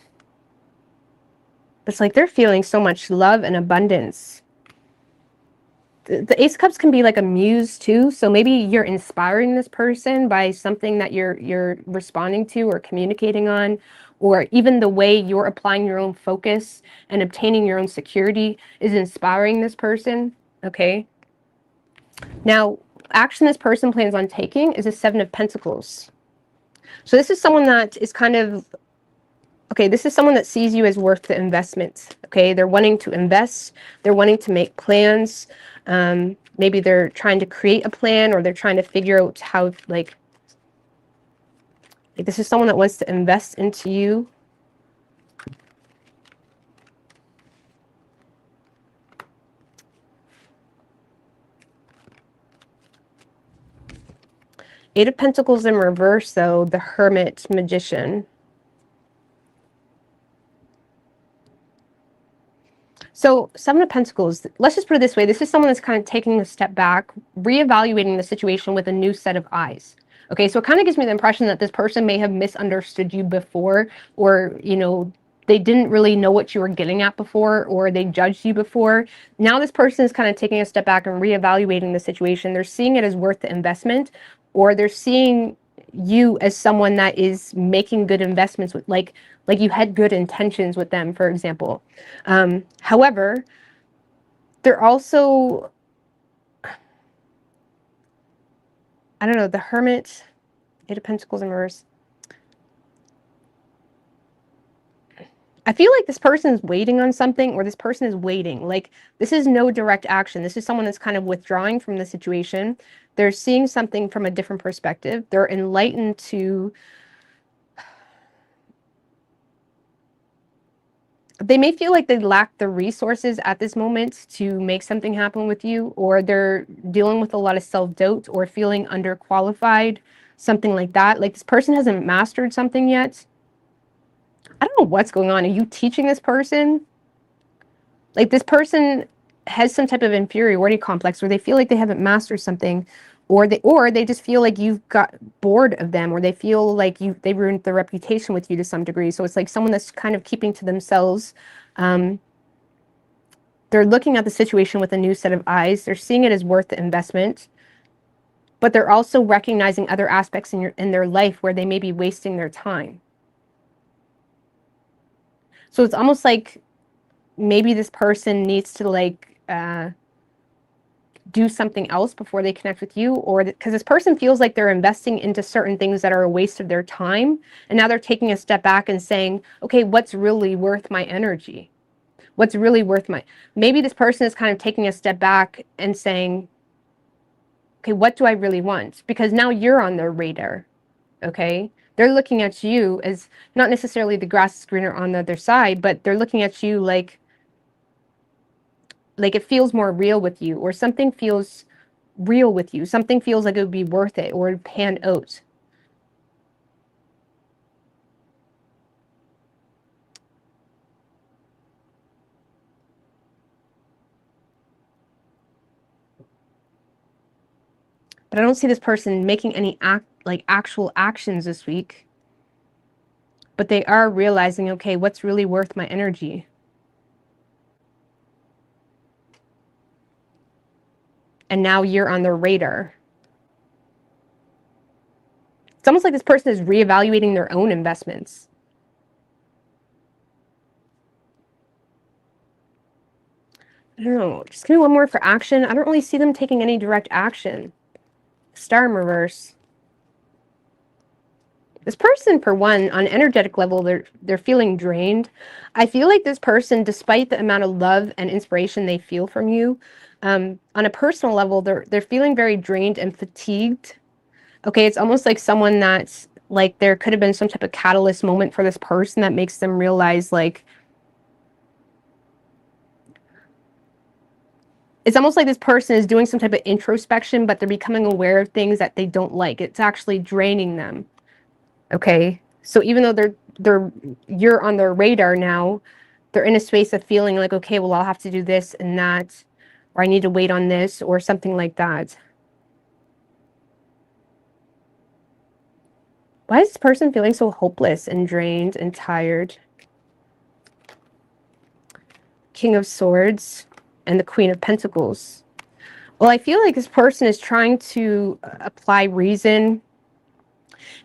It's like they're feeling so much love and abundance. The Ace of Cups can be like a muse too. So maybe you're inspiring this person by something that you're responding to or communicating on, or even the way you're applying your own focus and obtaining your own security is inspiring this person. Okay. Now, action this person plans on taking is a Seven of Pentacles. So this is someone that is kind of, okay, this is someone that sees you as worth the investment. Okay, they're wanting to invest. They're wanting to make plans. Maybe they're trying to create a plan, or they're trying to figure out how, like this is someone that wants to invest into you. Eight of Pentacles in reverse, though, the Hermit, Magician. So, Seven of Pentacles, let's just put it this way. This is someone that's kind of taking a step back, reevaluating the situation with a new set of eyes. Okay, so it kind of gives me the impression that this person may have misunderstood you before, or, you know, they didn't really know what you were getting at before, or they judged you before. Now this person is kind of taking a step back and reevaluating the situation. They're seeing it as worth the investment, or they're seeing you as someone that is making good investments with, like you had good intentions with them, for example. However, they're also, I don't know, the Hermit, Eight of Pentacles in reverse. I feel like this person is waiting on something, or this person is waiting. Like, this is no direct action. This is someone that's kind of withdrawing from the situation. They're seeing something from a different perspective. They're enlightened to, they may feel like they lack the resources at this moment to make something happen with you, or they're dealing with a lot of self-doubt or feeling underqualified, something like that. Like, this person hasn't mastered something yet. I don't know what's going on. Are you teaching this person? Like, this person has some type of inferiority complex where they feel like they haven't mastered something, or they just feel like you've got bored of them, or they feel like they ruined their reputation with you to some degree. So it's like someone that's kind of keeping to themselves. They're looking at the situation with a new set of eyes. They're seeing it as worth the investment, but they're also recognizing other aspects in their life where they may be wasting their time. So it's almost like maybe this person needs to like do something else before they connect with you, or because this person feels like they're investing into certain things that are a waste of their time, and now they're taking a step back and saying, okay, what's really worth my energy? What's really worth maybe this person is kind of taking a step back and saying, okay, what do I really want? Because now you're on their radar. Okay, they're looking at you as not necessarily the grass is greener on the other side, but they're looking at you like it feels more real with you, or something feels real with you. Something feels like it would be worth it or pan out. But I don't see this person making any actual actions this week. But they are realizing, okay, what's really worth my energy? And now you're on their radar. It's almost like this person is reevaluating their own investments. I don't know. Just give me one more for action. I don't really see them taking any direct action. Star in reverse. This person, for one, on an energetic level, they're feeling drained. I feel like this person, despite the amount of love and inspiration they feel from you, on a personal level, they're feeling very drained and fatigued. Okay, it's almost like someone that's like there could have been some type of catalyst moment for this person that makes them realize like it's almost like this person is doing some type of introspection, but they're becoming aware of things that they don't like. It's actually draining them. Okay, so even though you're on their radar now, they're in a space of feeling like, okay, well, I'll have to do this and that, or I need to wait on this, or something like that. Why is this person feeling so hopeless and drained and tired? King of Swords and the Queen of Pentacles. Well, I feel like this person is trying to apply reason.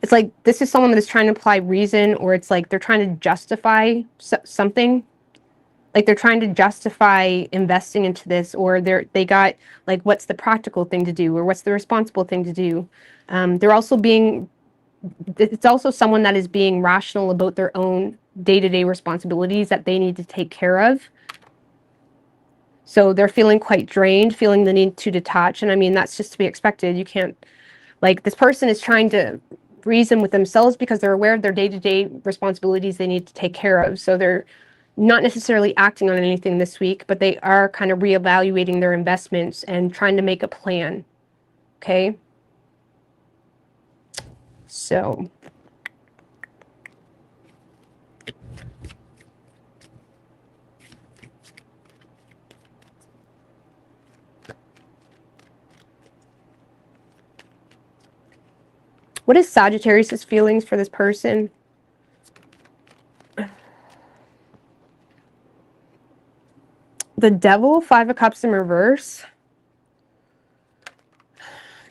It's like this is someone that is trying to apply reason, or it's like they're trying to justify something. Like they're trying to justify investing into this, or they got like, what's the practical thing to do, or what's the responsible thing to do. They're also being, it's also someone that is being rational about their own day-to-day responsibilities that they need to take care of. So they're feeling quite drained, feeling the need to detach. And I mean, that's just to be expected. You can't, like, this person is trying to reason with themselves because they're aware of their day-to-day responsibilities they need to take care of. So they're not necessarily acting on anything this week, but they are kind of reevaluating their investments and trying to make a plan. Okay? So what is Sagittarius's feelings for this person? The Devil, Five of Cups in reverse.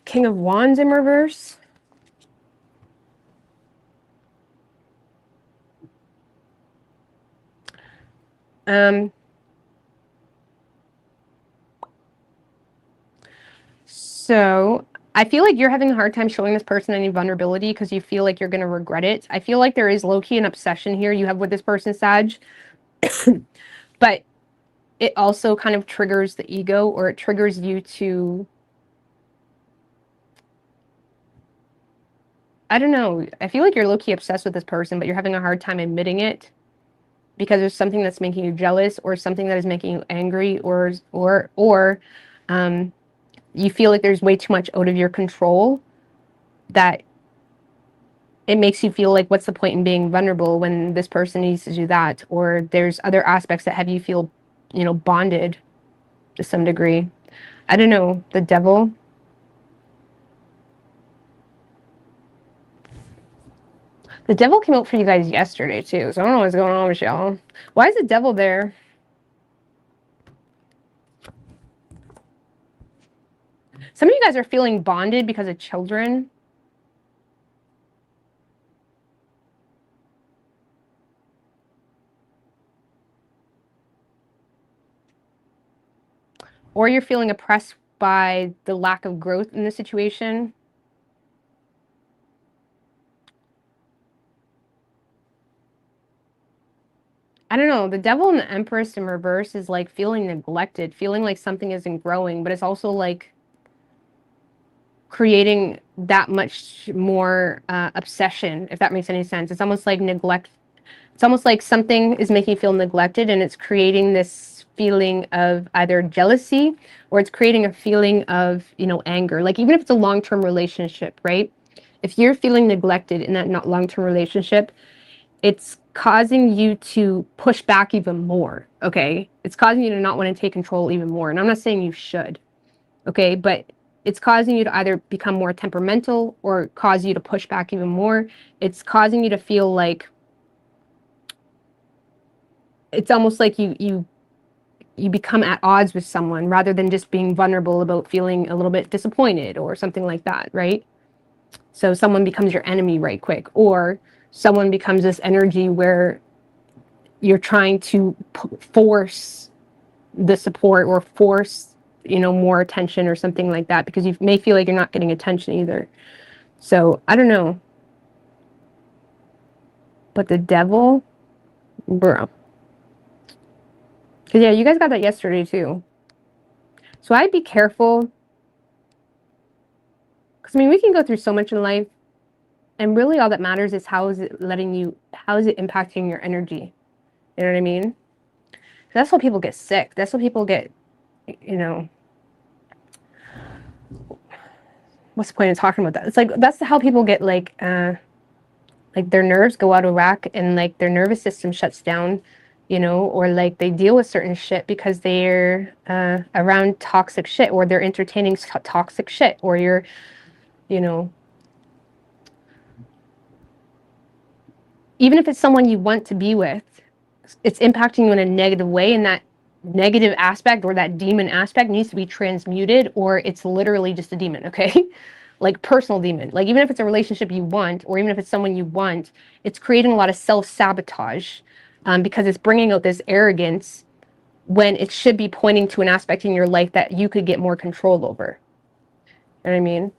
King of Wands in reverse. So I feel like you're having a hard time showing this person any vulnerability because you feel like you're going to regret it. I feel like there is low-key an obsession here you have with this person, Sag. But it also kind of triggers the ego, or it triggers you to, I don't know. I feel like you're low-key obsessed with this person, but you're having a hard time admitting it because there's something that's making you jealous, or something that is making you angry, or you feel like there's way too much out of your control that it makes you feel like, what's the point in being vulnerable when this person needs to do that? Or there's other aspects that have you feel, bonded to some degree. I don't know. The Devil. The Devil came out for you guys yesterday too, so I don't know what's going on with y'all. Why is the Devil there? Some of you guys are feeling bonded because of children. Or you're feeling oppressed by the lack of growth in the situation. I don't know. The Devil and the Empress in reverse is like feeling neglected, feeling like something isn't growing, but it's also like creating that much more obsession, if that makes any sense. It's almost like neglect. It's almost like something is making you feel neglected, and it's creating this feeling of either jealousy, or it's creating a feeling of, anger. Like, even if it's a long-term relationship, right? If you're feeling neglected in that not long-term relationship, it's causing you to push back even more, okay? It's causing you to not want to take control even more. And I'm not saying you should, okay? But it's causing you to either become more temperamental or cause you to push back even more. It's causing you to feel like it's almost like you become at odds with someone rather than just being vulnerable about feeling a little bit disappointed or something like that, right? So someone becomes your enemy right quick, or someone becomes this energy where you're trying to force the support or force, more attention or something like that, because you may feel like you're not getting attention either. So I don't know. But the devil, bro. Because, yeah, you guys got that yesterday too. So I'd be careful. Because, I mean, we can go through so much in life. And really all that matters is how is it impacting your energy? You know what I mean? That's how people get sick. That's how people get, what's the point of talking about that? It's like, that's how people get like their nerves go out of whack, and like their nervous system shuts down, or like they deal with certain shit because they're around toxic shit, or they're entertaining toxic shit, or you're, even if it's someone you want to be with, it's impacting you in a negative way, and that negative aspect or that demon aspect needs to be transmuted, or it's literally just a demon, okay? Like personal demon. Like, even if it's a relationship you want, or even if it's someone you want, it's creating a lot of self-sabotage, because it's bringing out this arrogance when it should be pointing to an aspect in your life that you could get more control over. You know what I mean?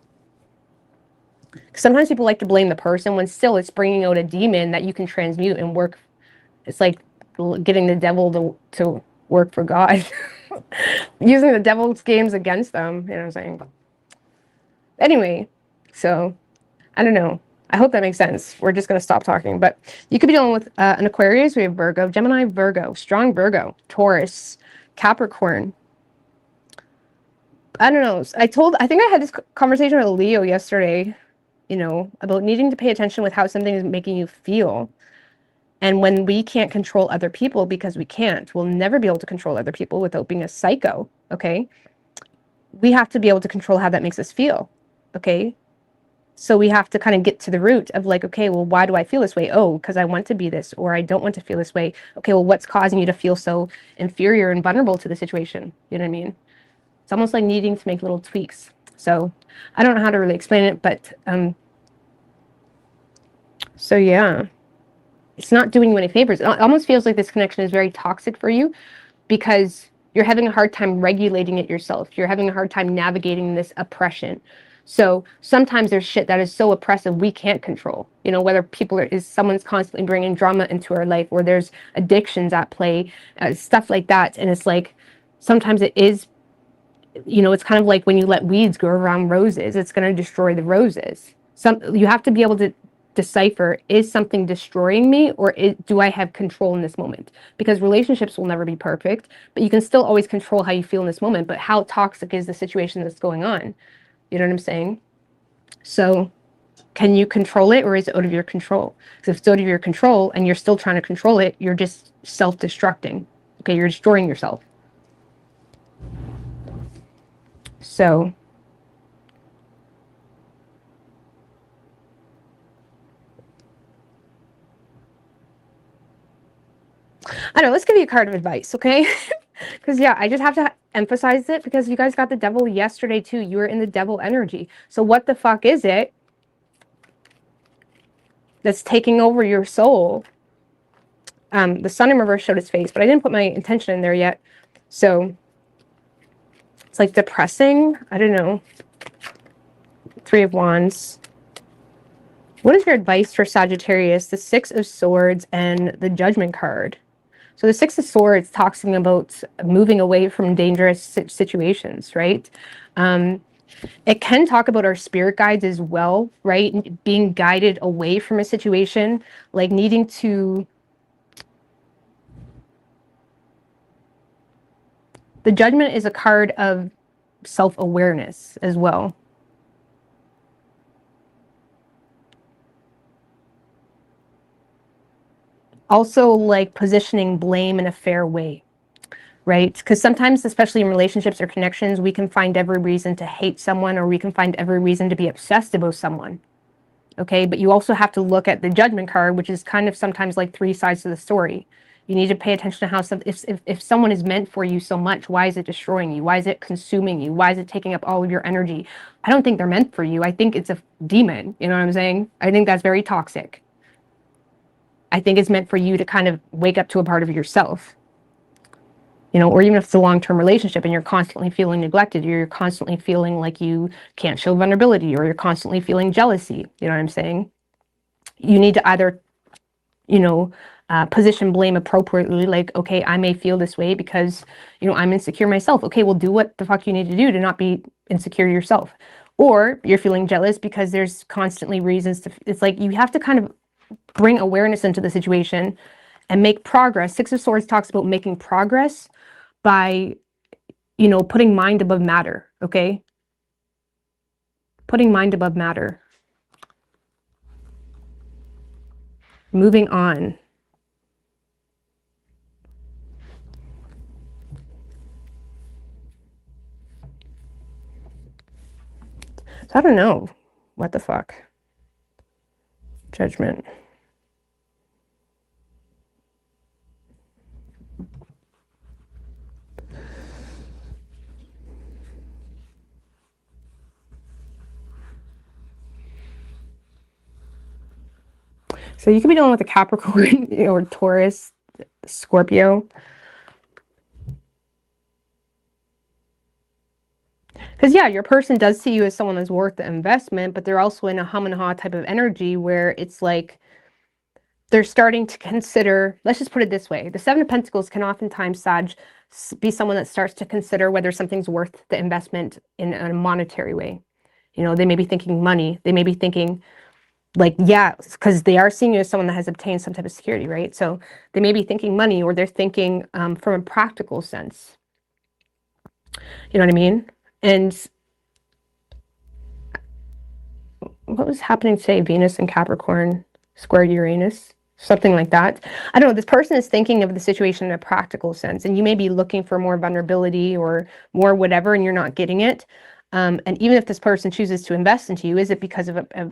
Sometimes people like to blame the person when still it's bringing out a demon that you can transmute and work. It's like getting the devil to work for God. Using the devil's games against them, you know what I'm saying? Anyway, so I don't know. I hope that makes sense. We're just going to stop talking. But you could be dealing with an Aquarius. We have Virgo, Gemini, Virgo, strong Virgo, Taurus, Capricorn. I don't know. I think I had this conversation with Leo yesterday, about needing to pay attention with how something is making you feel. And when we can't control other people, because we can't, we'll never be able to control other people without being a psycho, okay? We have to be able to control how that makes us feel, okay? So we have to kind of get to the root of like, okay, well, why do I feel this way? Oh, because I want to be this, or I don't want to feel this way. Okay, well, what's causing you to feel so inferior and vulnerable to the situation? You know what I mean? It's almost like needing to make little tweaks. So I don't know how to really explain it, but so yeah. It's not doing you any favors. It almost feels like this connection is very toxic for you, because you're having a hard time regulating it yourself. You're having a hard time navigating this oppression. So sometimes there's shit that is so oppressive we can't control. Whether someone's constantly bringing drama into our life, or there's addictions at play, stuff like that. And it's like, sometimes it is, it's kind of like when you let weeds grow around roses, it's going to destroy the roses. You have to be able to decipher, is something destroying me, or do I have control in this moment? Because relationships will never be perfect, but you can still always control how you feel in this moment. But how toxic is the situation that's going on? You know what I'm saying? So can you control it, or is it out of your control? Because if it's out of your control and you're still trying to control it, you're just self-destructing. Okay, you're destroying yourself. So I don't know, let's give you a card of advice, okay? Because, yeah, I just have to emphasize it, because you guys got the devil yesterday, too. You were in the devil energy. So what the fuck is it that's taking over your soul? The sun in reverse showed its face, but I didn't put my intention in there yet. So it's like depressing. I don't know. Three of Wands. What is your advice for Sagittarius? The Six of Swords and the Judgment card. So the Six of Swords talks about moving away from dangerous situations, right? It can talk about our spirit guides as well, right? Being guided away from a situation, like needing to... The Judgment is a card of self-awareness as well. Also, like positioning blame in a fair way, right? Because sometimes, especially in relationships or connections, we can find every reason to hate someone, or we can find every reason to be obsessed about someone. Okay, but you also have to look at the Judgment card, which is kind of sometimes like three sides to the story. You need to pay attention to how if someone is meant for you so much, why is it destroying you? Why is it consuming you? Why is it taking up all of your energy? I don't think they're meant for you. I think it's a demon. You know what I'm saying? I think that's very toxic. I think it's meant for you to kind of wake up to a part of yourself. You know, or even if it's a long-term relationship and you're constantly feeling neglected, or you're constantly feeling like you can't show vulnerability, or you're constantly feeling jealousy. You know what I'm saying? You need to either, you know, position blame appropriately, like, okay, I may feel this way because, you know, I'm insecure myself. Okay, well, do what the fuck you need to do to not be insecure yourself. Or you're feeling jealous because there's constantly reasons to... It's like you have to kind of bring awareness into the situation and make progress. Six of Swords talks about making progress by, you know, putting mind above matter, okay? Putting mind above matter. Moving on. So I don't know. What the fuck? Judgment. So you could be dealing with a Capricorn or Taurus, Scorpio. Because, yeah, your person does see you as someone that's worth the investment, but they're also in a hum and haw type of energy where it's like they're starting to consider... Let's just put it this way. The Seven of Pentacles can oftentimes, Sag, be someone that starts to consider whether something's worth the investment in a monetary way. You know, they may be thinking money. They may be thinking... like, yeah, because they are seeing you as someone that has obtained some type of security, right? So they may be thinking money, or they're thinking from a practical sense. You know what I mean? And what was happening today? Venus and Capricorn squared Uranus, something like that. I don't know. This person is thinking of the situation in a practical sense, and you may be looking for more vulnerability or more whatever, and you're not getting it. And even if this person chooses to invest into you, is it because of a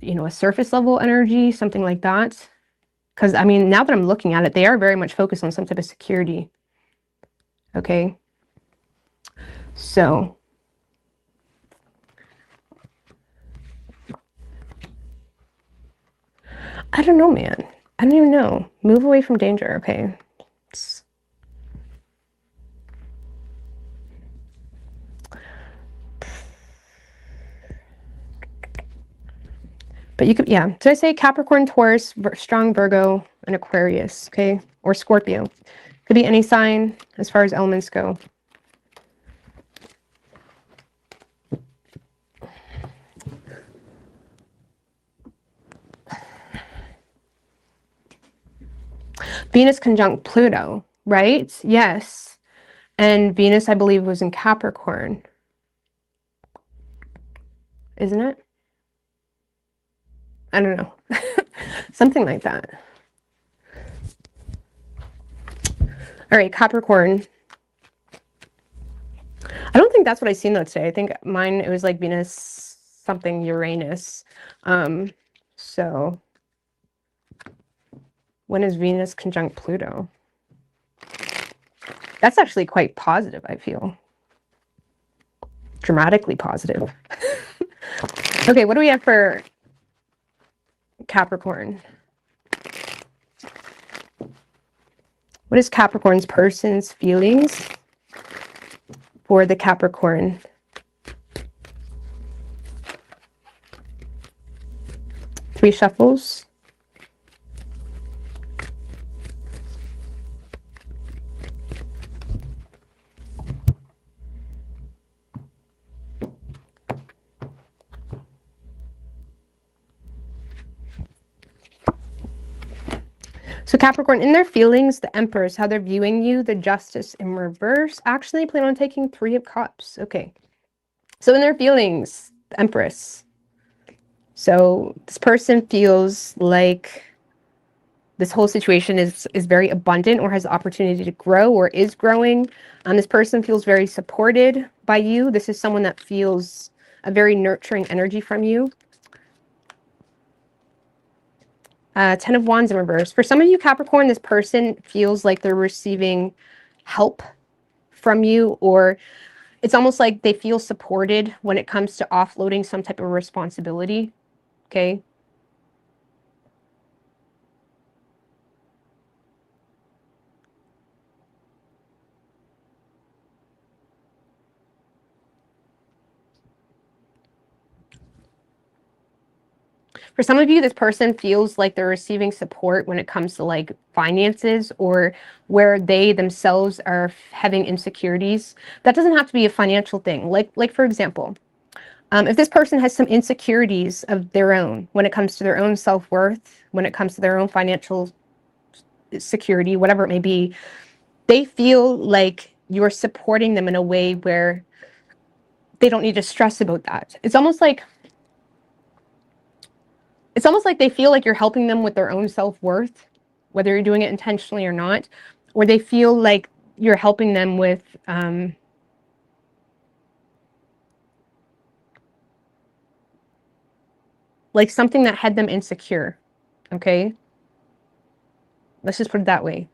you know, a surface level energy, something like that? Because, I mean, now that I'm looking at it, they are very much focused on some type of security. Okay. So. I don't know, man. I don't even know. Move away from danger. Okay. But you could, yeah. Did I say Capricorn, Taurus, strong Virgo, and Aquarius, okay? Or Scorpio. Could be any sign as far as elements go. Venus conjunct Pluto, right? Yes. And Venus, I believe, was in Capricorn. Isn't it? I don't know. Something like that. All right, Capricorn. I don't think that's what I seen though today. I think mine, it was like Venus something Uranus. So when is Venus conjunct Pluto? That's actually quite positive, I feel. Dramatically positive. Okay, what do we have for Capricorn? What is Capricorn's person's feelings for the Capricorn? Three shuffles. So Capricorn, in their feelings, the Empress, how they're viewing you, the Justice in reverse. Actually, they plan on taking 3 of Cups. Okay. So in their feelings, the Empress. So this person feels like this whole situation is very abundant or has the opportunity to grow or is growing. This person feels very supported by you. This is someone that feels a very nurturing energy from you. 10 of Wands in reverse. For some of you, Capricorn, this person feels like they're receiving help from you, or it's almost like they feel supported when it comes to offloading some type of responsibility. Okay. For some of you, this person feels like they're receiving support when it comes to like finances, or where they themselves are having insecurities. That doesn't have to be a financial thing. Like for example, if this person has some insecurities of their own when it comes to their own self-worth, when it comes to their own financial security, whatever it may be, they feel like you're supporting them in a way where they don't need to stress about that. It's almost like they feel like you're helping them with their own self-worth, whether you're doing it intentionally or not, or they feel like you're helping them with like something that had them insecure. Okay, let's just put it that way.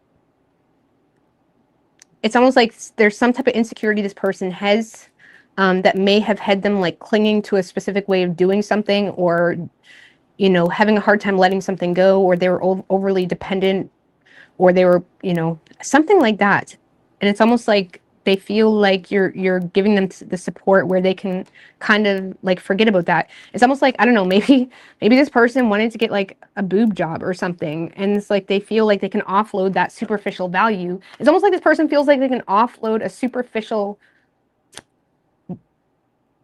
It's almost like there's some type of insecurity this person has that may have had them like clinging to a specific way of doing something, or having a hard time letting something go, or they were overly dependent, or they were, something like that. And it's almost like they feel like you're giving them the support where they can kind of like forget about that. It's almost like, I don't know, maybe this person wanted to get like a boob job or something, and it's like they feel like they can offload that superficial value. It's almost like this person feels like they can offload a superficial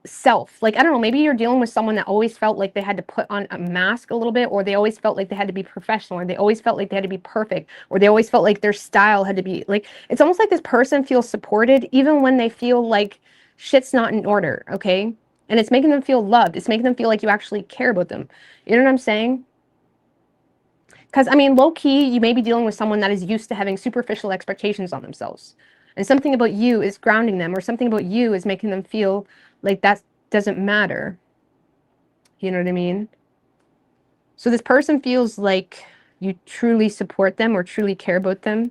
self. Like, I don't know, maybe you're dealing with someone that always felt like they had to put on a mask a little bit, or they always felt like they had to be professional, or they always felt like they had to be perfect, or they always felt like their style had to be like, it's almost like this person feels supported even when they feel like shit's not in order. Okay. And it's making them feel loved. It's making them feel like you actually care about them. You know what I'm saying? Because, I mean, low key, you may be dealing with someone that is used to having superficial expectations on themselves. And something about you is grounding them, or something about you is making them feel like that doesn't matter. You know what I mean? So this person feels like you truly support them or truly care about them.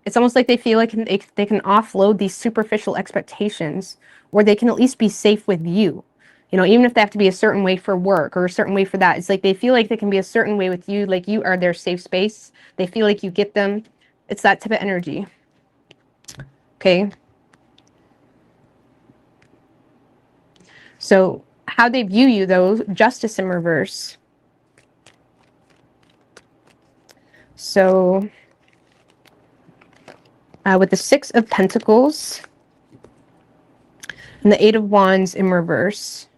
It's almost like they feel like they can offload these superficial expectations, or they can at least be safe with you. Even if they have to be a certain way for work or a certain way for that, it's like they feel like they can be a certain way with you, like you are their safe space. They feel like you get them. It's that type of energy. Okay. So how they view you, though, Justice in reverse. So with the 6 of Pentacles and the 8 of Wands in reverse.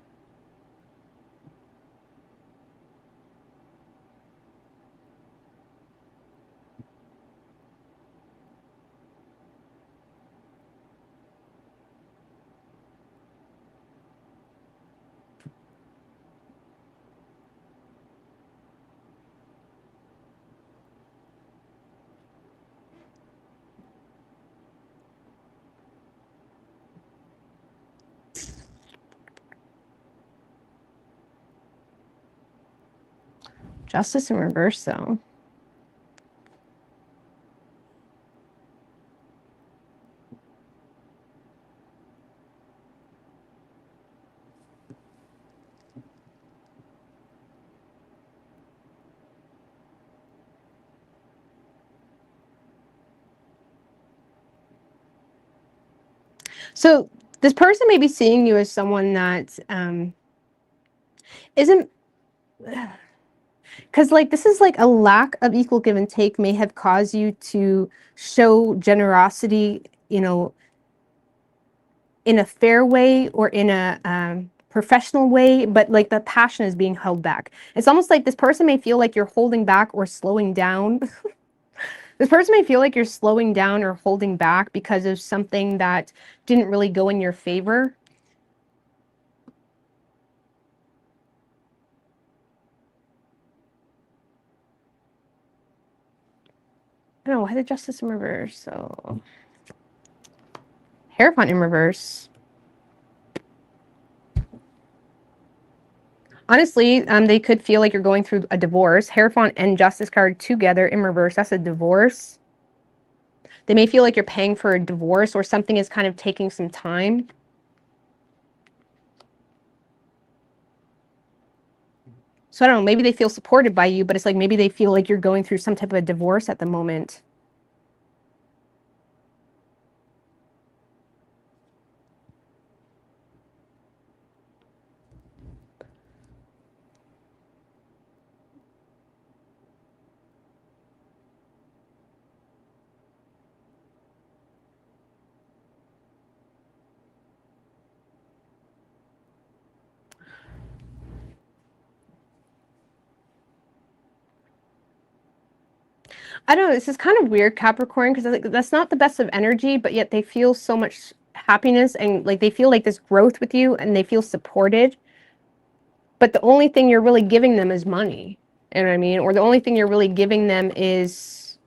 Justice in reverse, though. So this person may be seeing you as someone that isn't, because like this is like a lack of equal give and take may have caused you to show generosity, in a fair way, or in a professional way, but like the passion is being held back. It's almost like this person may feel like you're holding back or slowing down. This person may feel like you're slowing down or holding back because of something that didn't really go in your favor. I don't know, why the Justice in reverse? So, Hierophant in reverse. Honestly, they could feel like you're going through a divorce. Hierophant and Justice card together in reverse, that's a divorce. They may feel like you're paying for a divorce or something is kind of taking some time. So I don't know, maybe they feel supported by you, but it's like maybe they feel like you're going through some type of a divorce at the moment. I don't know, this is kind of weird, Capricorn, because like, that's not the best of energy, but yet they feel so much happiness and like they feel like this growth with you and they feel supported. But the only thing you're really giving them is money. You know what I mean? Or the only thing you're really giving them is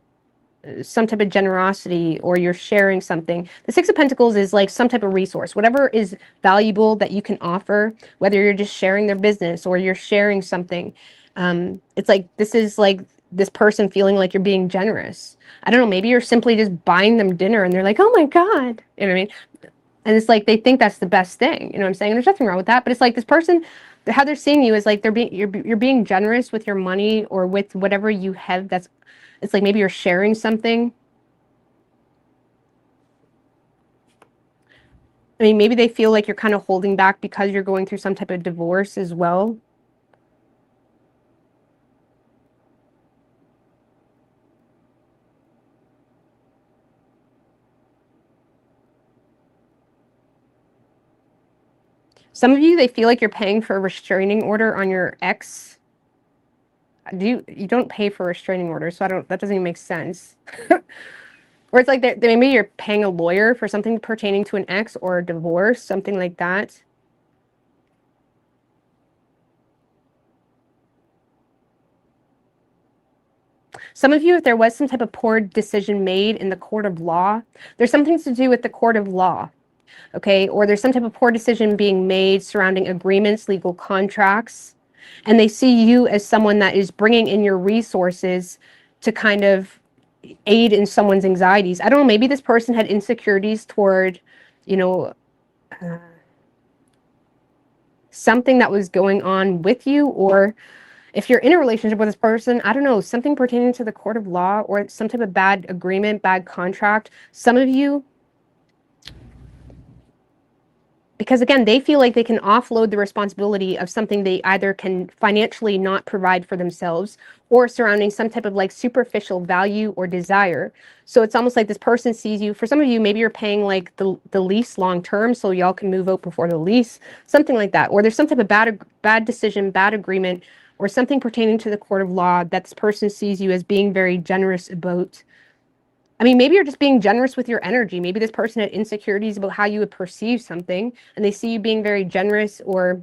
some type of generosity, or you're sharing something. The Six of Pentacles is like some type of resource, whatever is valuable that you can offer, whether you're just sharing their business or you're sharing something. It's like, this is like this person feeling like you're being generous. I don't know, maybe you're simply just buying them dinner and they're like, oh my God, you know what I mean? And it's like, they think that's the best thing. You know what I'm saying? There's nothing wrong with that, but it's like this person, how they're seeing you is like you're being generous with your money or with whatever you have. That's, it's like maybe you're sharing something. I mean, maybe they feel like you're kind of holding back because you're going through some type of divorce as well. Some of you, they feel like you're paying for a restraining order on your ex. You don't pay for a restraining order, so that doesn't even make sense. Or it's like maybe you're paying a lawyer for something pertaining to an ex or a divorce, something like that. Some of you, if there was some type of poor decision made in the court of law, there's something to do with the court of law, okay? Or there's some type of poor decision being made surrounding agreements, legal contracts, and they see you as someone that is bringing in your resources to kind of aid in someone's anxieties. I don't know, maybe this person had insecurities toward, you know, something that was going on with you, or if you're in a relationship with this person, I don't know, something pertaining to the court of law or some type of bad agreement, bad contract. Some of you, because again, they feel like they can offload the responsibility of something they either can financially not provide for themselves or surrounding some type of like superficial value or desire. So it's almost like this person sees you. For some of you, maybe you're paying like the lease long term so y'all can move out before the lease, something like that. Or there's some type of bad decision, bad agreement, or something pertaining to the court of law that this person sees you as being very generous about. I mean, maybe you're just being generous with your energy. Maybe this person had insecurities about how you would perceive something, and they see you being very generous, or,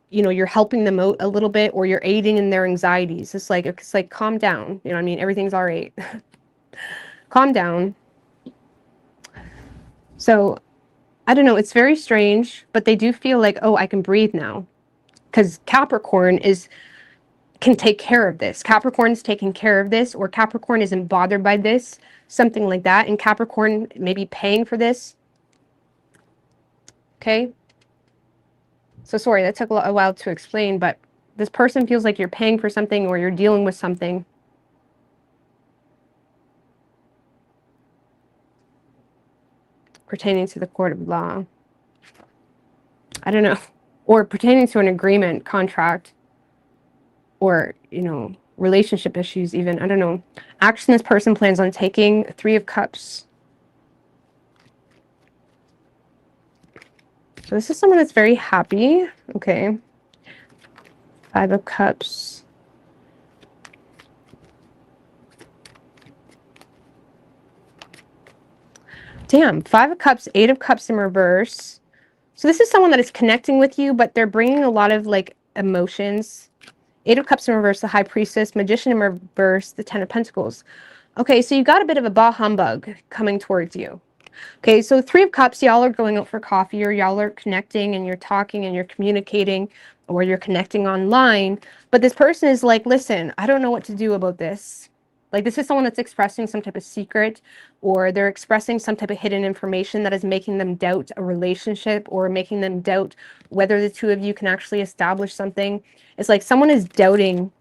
you know, you're helping them out a little bit, or you're aiding in their anxieties. It's like, calm down. You know what I mean? Everything's all right. Calm down. So, I don't know. It's very strange, but they do feel like, oh, I can breathe now. Because Capricorn can take care of this. Capricorn's taking care of this, or Capricorn isn't bothered by this, something like that. And Capricorn may be paying for this. Okay. So sorry, that took a while to explain, but this person feels like you're paying for something or you're dealing with something. Pertaining to the court of law. I don't know. Or pertaining to an agreement, contract, or, you know, relationship issues even. I don't know. Action this person plans on taking. 3 of Cups. So this is someone that's very happy. Okay. 5 of Cups. Damn, 5 of Cups, 8 of Cups in reverse. So this is someone that is connecting with you, but they're bringing a lot of like emotions. 8 of Cups in reverse, the High Priestess, Magician in reverse, the 10 of Pentacles. Okay, so you got a bit of a bah humbug coming towards you. Okay, so 3 of Cups, y'all are going out for coffee, or y'all are connecting and you're talking and you're communicating, or you're connecting online. But this person is like, listen, I don't know what to do about this. Like, this is someone that's expressing some type of secret, or they're expressing some type of hidden information that is making them doubt a relationship, or making them doubt whether the two of you can actually establish something. It's like someone is doubting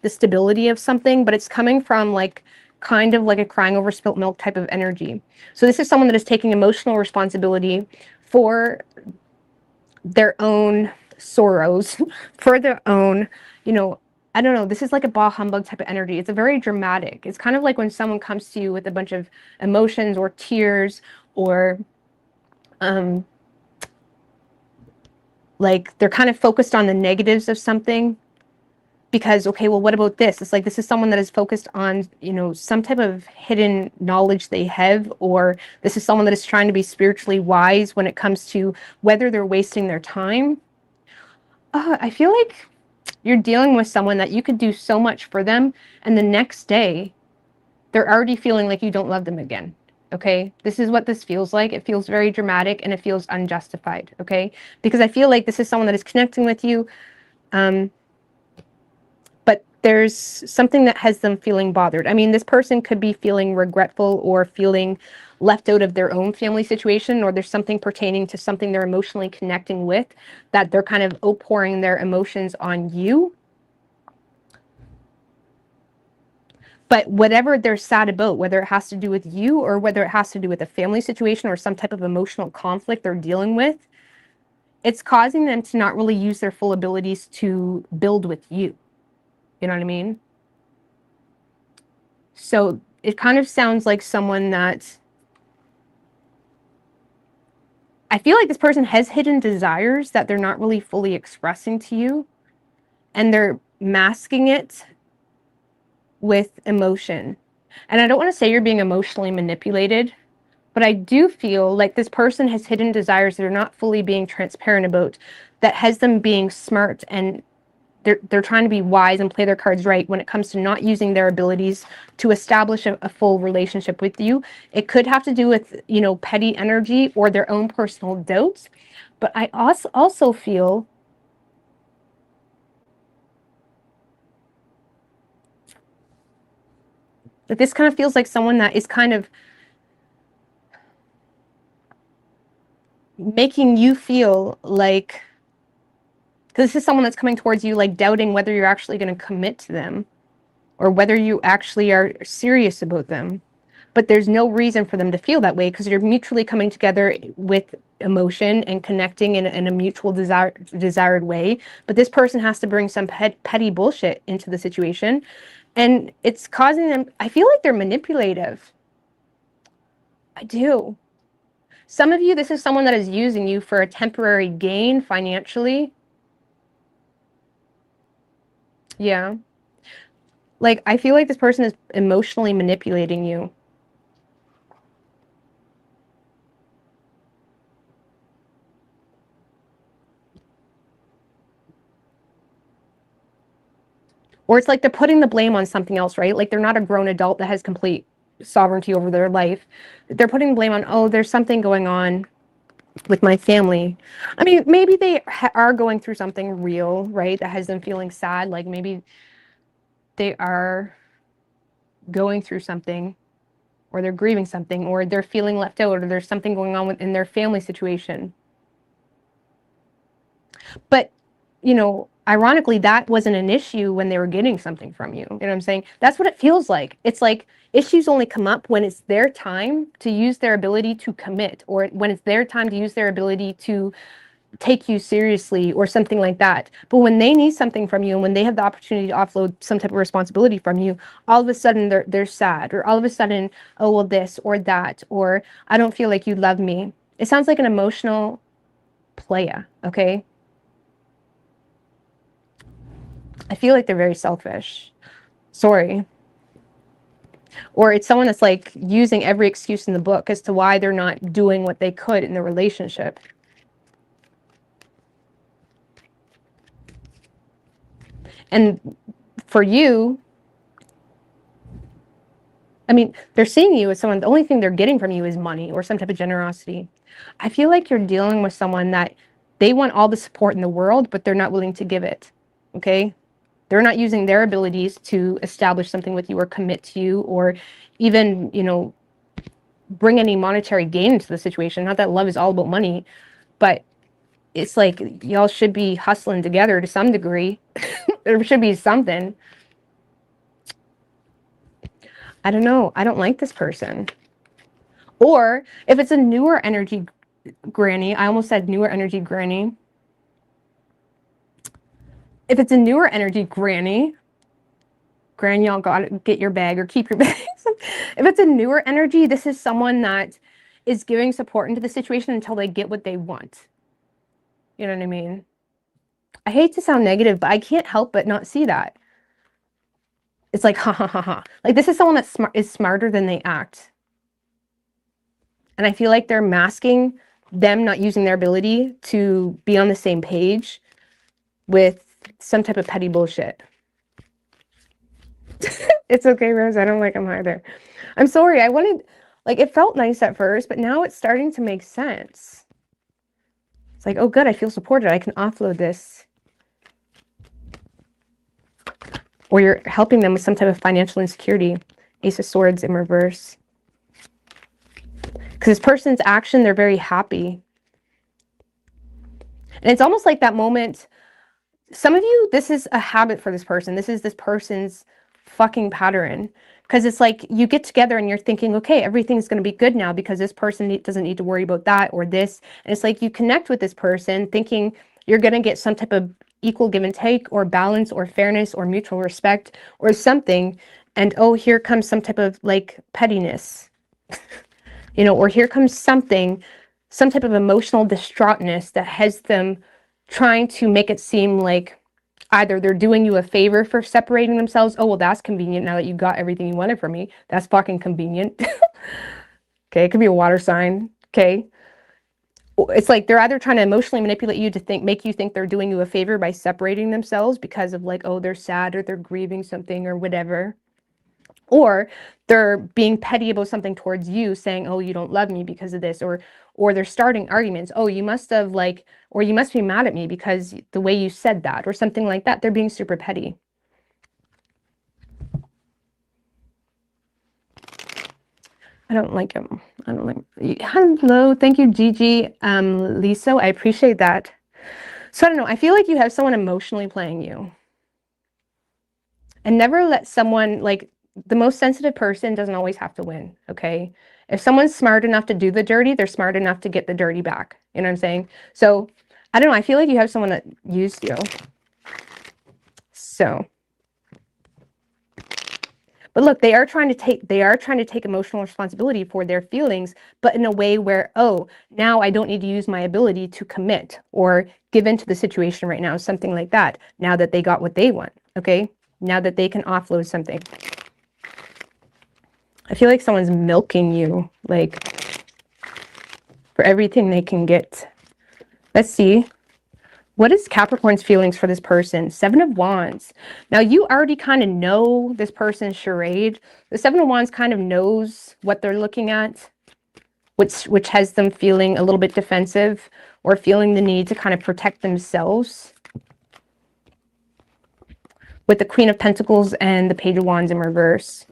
the stability of something, but it's coming from like kind of like a crying over spilt milk type of energy. So this is someone that is taking emotional responsibility for their own sorrows, for their own, I don't know, this is like a bah humbug type of energy. It's a very dramatic. It's kind of like when someone comes to you with a bunch of emotions or tears, or like they're kind of focused on the negatives of something. Because, okay, well, what about this? It's like, this is someone that is focused on, some type of hidden knowledge they have, or this is someone that is trying to be spiritually wise when it comes to whether they're wasting their time. I feel like you're dealing with someone that you could do so much for them, and the next day, they're already feeling like you don't love them again. Okay, this is what this feels like. It feels very dramatic and it feels unjustified. Okay, because I feel like this is someone that is connecting with you. But there's something that has them feeling bothered. I mean, this person could be feeling regretful or feeling left out of their own family situation, or there's something pertaining to something they're emotionally connecting with that they're kind of outpouring their emotions on you. But whatever they're sad about, whether it has to do with you or whether it has to do with a family situation or some type of emotional conflict they're dealing with, it's causing them to not really use their full abilities to build with you. You know what I mean? So it kind of sounds like someone that, I feel like this person has hidden desires that they're not really fully expressing to you, and they're masking it with emotion. And I don't want to say you're being emotionally manipulated, but I do feel like this person has hidden desires that are not fully being transparent about, that has them being smart, and they're trying to be wise and play their cards right when it comes to not using their abilities to establish a full relationship with you. It could have to do with, petty energy or their own personal doubts. But I also feel that this kind of feels like someone that is kind of making you feel like, because this is someone that's coming towards you like doubting whether you're actually going to commit to them, or whether you actually are serious about them. But there's no reason for them to feel that way, because you're mutually coming together with emotion and connecting in a mutual desired way. But this person has to bring some petty bullshit into the situation, and it's causing them, I feel like they're manipulative. I do. Some of you, this is someone that is using you for a temporary gain financially. Yeah. Like, I feel like this person is emotionally manipulating you. Or it's like they're putting the blame on something else, right? Like, they're not a grown adult that has complete sovereignty over their life. They're putting the blame on, oh, there's something going on with my family. I mean, maybe they are going through something real, right? That has them feeling sad. Like, maybe they are going through something, or they're grieving something, or they're feeling left out, or there's something going on in their family situation. But, ironically, that wasn't an issue when they were getting something from you. You know what I'm saying? That's what it feels like. It's like issues only come up when it's their time to use their ability to commit, or when it's their time to use their ability to take you seriously, or something like that. But when they need something from you, and when they have the opportunity to offload some type of responsibility from you, all of a sudden they're sad, or all of a sudden, oh, well, this or that, or I don't feel like you love me. It sounds like an emotional playa, okay? I feel like they're very selfish. Sorry. Or it's someone that's like using every excuse in the book as to why they're not doing what they could in the relationship. And for you, I mean, they're seeing you as someone, the only thing they're getting from you is money or some type of generosity. I feel like you're dealing with someone that they want all the support in the world, but they're not willing to give it. Okay? They're not using their abilities to establish something with you or commit to you or even, bring any monetary gain into the situation. Not that love is all about money, but it's like y'all should be hustling together to some degree. There should be something. I don't know. I don't like this person. Or if it's a newer energy granny, I almost said newer energy granny. If it's a newer energy granny, y'all gotta get your bag or keep your bags. If it's a newer energy, this is someone that is giving support into the situation until they get what they want. You know what I mean? I hate to sound negative, but I can't help but not see that. It's like, ha ha ha ha. Like, this is someone that is smarter than they act. And I feel like they're masking them not using their ability to be on the same page with some type of petty bullshit. It's okay, Rose. I don't like them either. I'm sorry. I wanted, like, it felt nice at first, but now it's starting to make sense. It's like, oh, good. I feel supported. I can offload this. Or you're helping them with some type of financial insecurity. Ace of Swords in reverse. Because this person's action, they're very happy. And it's almost like that moment. Some of you, this is a habit for this person. This is this person's fucking pattern. Because it's like you get together and you're thinking, okay, everything's going to be good now because this person doesn't need to worry about that or this. And it's like you connect with this person thinking you're going to get some type of equal give and take or balance or fairness or mutual respect or something. And oh, here comes some type of like pettiness, or here comes something, some type of emotional distraughtness that has them trying to make it seem like either they're doing you a favor for separating themselves. Oh, well, that's convenient now that you got everything you wanted from me. That's fucking convenient. Okay, it could be a water sign. Okay. It's like they're either trying to emotionally manipulate you to make you think they're doing you a favor by separating themselves because of like, oh, they're sad or they're grieving something or whatever. Or they're being petty about something towards you, saying, oh, you don't love me because of this, or they're starting arguments. Oh, you must have or you must be mad at me because the way you said that, or something like that. They're being super petty. I don't like him. I don't like. Hello, thank you, Gigi. Lisa, I appreciate that. So I don't know. I feel like you have someone emotionally playing you. And never let someone, like, the most sensitive person doesn't always have to win, okay? If someone's smart enough to do the dirty, they're smart enough to get the dirty back. You know what I'm saying? So, I don't know. I feel like you have someone that used you. So, but look, they are trying to take emotional responsibility for their feelings, but in a way where, oh, now I don't need to use my ability to commit or give into the situation right now, something like that. Now that they got what they want, okay? Now that they can offload something. I feel like someone's milking you, like, for everything they can get. Let's see. What is Capricorn's feelings for this person? 7 of Wands. Now, you already kind of know this person's charade. The 7 of Wands kind of knows what they're looking at, which has them feeling a little bit defensive or feeling the need to kind of protect themselves. With the Queen of Pentacles and the Page of Wands in reverse.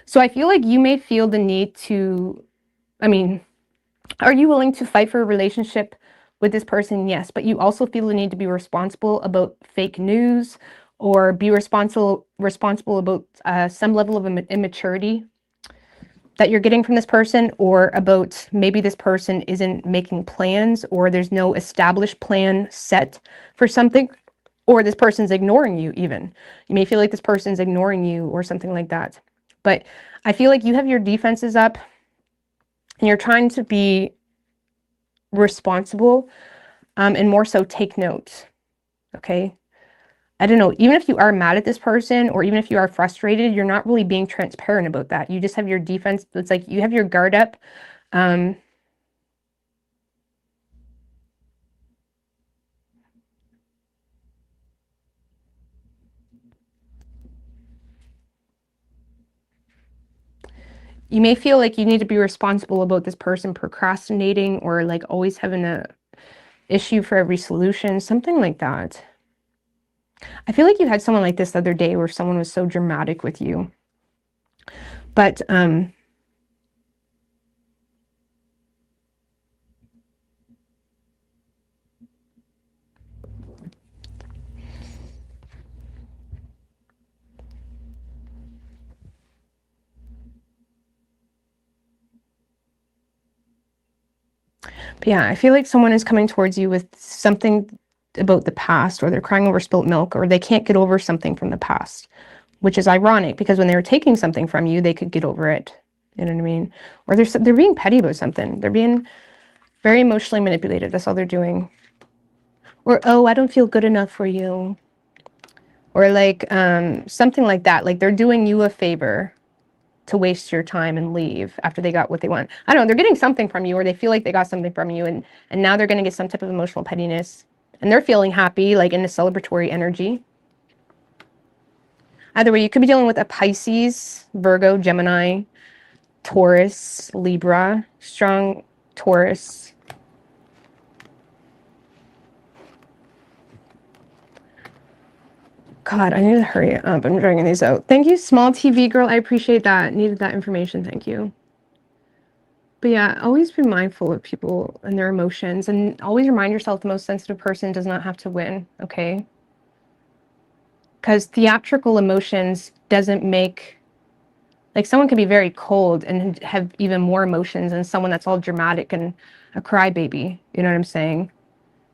So I feel like you may feel the need to, are you willing to fight for a relationship with this person? Yes, but you also feel the need to be responsible about fake news or be responsible about some level of immaturity that you're getting from this person, or about maybe this person isn't making plans or there's no established plan set for something, or this person's ignoring you even. You may feel like this person's ignoring you or something like that. But I feel like you have your defenses up and you're trying to be responsible, and more so take notes. Okay. I don't know, even if you are mad at this person or even if you are frustrated, you're not really being transparent about that. You just have your defense. It's like you have your guard up. You may feel like you need to be responsible about this person procrastinating or like always having a issue for every solution, something like that. I feel like you had someone like this the other day where someone was so dramatic with you. But yeah, I feel like someone is coming towards you with something about the past, or they're crying over spilt milk, or they can't get over something from the past, which is ironic because when they were taking something from you, they could get over it. You know what I mean? Or they're being petty about something. They're being very emotionally manipulated. That's all they're doing. Or, oh, I don't feel good enough for you. Or like something like that. Like they're doing you a favor to waste your time and leave after they got what they want. I don't know, they're getting something from you, or they feel like they got something from you, and now they're going to get some type of emotional pettiness, and they're feeling happy, like in a celebratory energy. Either way, you could be dealing with a Pisces, Virgo, Gemini, Taurus, Libra, strong Taurus. God, I need to hurry up. I'm dragging these out. Thank you, small TV girl. I appreciate that. Needed that information. Thank you. But yeah, always be mindful of people and their emotions, and always remind yourself the most sensitive person does not have to win, okay? Because theatrical emotions doesn't make, like someone can be very cold and have even more emotions than someone that's all dramatic and a crybaby, you know what I'm saying?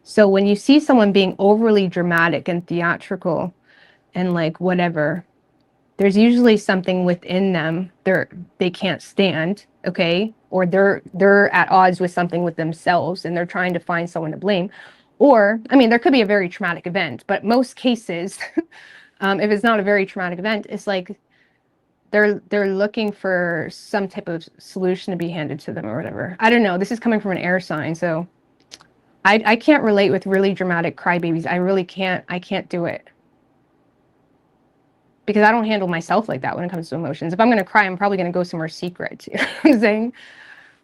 So when you see someone being overly dramatic and theatrical and like whatever, there's usually something within them they can't stand, okay? Or they're at odds with something with themselves and they're trying to find someone to blame. Or, I mean, there could be a very traumatic event, but most cases, if it's not a very traumatic event, it's like they're looking for some type of solution to be handed to them or whatever. I don't know. This is coming from an air sign, so I can't relate with really dramatic crybabies. I really can't. I can't do it. Because I don't handle myself like that when it comes to emotions. If I'm going to cry, I'm probably going to go somewhere secret. You know what I'm saying?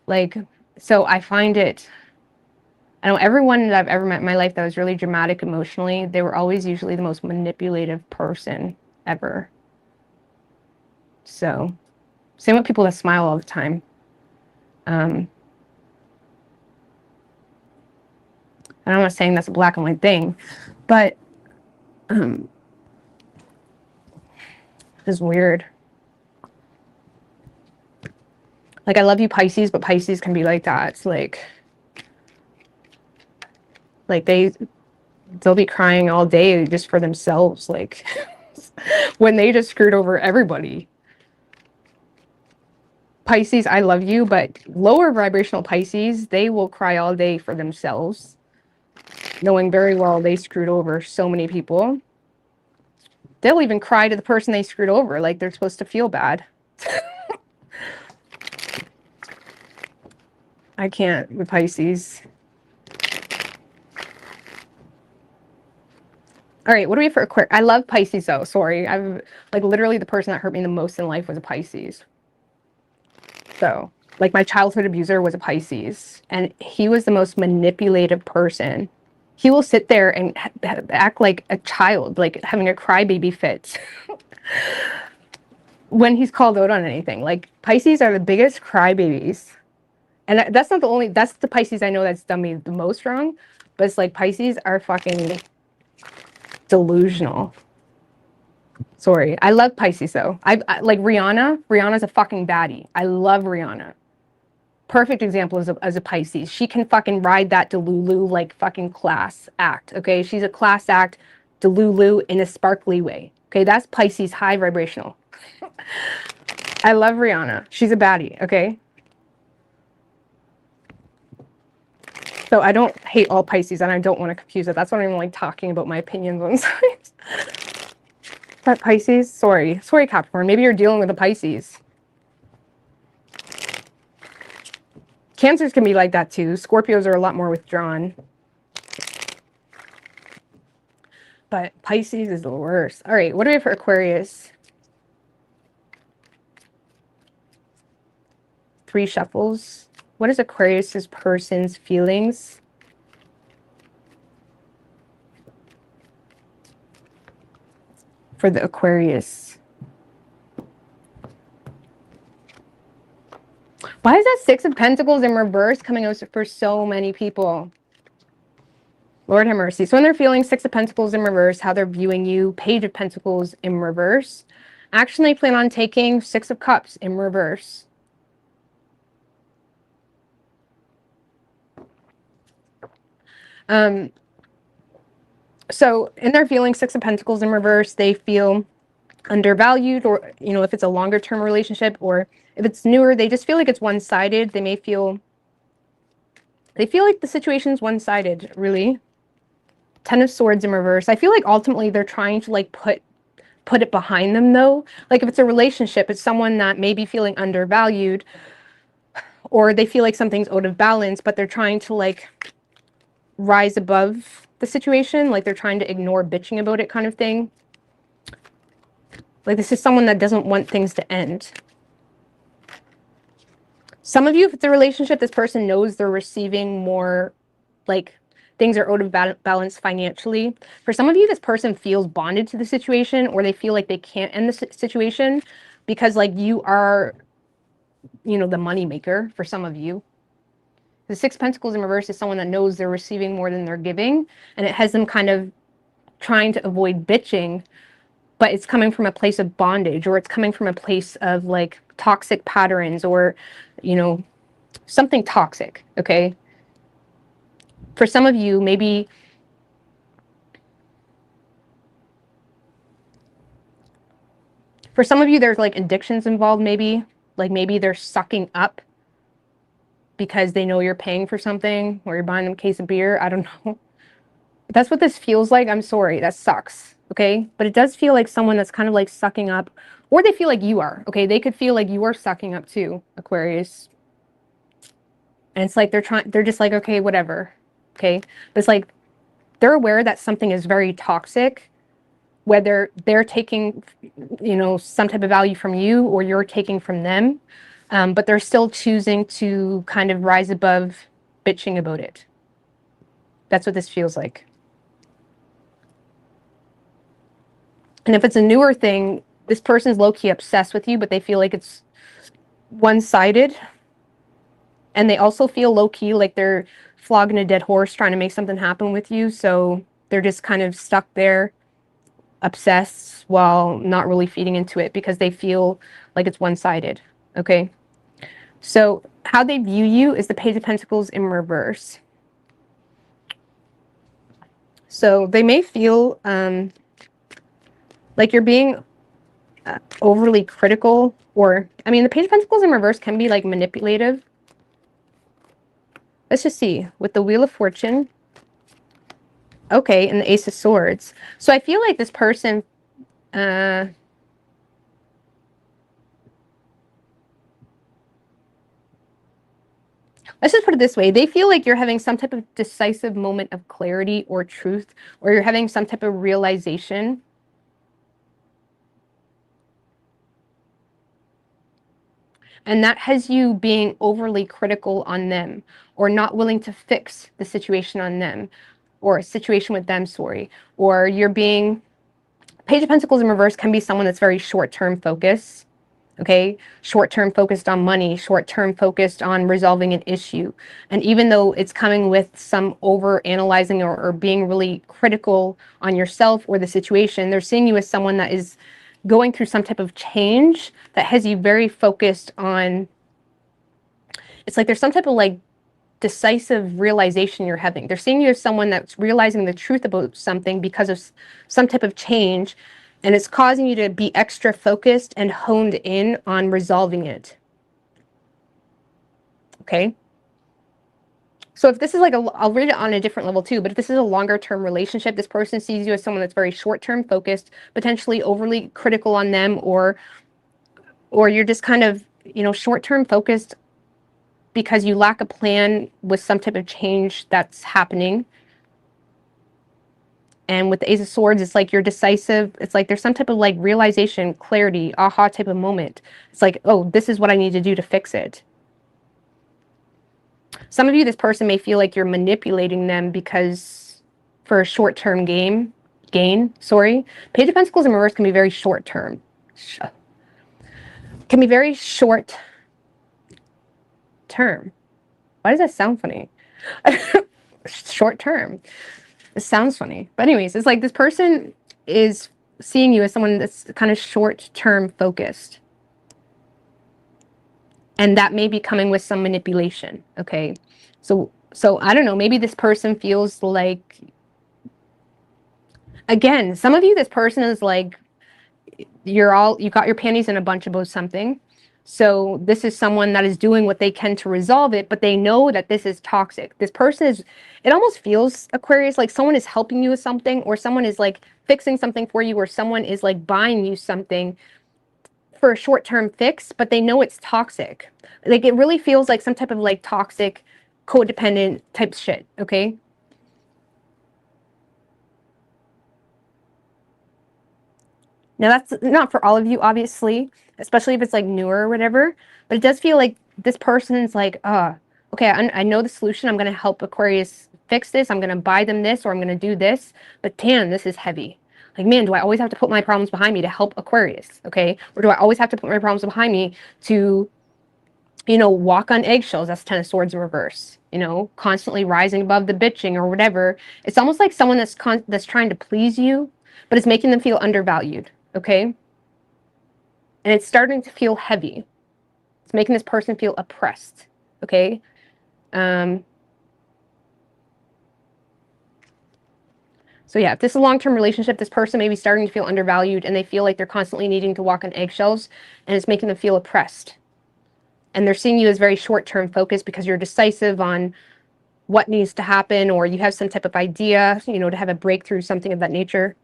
Like, so I find it, I know everyone that I've ever met in my life that was really dramatic emotionally, they were always usually the most manipulative person ever. So, same with people that smile all the time. And I'm not saying that's a black and white thing, but it's weird. Like, I love you, Pisces, but Pisces can be like that. It's like they'll be crying all day just for themselves, like when they just screwed over everybody. Pisces, I love you, but lower vibrational Pisces, they will cry all day for themselves, knowing very well they screwed over so many people. They'll even cry to the person they screwed over, like they're supposed to feel bad. I can't with Pisces. All right, what do we have for Aquarius? I love Pisces though, sorry. I've like literally the person that hurt me the most in life was a Pisces. So like my childhood abuser was a Pisces, and he was the most manipulative person. He will sit there and act like a child, like having a crybaby fit when he's called out on anything. Like Pisces are the biggest crybabies. And that's not the only, that's the Pisces I know that's done me the most wrong. But it's like Pisces are fucking delusional. Sorry. I love Pisces though. I like Rihanna's a fucking baddie. I love Rihanna. Perfect example as a Pisces. She can fucking ride that Delulu like fucking class act. Okay. She's a class act Delulu in a sparkly way. Okay. That's Pisces high vibrational. I love Rihanna. She's a baddie. Okay. So I don't hate all Pisces, and I don't want to confuse it. That's why I'm even like talking about my opinions on signs. But Pisces, sorry Capricorn, maybe you're dealing with a Pisces. Cancers can be like that too. Scorpios are a lot more withdrawn. But Pisces is the worst. All right, what do we have for Aquarius? 3 shuffles. What is Aquarius's person's feelings? For the Aquarius. Why is that 6 of Pentacles in reverse coming out for so many people? Lord have mercy. So when they're feeling 6 of Pentacles in reverse, how they're viewing you, Page of Pentacles in reverse. Actually plan on taking 6 of Cups in reverse. So in their feeling 6 of Pentacles in reverse, they feel undervalued, or, you know, if it's a longer term relationship, or if it's newer, they just feel like it's one-sided. They feel like the situation's one-sided, really. 10 of Swords in reverse. I feel like ultimately they're trying to like put it behind them though. Like if it's a relationship, it's someone that may be feeling undervalued, or they feel like something's out of balance, but they're trying to like rise above the situation. Like they're trying to ignore bitching about it, kind of thing. Like this is someone that doesn't want things to end. Some of you, if it's a relationship, this person knows they're receiving more, like things are out of balance financially. For some of you, this person feels bonded to the situation, or they feel like they can't end the situation because like you are, you know, the money maker for some of you. The 6 Pentacles in reverse is someone that knows they're receiving more than they're giving, and it has them kind of trying to avoid bitching, but it's coming from a place of bondage, or it's coming from a place of like toxic patterns, or, you know, something toxic, okay? For some of you, maybe there's like addictions involved, maybe. Like maybe they're sucking up because they know you're paying for something, or you're buying them a case of beer. I don't know. If that's what this feels like, I'm sorry. That sucks, okay? But it does feel like someone that's kind of like sucking up, or they feel like you are, okay? They could feel like you are sucking up too, Aquarius. And it's like they're just like, okay, whatever, okay? But it's like they're aware that something is very toxic, whether they're taking, you know, some type of value from you, or you're taking from them, but they're still choosing to kind of rise above bitching about it. That's what this feels like. And if it's a newer thing, this person's low-key obsessed with you, but they feel like it's one-sided. And they also feel low-key like they're flogging a dead horse trying to make something happen with you. So they're just kind of stuck there, obsessed, while not really feeding into it because they feel like it's one-sided, okay? So how they view you is the Page of Pentacles in reverse. So they may feel like you're being overly critical, or, I mean, the Page of Pentacles in reverse can be like manipulative. Let's just see. With the Wheel of Fortune, okay, and the Ace of Swords. So I feel like this person, let's just put it this way. They feel like you're having some type of decisive moment of clarity or truth, or you're having some type of realization. And that has you being overly critical on them, or not willing to fix the situation on them, or a situation with them, sorry. Or you're being, Page of Pentacles in reverse can be someone that's very short-term focused, okay? Short-term focused on money, short-term focused on resolving an issue. And even though it's coming with some over-analyzing, or being really critical on yourself or the situation, they're seeing you as someone that is going through some type of change that has you very focused on, it's like there's some type of like decisive realization you're having. They're seeing you as someone that's realizing the truth about something because of some type of change, and it's causing you to be extra focused and honed in on resolving it. Okay? So if this is like I'll read it on a different level too, but if this is a longer term relationship, this person sees you as someone that's very short term focused, potentially overly critical on them, or you're just kind of, short term focused because you lack a plan with some type of change that's happening. And with the Ace of Swords, it's like you're decisive. It's like there's some type of like realization, clarity, aha type of moment. It's like, oh, this is what I need to do to fix it. Some of you, this person may feel like you're manipulating them because for a short-term gain, Page of Pentacles in reverse can be very short-term. Can be very short-term. Why does that sound funny? Short-term. It sounds funny. But anyways, it's like this person is seeing you as someone that's kind of short-term focused. And that may be coming with some manipulation, okay? So I don't know, maybe this person feels like, again, some of you, this person is like, you got your panties in a bunch about something. So this is someone that is doing what they can to resolve it, but they know that this is toxic. This person is, it almost feels, Aquarius, like someone is helping you with something, or someone is like fixing something for you, or someone is like buying you something for a short-term fix, but they know it's toxic. Like it really feels like some type of like toxic, codependent type shit, okay? Now that's not for all of you, obviously, especially if it's like newer or whatever, but it does feel like this person's like, okay, I know the solution. I'm going to help Aquarius fix this. I'm going to buy them this, or I'm going to do this, but damn, this is heavy. Like, man, do I always have to put my problems behind me to help Aquarius, okay? Or do I always have to put my problems behind me to, walk on eggshells? That's Ten of Swords in reverse, constantly rising above the bitching or whatever. It's almost like someone that's trying to please you, but it's making them feel undervalued, okay? And it's starting to feel heavy. It's making this person feel oppressed, okay? So yeah, if this is a long-term relationship, this person may be starting to feel undervalued, and they feel like they're constantly needing to walk on eggshells, and it's making them feel oppressed. And they're seeing you as very short-term focused because you're decisive on what needs to happen, or you have some type of idea, to have a breakthrough, something of that nature.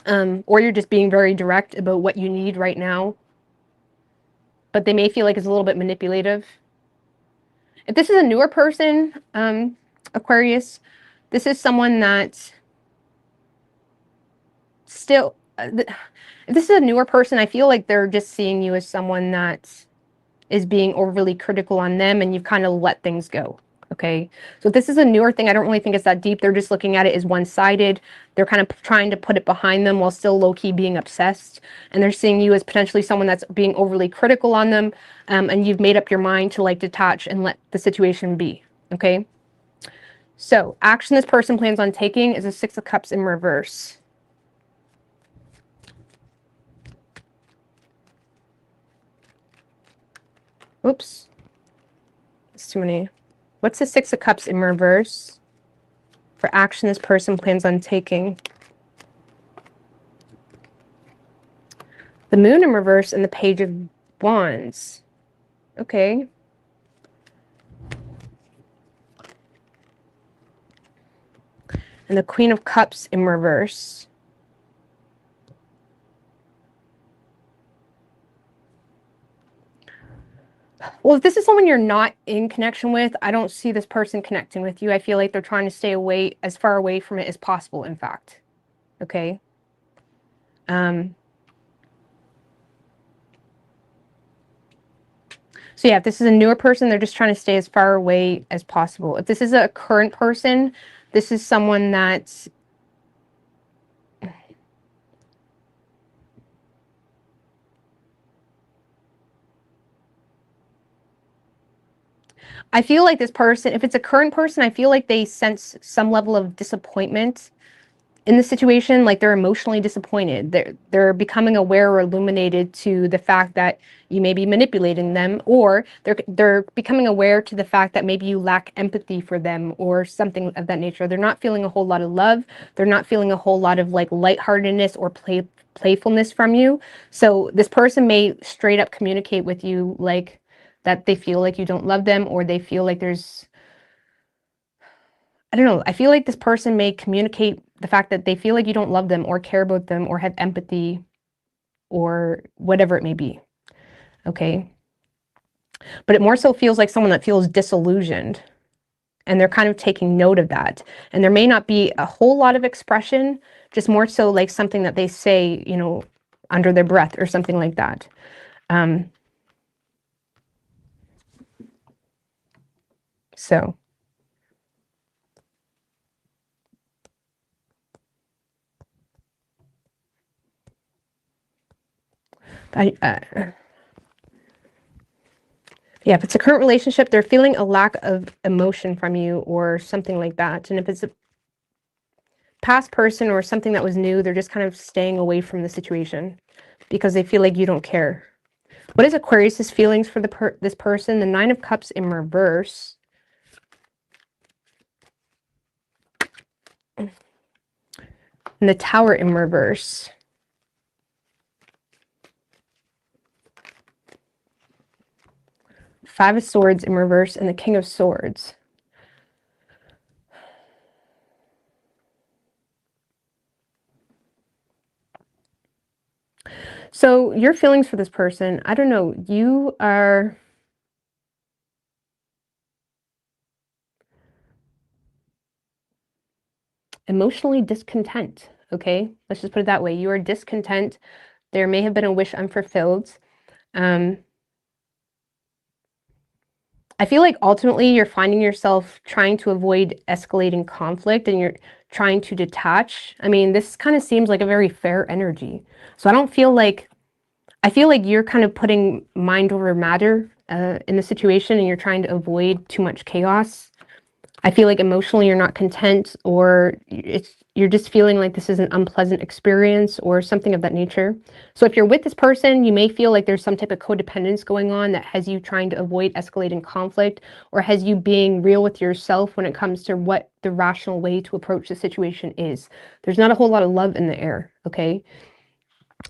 Or you're just being very direct about what you need right now. But they may feel like it's a little bit manipulative. If this is a newer person, Aquarius, this is someone that still, if this is a newer person, I feel like they're just seeing you as someone that is being overly critical on them, and you've kind of let things go, okay? So if this is a newer thing, I don't really think it's that deep. They're just looking at it as one-sided. They're kind of trying to put it behind them while still low-key being obsessed, and they're seeing you as potentially someone that's being overly critical on them, and you've made up your mind to like detach and let the situation be, okay? So action this person plans on taking is a Six of Cups in reverse. Oops. It's too many. What's the Six of Cups in reverse for action this person plans on taking? The Moon in reverse and the Page of Wands. Okay. And the Queen of Cups in reverse. Well, if this is someone you're not in connection with, I don't see this person connecting with you. I feel like they're trying to stay away, as far away from it as possible, in fact. Okay? So yeah, if this is a newer person, they're just trying to stay as far away as possible. If this is a current person, this is someone that's I feel like this person, if it's a current person, I feel like they sense some level of disappointment in the situation, like they're emotionally disappointed. They're becoming aware or illuminated to the fact that you may be manipulating them, or they're becoming aware to the fact that maybe you lack empathy for them or something of that nature. They're not feeling a whole lot of love. They're not feeling a whole lot of like lightheartedness or playfulness from you. So this person may straight up communicate with you like that they feel like you don't love them, or they feel like there's I don't know, I feel like this person may communicate the fact that they feel like you don't love them or care about them or have empathy or whatever it may be, okay? But it more so feels like someone that feels disillusioned, and they're kind of taking note of that. And there may not be a whole lot of expression, just more so like something that they say, you know, under their breath or something like that. So yeah, if it's a current relationship, they're feeling a lack of emotion from you or something like that. And if it's a past person or something that was new, they're just kind of staying away from the situation because they feel like you don't care. What is Aquarius's feelings for this person? The Nine of Cups in reverse. And the Tower in reverse. Five of Swords in reverse and the King of Swords. So your feelings for this person, I don't know, you are emotionally discontent, okay? Let's just put it that way. You are discontent. There may have been a wish unfulfilled. I feel like ultimately you're finding yourself trying to avoid escalating conflict and you're trying to detach. I mean, this kind of seems like a very fair energy. So I feel like you're kind of putting mind over matter in the situation and you're trying to avoid too much chaos. I feel like emotionally you're not content or you're just feeling like this is an unpleasant experience or something of that nature. So if you're with this person, you may feel like there's some type of codependence going on that has you trying to avoid escalating conflict or has you being real with yourself when it comes to what the rational way to approach the situation is. There's not a whole lot of love in the air, okay?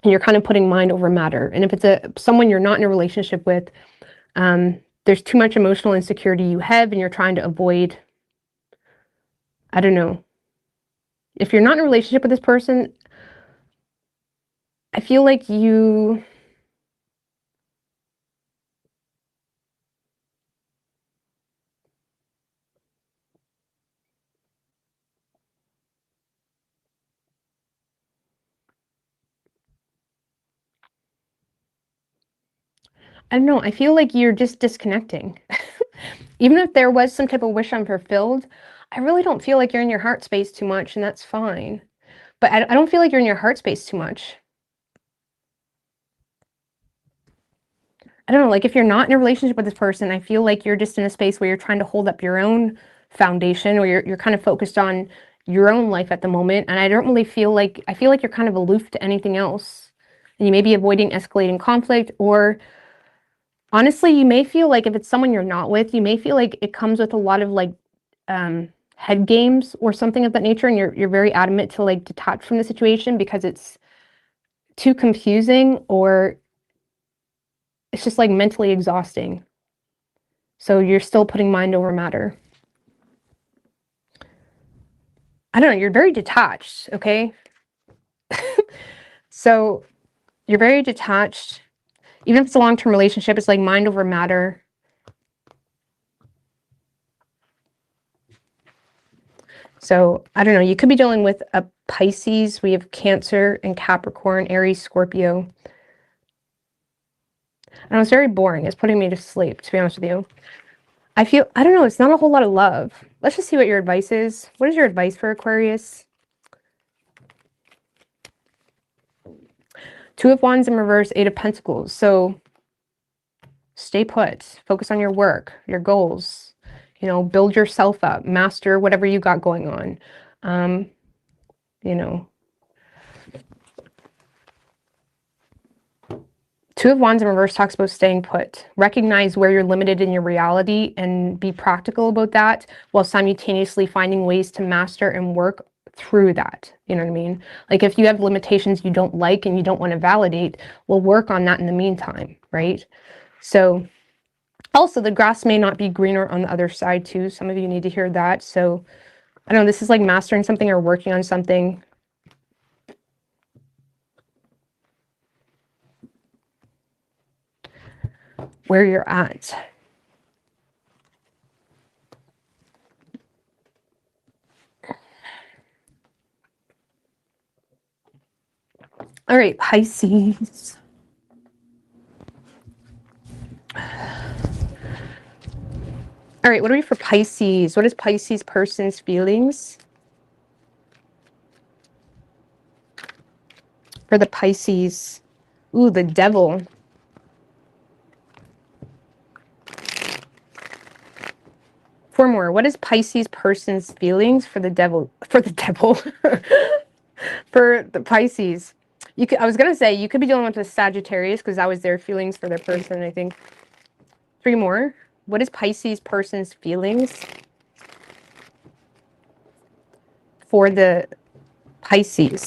And you're kind of putting mind over matter. And if it's someone you're not in a relationship with, there's too much emotional insecurity you have and you're trying to avoid, I don't know. If you're not in a relationship with this person, I feel like you I don't know, I feel like you're just disconnecting. Even if there was some type of wish unfulfilled, I really don't feel like you're in your heart space too much, and that's fine. But I don't feel like you're in your heart space too much. I don't know, like if you're not in a relationship with this person, I feel like you're just in a space where you're trying to hold up your own foundation or you're kind of focused on your own life at the moment. And I don't really feel like, I feel like you're kind of aloof to anything else. And you may be avoiding escalating conflict or honestly, you may feel like if it's someone you're not with, you may feel like it comes with a lot of like head games or something of that nature, and you're very adamant to like detach from the situation because it's too confusing or it's just like mentally exhausting. So you're still putting mind over matter. I don't know, you're very detached, okay? So you're very detached. Even if it's a long-term relationship, it's like mind over matter. So I don't know, you could be dealing with a Pisces. We have Cancer and Capricorn, Aries, Scorpio. And it's very boring. It's putting me to sleep, to be honest with you. I don't know, it's not a whole lot of love. Let's just see what your advice is. What is your advice for Aquarius? Two of Wands in reverse, Eight of Pentacles. So stay put, focus on your work, your goals, you know, build yourself up, master whatever you got going on. You know, Two of Wands in reverse talks about staying put. Recognize where you're limited in your reality and be practical about that while simultaneously finding ways to master and work through that. You know what I mean? Like if you have limitations you don't like and you don't want to validate, we'll work on that in the meantime, right? So also the grass may not be greener on the other side too. Some of you need to hear that. So I don't know, this is like mastering something or working on something. Where you're at. All right, Pisces. All right, what are we for Pisces? What is Pisces person's feelings? For the Pisces. Ooh, the devil. Four more. What is Pisces person's feelings for the devil? For the devil. For the Pisces. I was going to say, you could be dealing with the Sagittarius because that was their feelings for their person, I think. Three more. What is Pisces person's feelings for the Pisces?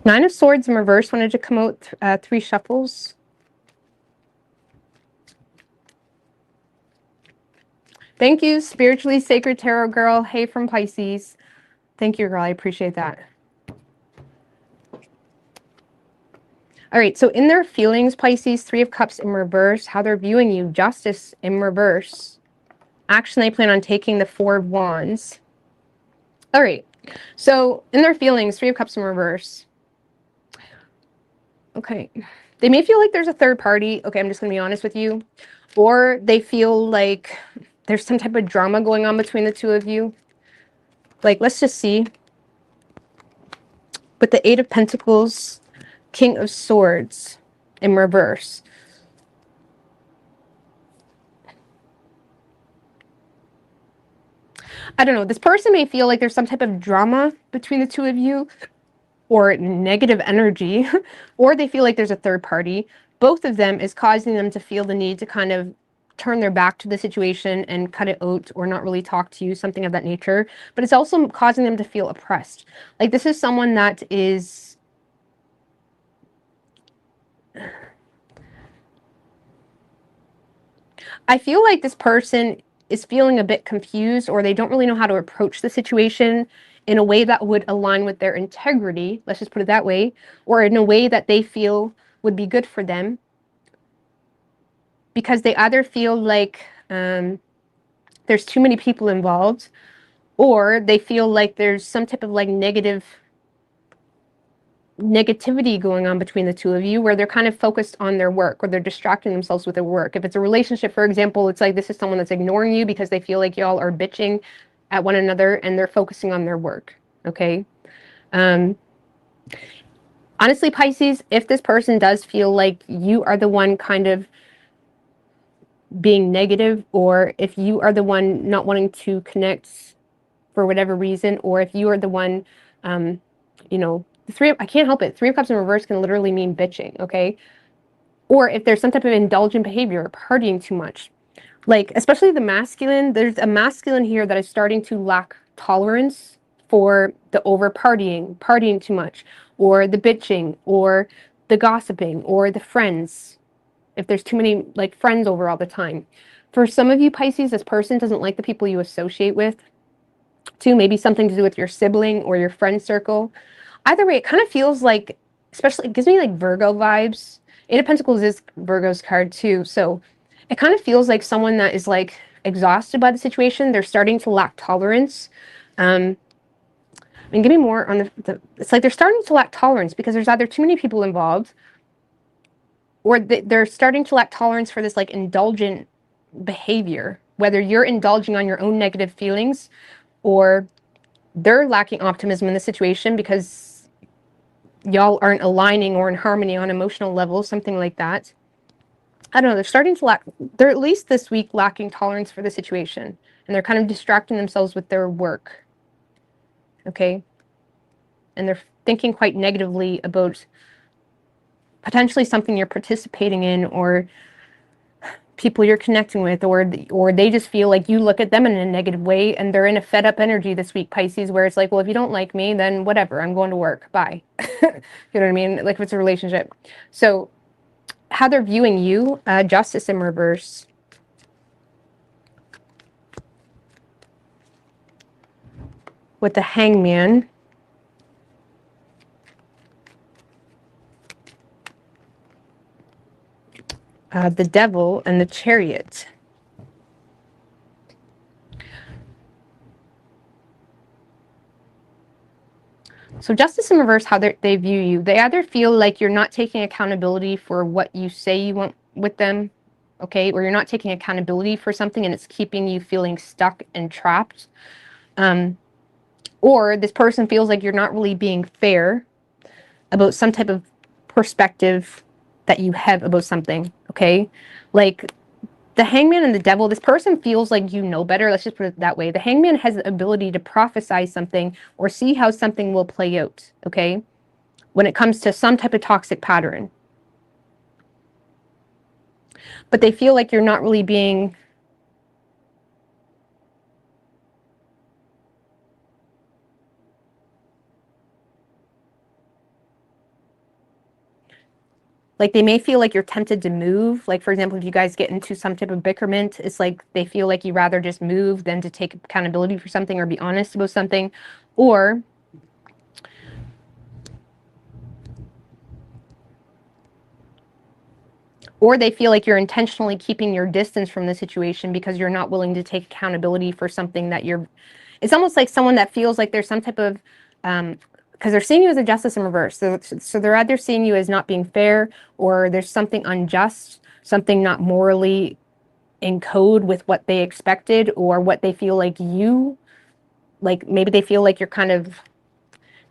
Nine of Swords in reverse wanted to come out 3 shuffles. Thank you, Spiritually Sacred Tarot Girl. Hey from Pisces. Thank you, girl. I appreciate that. All right, so in their feelings, Pisces, 3 of Cups in reverse, how they're viewing you, Justice in reverse. Action they plan on taking, the 4 of Wands. All right, so in their feelings, 3 of Cups in reverse. Okay, they may feel like there's a third party. Okay, I'm just going to be honest with you. Or they feel like there's some type of drama going on between the two of you. Like, let's just see. With the 8 of Pentacles, King of Swords in reverse. I don't know. This person may feel like there's some type of drama between the two of you or negative energy, or they feel like there's a third party. Both of them is causing them to feel the need to kind of turn their back to the situation and cut it out or not really talk to you, something of that nature. But it's also causing them to feel oppressed. Like this is someone that is... I feel like this person is feeling a bit confused, or they don't really know how to approach the situation in a way that would align with their integrity, let's just put it that way, or in a way that they feel would be good for them. Because they either feel like there's too many people involved, or they feel like there's some type of like negativity going on between the two of you, where they're kind of focused on their work, or they're distracting themselves with their work. If it's a relationship, for example, it's like this is someone that's ignoring you because they feel like y'all are bitching at one another and they're focusing on their work. Okay. Honestly, Pisces, if this person does feel like you are the one kind of being negative, or if you are the one not wanting to connect for whatever reason, or if you are the one, you know, I can't help it. 3 of Cups in reverse can literally mean bitching, okay? Or if there's some type of indulgent behavior, partying too much. Like, especially the masculine, there's a masculine here that is starting to lack tolerance for the over partying too much, or the bitching, or the gossiping, or the friends. If there's too many, like, friends over all the time. For some of you, Pisces, this person doesn't like the people you associate with. Too, maybe something to do with your sibling or your friend circle. Either way, it kind of feels like, especially, it gives me like Virgo vibes. 8 of Pentacles is Virgo's card too. So it kind of feels like someone that is like exhausted by the situation. They're starting to lack tolerance. I mean, give me more on it's like they're starting to lack tolerance because there's either too many people involved, or they're starting to lack tolerance for this like indulgent behavior, whether you're indulging on your own negative feelings, or they're lacking optimism in the situation because y'all aren't aligning or in harmony on emotional levels, something like that. I don't know, they're starting to they're at least this week lacking tolerance for the situation, and they're kind of distracting themselves with their work, okay? And they're thinking quite negatively about potentially something you're participating in, or people you're connecting with, or they just feel like you look at them in a negative way, and they're in a fed up energy this week, Pisces, where it's like, well, if you don't like me, then whatever, I'm going to work, bye. You know what I mean? Like if it's a relationship. So how they're viewing you, Justice in reverse. With the Hangman. The Devil and the Chariot. So Justice in reverse, how they view you. They either feel like you're not taking accountability for what you say you want with them, okay? Or you're not taking accountability for something and it's keeping you feeling stuck and trapped. Or this person feels like you're not really being fair about some type of perspective that you have about something, okay? Like the Hangman and the Devil, this person feels like you know better. Let's just put it that way. The Hangman has the ability to prophesy something or see how something will play out, okay? When it comes to some type of toxic pattern. But they feel like you're not really being like, they may feel like you're tempted to move. Like, for example, if you guys get into some type of bickerment, it's like they feel like you rather just move than to take accountability for something or be honest about something. Or they feel like you're intentionally keeping your distance from the situation because you're not willing to take accountability for something that you're... It's almost like someone that feels like there's some type of... because they're seeing you as a Justice in reverse. So they're either seeing you as not being fair, or there's something unjust, something not morally in code with what they expected, or what they feel like you... Like, maybe they feel like you're kind of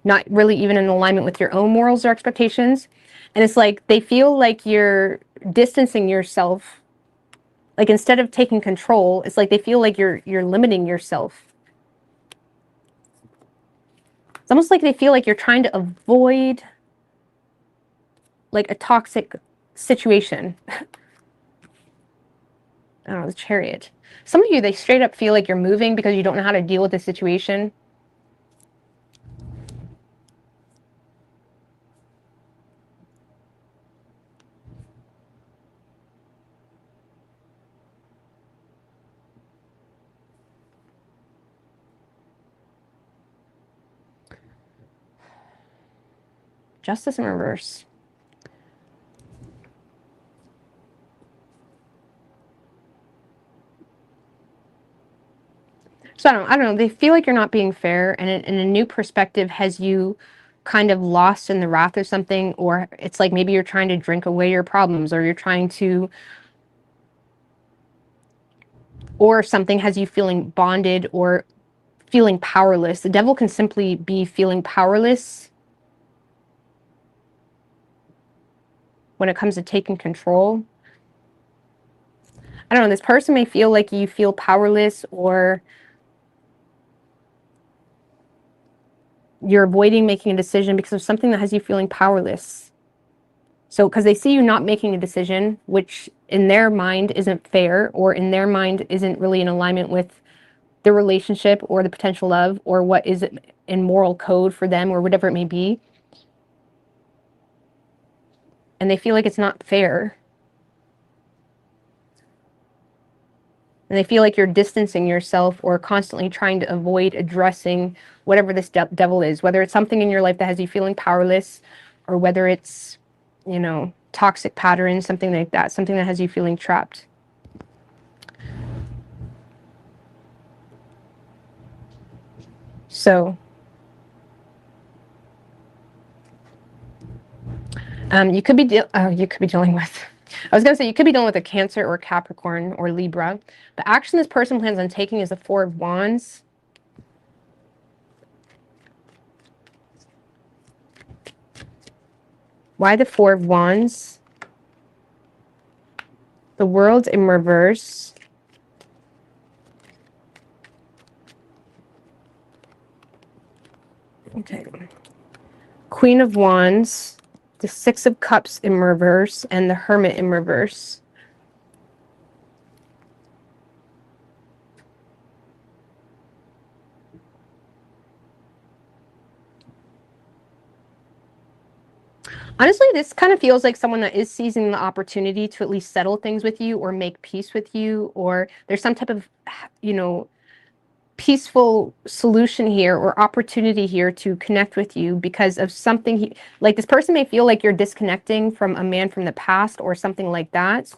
not really even in alignment with your own morals or expectations. And it's like they feel like you're distancing yourself. Like, instead of taking control, it's like they feel like you're limiting yourself. It's almost like they feel like you're trying to avoid like a toxic situation. I don't know, the Chariot. Some of you, they straight up feel like you're moving because you don't know how to deal with the situation. Justice in reverse. So I don't know. They feel like you're not being fair, and a new perspective has you kind of lost in the wrath of something, or it's like maybe you're trying to drink away your problems, or you're trying to... Or something has you feeling bonded or feeling powerless. The Devil can simply be feeling powerless when it comes to taking control. I don't know, this person may feel like you feel powerless, or you're avoiding making a decision because of something that has you feeling powerless. So, because they see you not making a decision, which in their mind isn't fair, or in their mind isn't really in alignment with the relationship or the potential love, or what is in moral code for them, or whatever it may be. And they feel like it's not fair. And they feel like you're distancing yourself or constantly trying to avoid addressing whatever this devil is, whether it's something in your life that has you feeling powerless, or whether it's, you know, toxic patterns, something like that, something that has you feeling trapped. So, you could be dealing with... I was going to say you could be dealing with a Cancer or Capricorn or Libra. The action this person plans on taking is the Four of Wands. Why the Four of Wands? The World in reverse. Okay. Queen of Wands, the Six of Cups in reverse, and the Hermit in reverse. Honestly, this kind of feels like someone that is seizing the opportunity to at least settle things with you or make peace with you, or there's some type of, you know, peaceful solution here or opportunity here to connect with you because of something like this person may feel like you're disconnecting from a man from the past or something like that.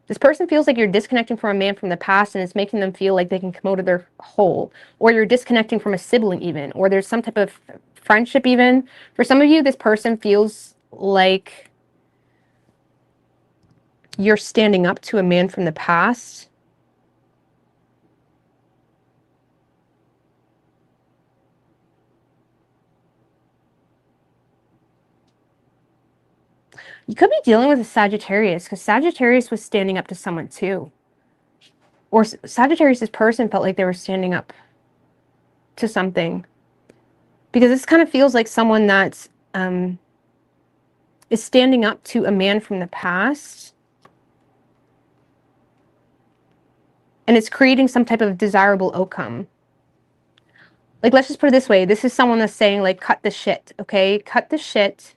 This person feels like you're disconnecting from a man from the past and it's making them feel like they can come out of their hole, or you're disconnecting from a sibling even, or there's some type of friendship even. For some of you, this person feels like you're standing up to a man from the past. You could be dealing with a Sagittarius because Sagittarius was standing up to someone too. Or Sagittarius' person felt like they were standing up to something. Because this kind of feels like someone that is standing up to a man from the past. And it's creating some type of desirable outcome. Like, let's just put it this way. This is someone that's saying, like, cut the shit, okay? Cut the shit.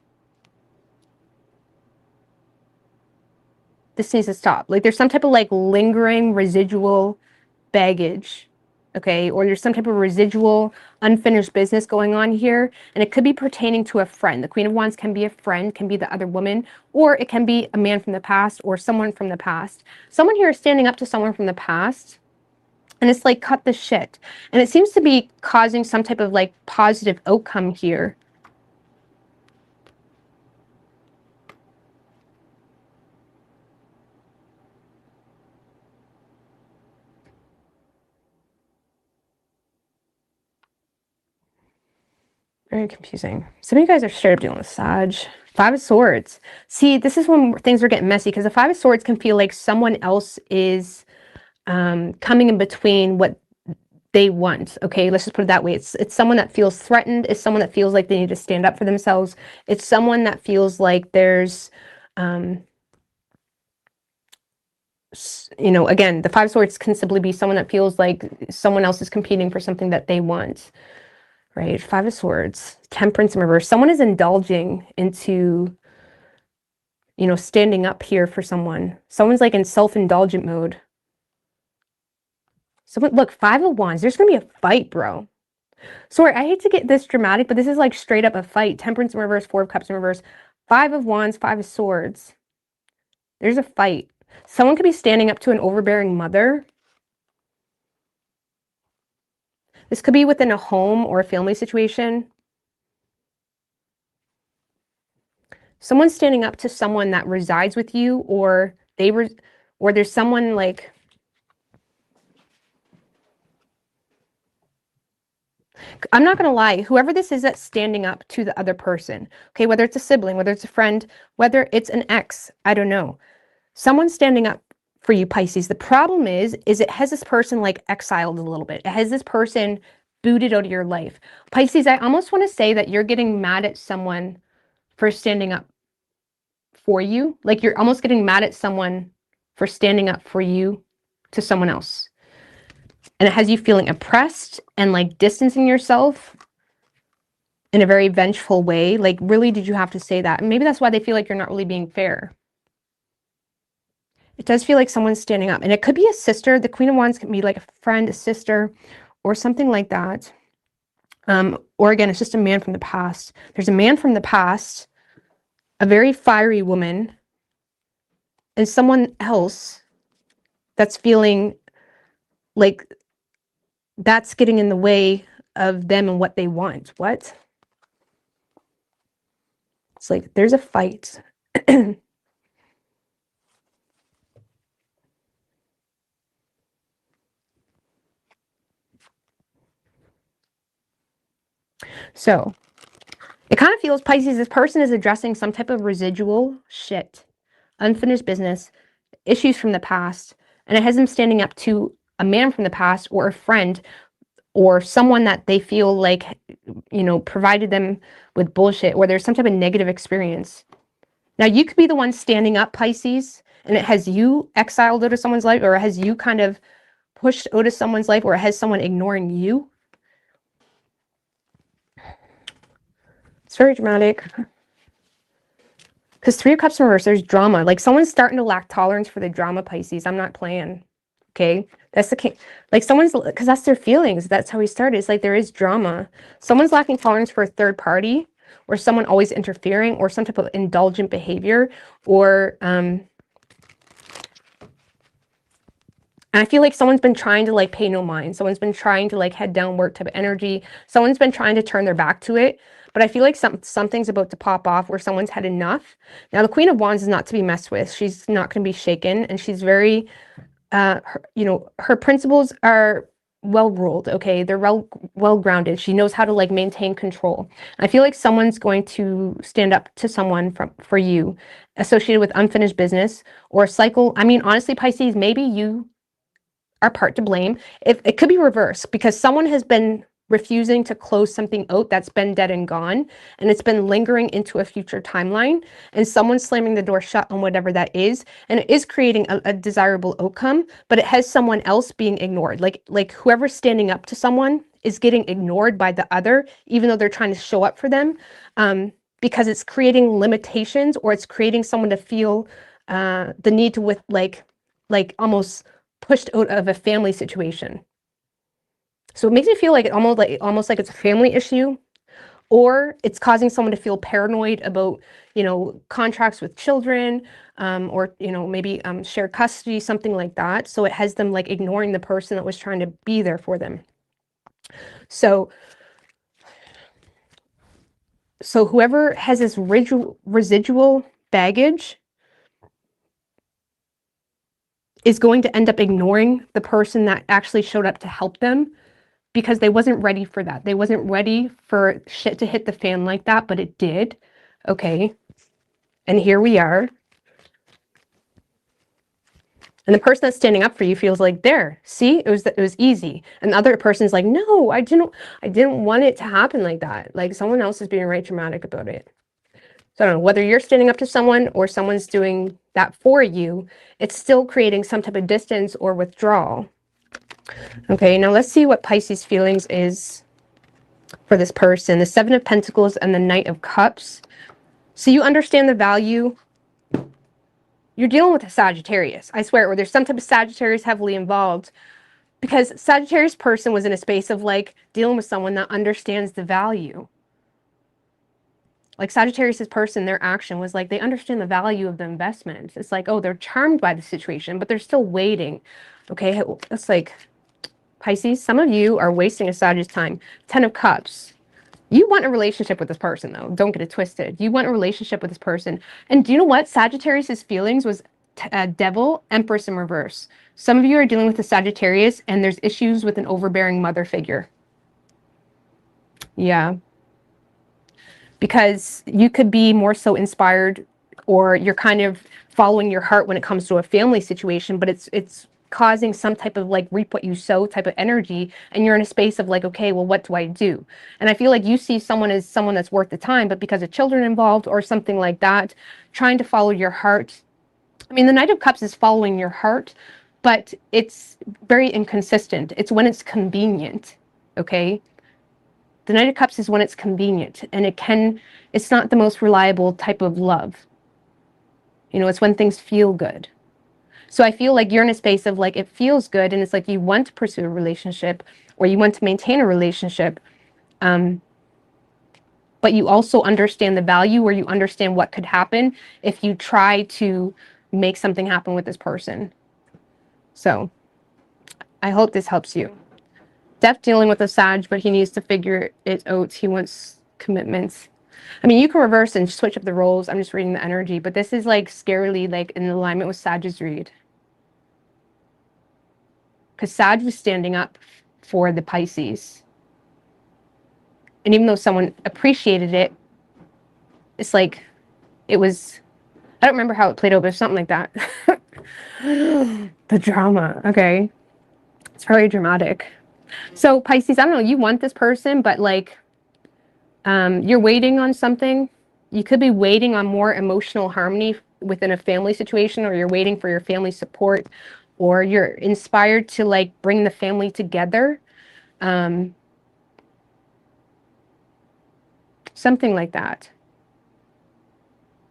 This needs to stop. Like, there's some type of, like, lingering residual baggage, okay? Or there's some type of residual unfinished business going on here. And it could be pertaining to a friend. The Queen of Wands can be a friend, can be the other woman, or it can be a man from the past or someone from the past. Someone here is standing up to someone from the past. And it's like, cut the shit. And it seems to be causing some type of like positive outcome here. Very confusing. Some of you guys are straight up dealing with Sag. Five of Swords. See, this is when things are getting messy because the Five of Swords can feel like someone else is coming in between what they want. Okay, let's just put it that way. It's someone that feels threatened. It's someone that feels like they need to stand up for themselves. It's someone that feels like there's, you know, again, the Five of Swords can simply be someone that feels like someone else is competing for something that they want. Right? Five of Swords, Temperance in reverse. Someone is indulging into, you know, standing up here for someone. Someone's like in self-indulgent mode. Someone, look, Five of Wands. There's going to be a fight, bro. Sorry, I hate to get this dramatic, but this is like straight up a fight. Temperance in reverse, Four of Cups in reverse. Five of Wands, Five of Swords. There's a fight. Someone could be standing up to an overbearing mother. This could be within a home or a family situation. Someone's standing up to someone that resides with you, or or there's someone like, I'm not going to lie, whoever this is that's standing up to the other person, okay, whether it's a sibling, whether it's a friend, whether it's an ex, I don't know. Someone's standing up for you, Pisces. The problem is it has this person like exiled a little bit. It has this person booted out of your life. Pisces, I almost want to say that you're getting mad at someone for standing up for you. Like you're almost getting mad at someone for standing up for you to someone else. And it has you feeling oppressed and like distancing yourself in a very vengeful way. Like, really, did you have to say that? And maybe that's why they feel like you're not really being fair. It does feel like someone's standing up. And it could be a sister. The Queen of Wands can be like a friend, a sister, or something like that. Or again, it's just a man from the past. There's a man from the past, a very fiery woman, and someone else that's feeling like that's getting in the way of them and what they want. What? It's like there's a fight. So it kind of feels, Pisces, this person is addressing some type of residual shit, unfinished business, issues from the past, and it has them standing up to a man from the past or a friend or someone that they feel like, you know, provided them with bullshit, or there's some type of negative experience. Now, you could be the one standing up, Pisces, and it has you exiled out of someone's life, or it has you kind of pushed out of someone's life, or it has someone ignoring you. It's very dramatic. Because Three of Cups in reverse, there's drama. Like someone's starting to lack tolerance for the drama, Pisces. I'm not playing. Okay, that's the case. Like someone's, because that's their feelings. That's how we started. It's like there is drama. Someone's lacking tolerance for a third party, or someone always interfering, or some type of indulgent behavior, or and I feel like someone's been trying to like pay no mind. Someone's been trying to like head downward type of energy. Someone's been trying to turn their back to it. But I feel like something's about to pop off where someone's had enough. Now, the Queen of Wands is not to be messed with. She's not going to be shaken. And she's very, her principles are well ruled. Okay. They're well grounded. She knows how to like maintain control. I feel like someone's going to stand up to someone for you associated with unfinished business or a cycle. I mean, honestly, Pisces, maybe you are part to blame. If it could be reversed because someone has been refusing to close something out that's been dead and gone, and it's been lingering into a future timeline, and someone's slamming the door shut on whatever that is, and it is creating a desirable outcome, but it has someone else being ignored. Like whoever's standing up to someone is getting ignored by the other, even though they're trying to show up for them, because it's creating limitations, or it's creating someone to feel the need to with like almost pushed out of a family situation. So it makes me feel like almost like it's a family issue, or it's causing someone to feel paranoid about, contracts with children, or, maybe shared custody, something like that. So it has them like ignoring the person that was trying to be there for them. So whoever has this residual baggage is going to end up ignoring the person that actually showed up to help them, because they wasn't ready for that. They wasn't ready for shit to hit the fan like that, but it did. Okay. And here we are. And the person that's standing up for you feels like, there, see, it was easy. And the other person's like, no, I didn't want it to happen like that. Like someone else is being right dramatic about it. So I don't know whether you're standing up to someone or someone's doing that for you, it's still creating some type of distance or withdrawal. Okay, now let's see what Pisces feelings is for this person. The Seven of Pentacles and the Knight of Cups. So you understand the value. You're dealing with a Sagittarius, I swear, or there's some type of Sagittarius heavily involved, because Sagittarius person was in a space of like dealing with someone that understands the value. Like Sagittarius' person, their action was like they understand the value of the investment. It's like, oh, they're charmed by the situation, but they're still waiting. Okay, it's like Pisces, some of you are wasting a Sagittarius time. 10 of Cups. You want a relationship with this person, though. Don't get it twisted. You want a relationship with this person. And do you know what? Sagittarius' feelings was Devil, Empress in reverse. Some of you are dealing with a Sagittarius, and there's issues with an overbearing mother figure. Yeah. Because you could be more so inspired, or you're kind of following your heart when it comes to a family situation, but it's causing some type of like reap what you sow type of energy, and you're in a space of like, okay, well, what do I do? And I feel like you see someone as someone that's worth the time, but because of children involved or something like that, trying to follow your heart. I mean, the Knight of Cups is following your heart, but it's very inconsistent. It's when it's convenient, okay? The Knight of Cups is when it's convenient, and it's not the most reliable type of love. It's when things feel good. So I feel like you're in a space of like, it feels good, and it's like you want to pursue a relationship, or you want to maintain a relationship, but you also understand the value, or you understand what could happen if you try to make something happen with this person. So I hope this helps you. Def dealing with a Sag, but he needs to figure it out. He wants commitments. I mean, you can reverse and switch up the roles. I'm just reading the energy, but this is like scarily like in alignment with Sag's read. Because Sag was standing up for the Pisces. And even though someone appreciated it, it's like it was, I don't remember how it played out, but something like that. The drama. Okay. It's very dramatic. So Pisces, I don't know, you want this person, but like you're waiting on something. You could be waiting on more emotional harmony within a family situation, or you're waiting for your family support, or you're inspired to like bring the family together. Something like that.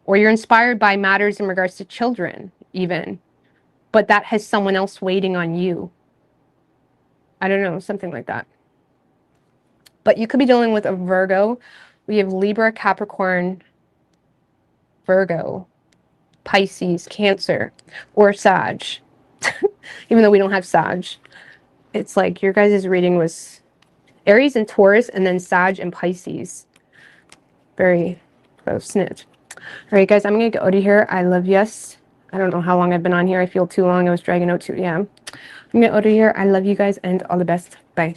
Or you're inspired by matters in regards to children, even, but that has someone else waiting on you. I don't know, something like that. But you could be dealing with a Virgo. We have Libra, Capricorn, Virgo, Pisces, Cancer, or Sag. Even though we don't have Sag. It's like your guys' reading was Aries and Taurus, and then Sag and Pisces. Very close knit. All right, guys, I'm going to go out of here. I love yes. I don't know how long I've been on here. I feel too long. I was dragging out too. Yeah. I'm going to out of here. I love you guys, and all the best. Bye.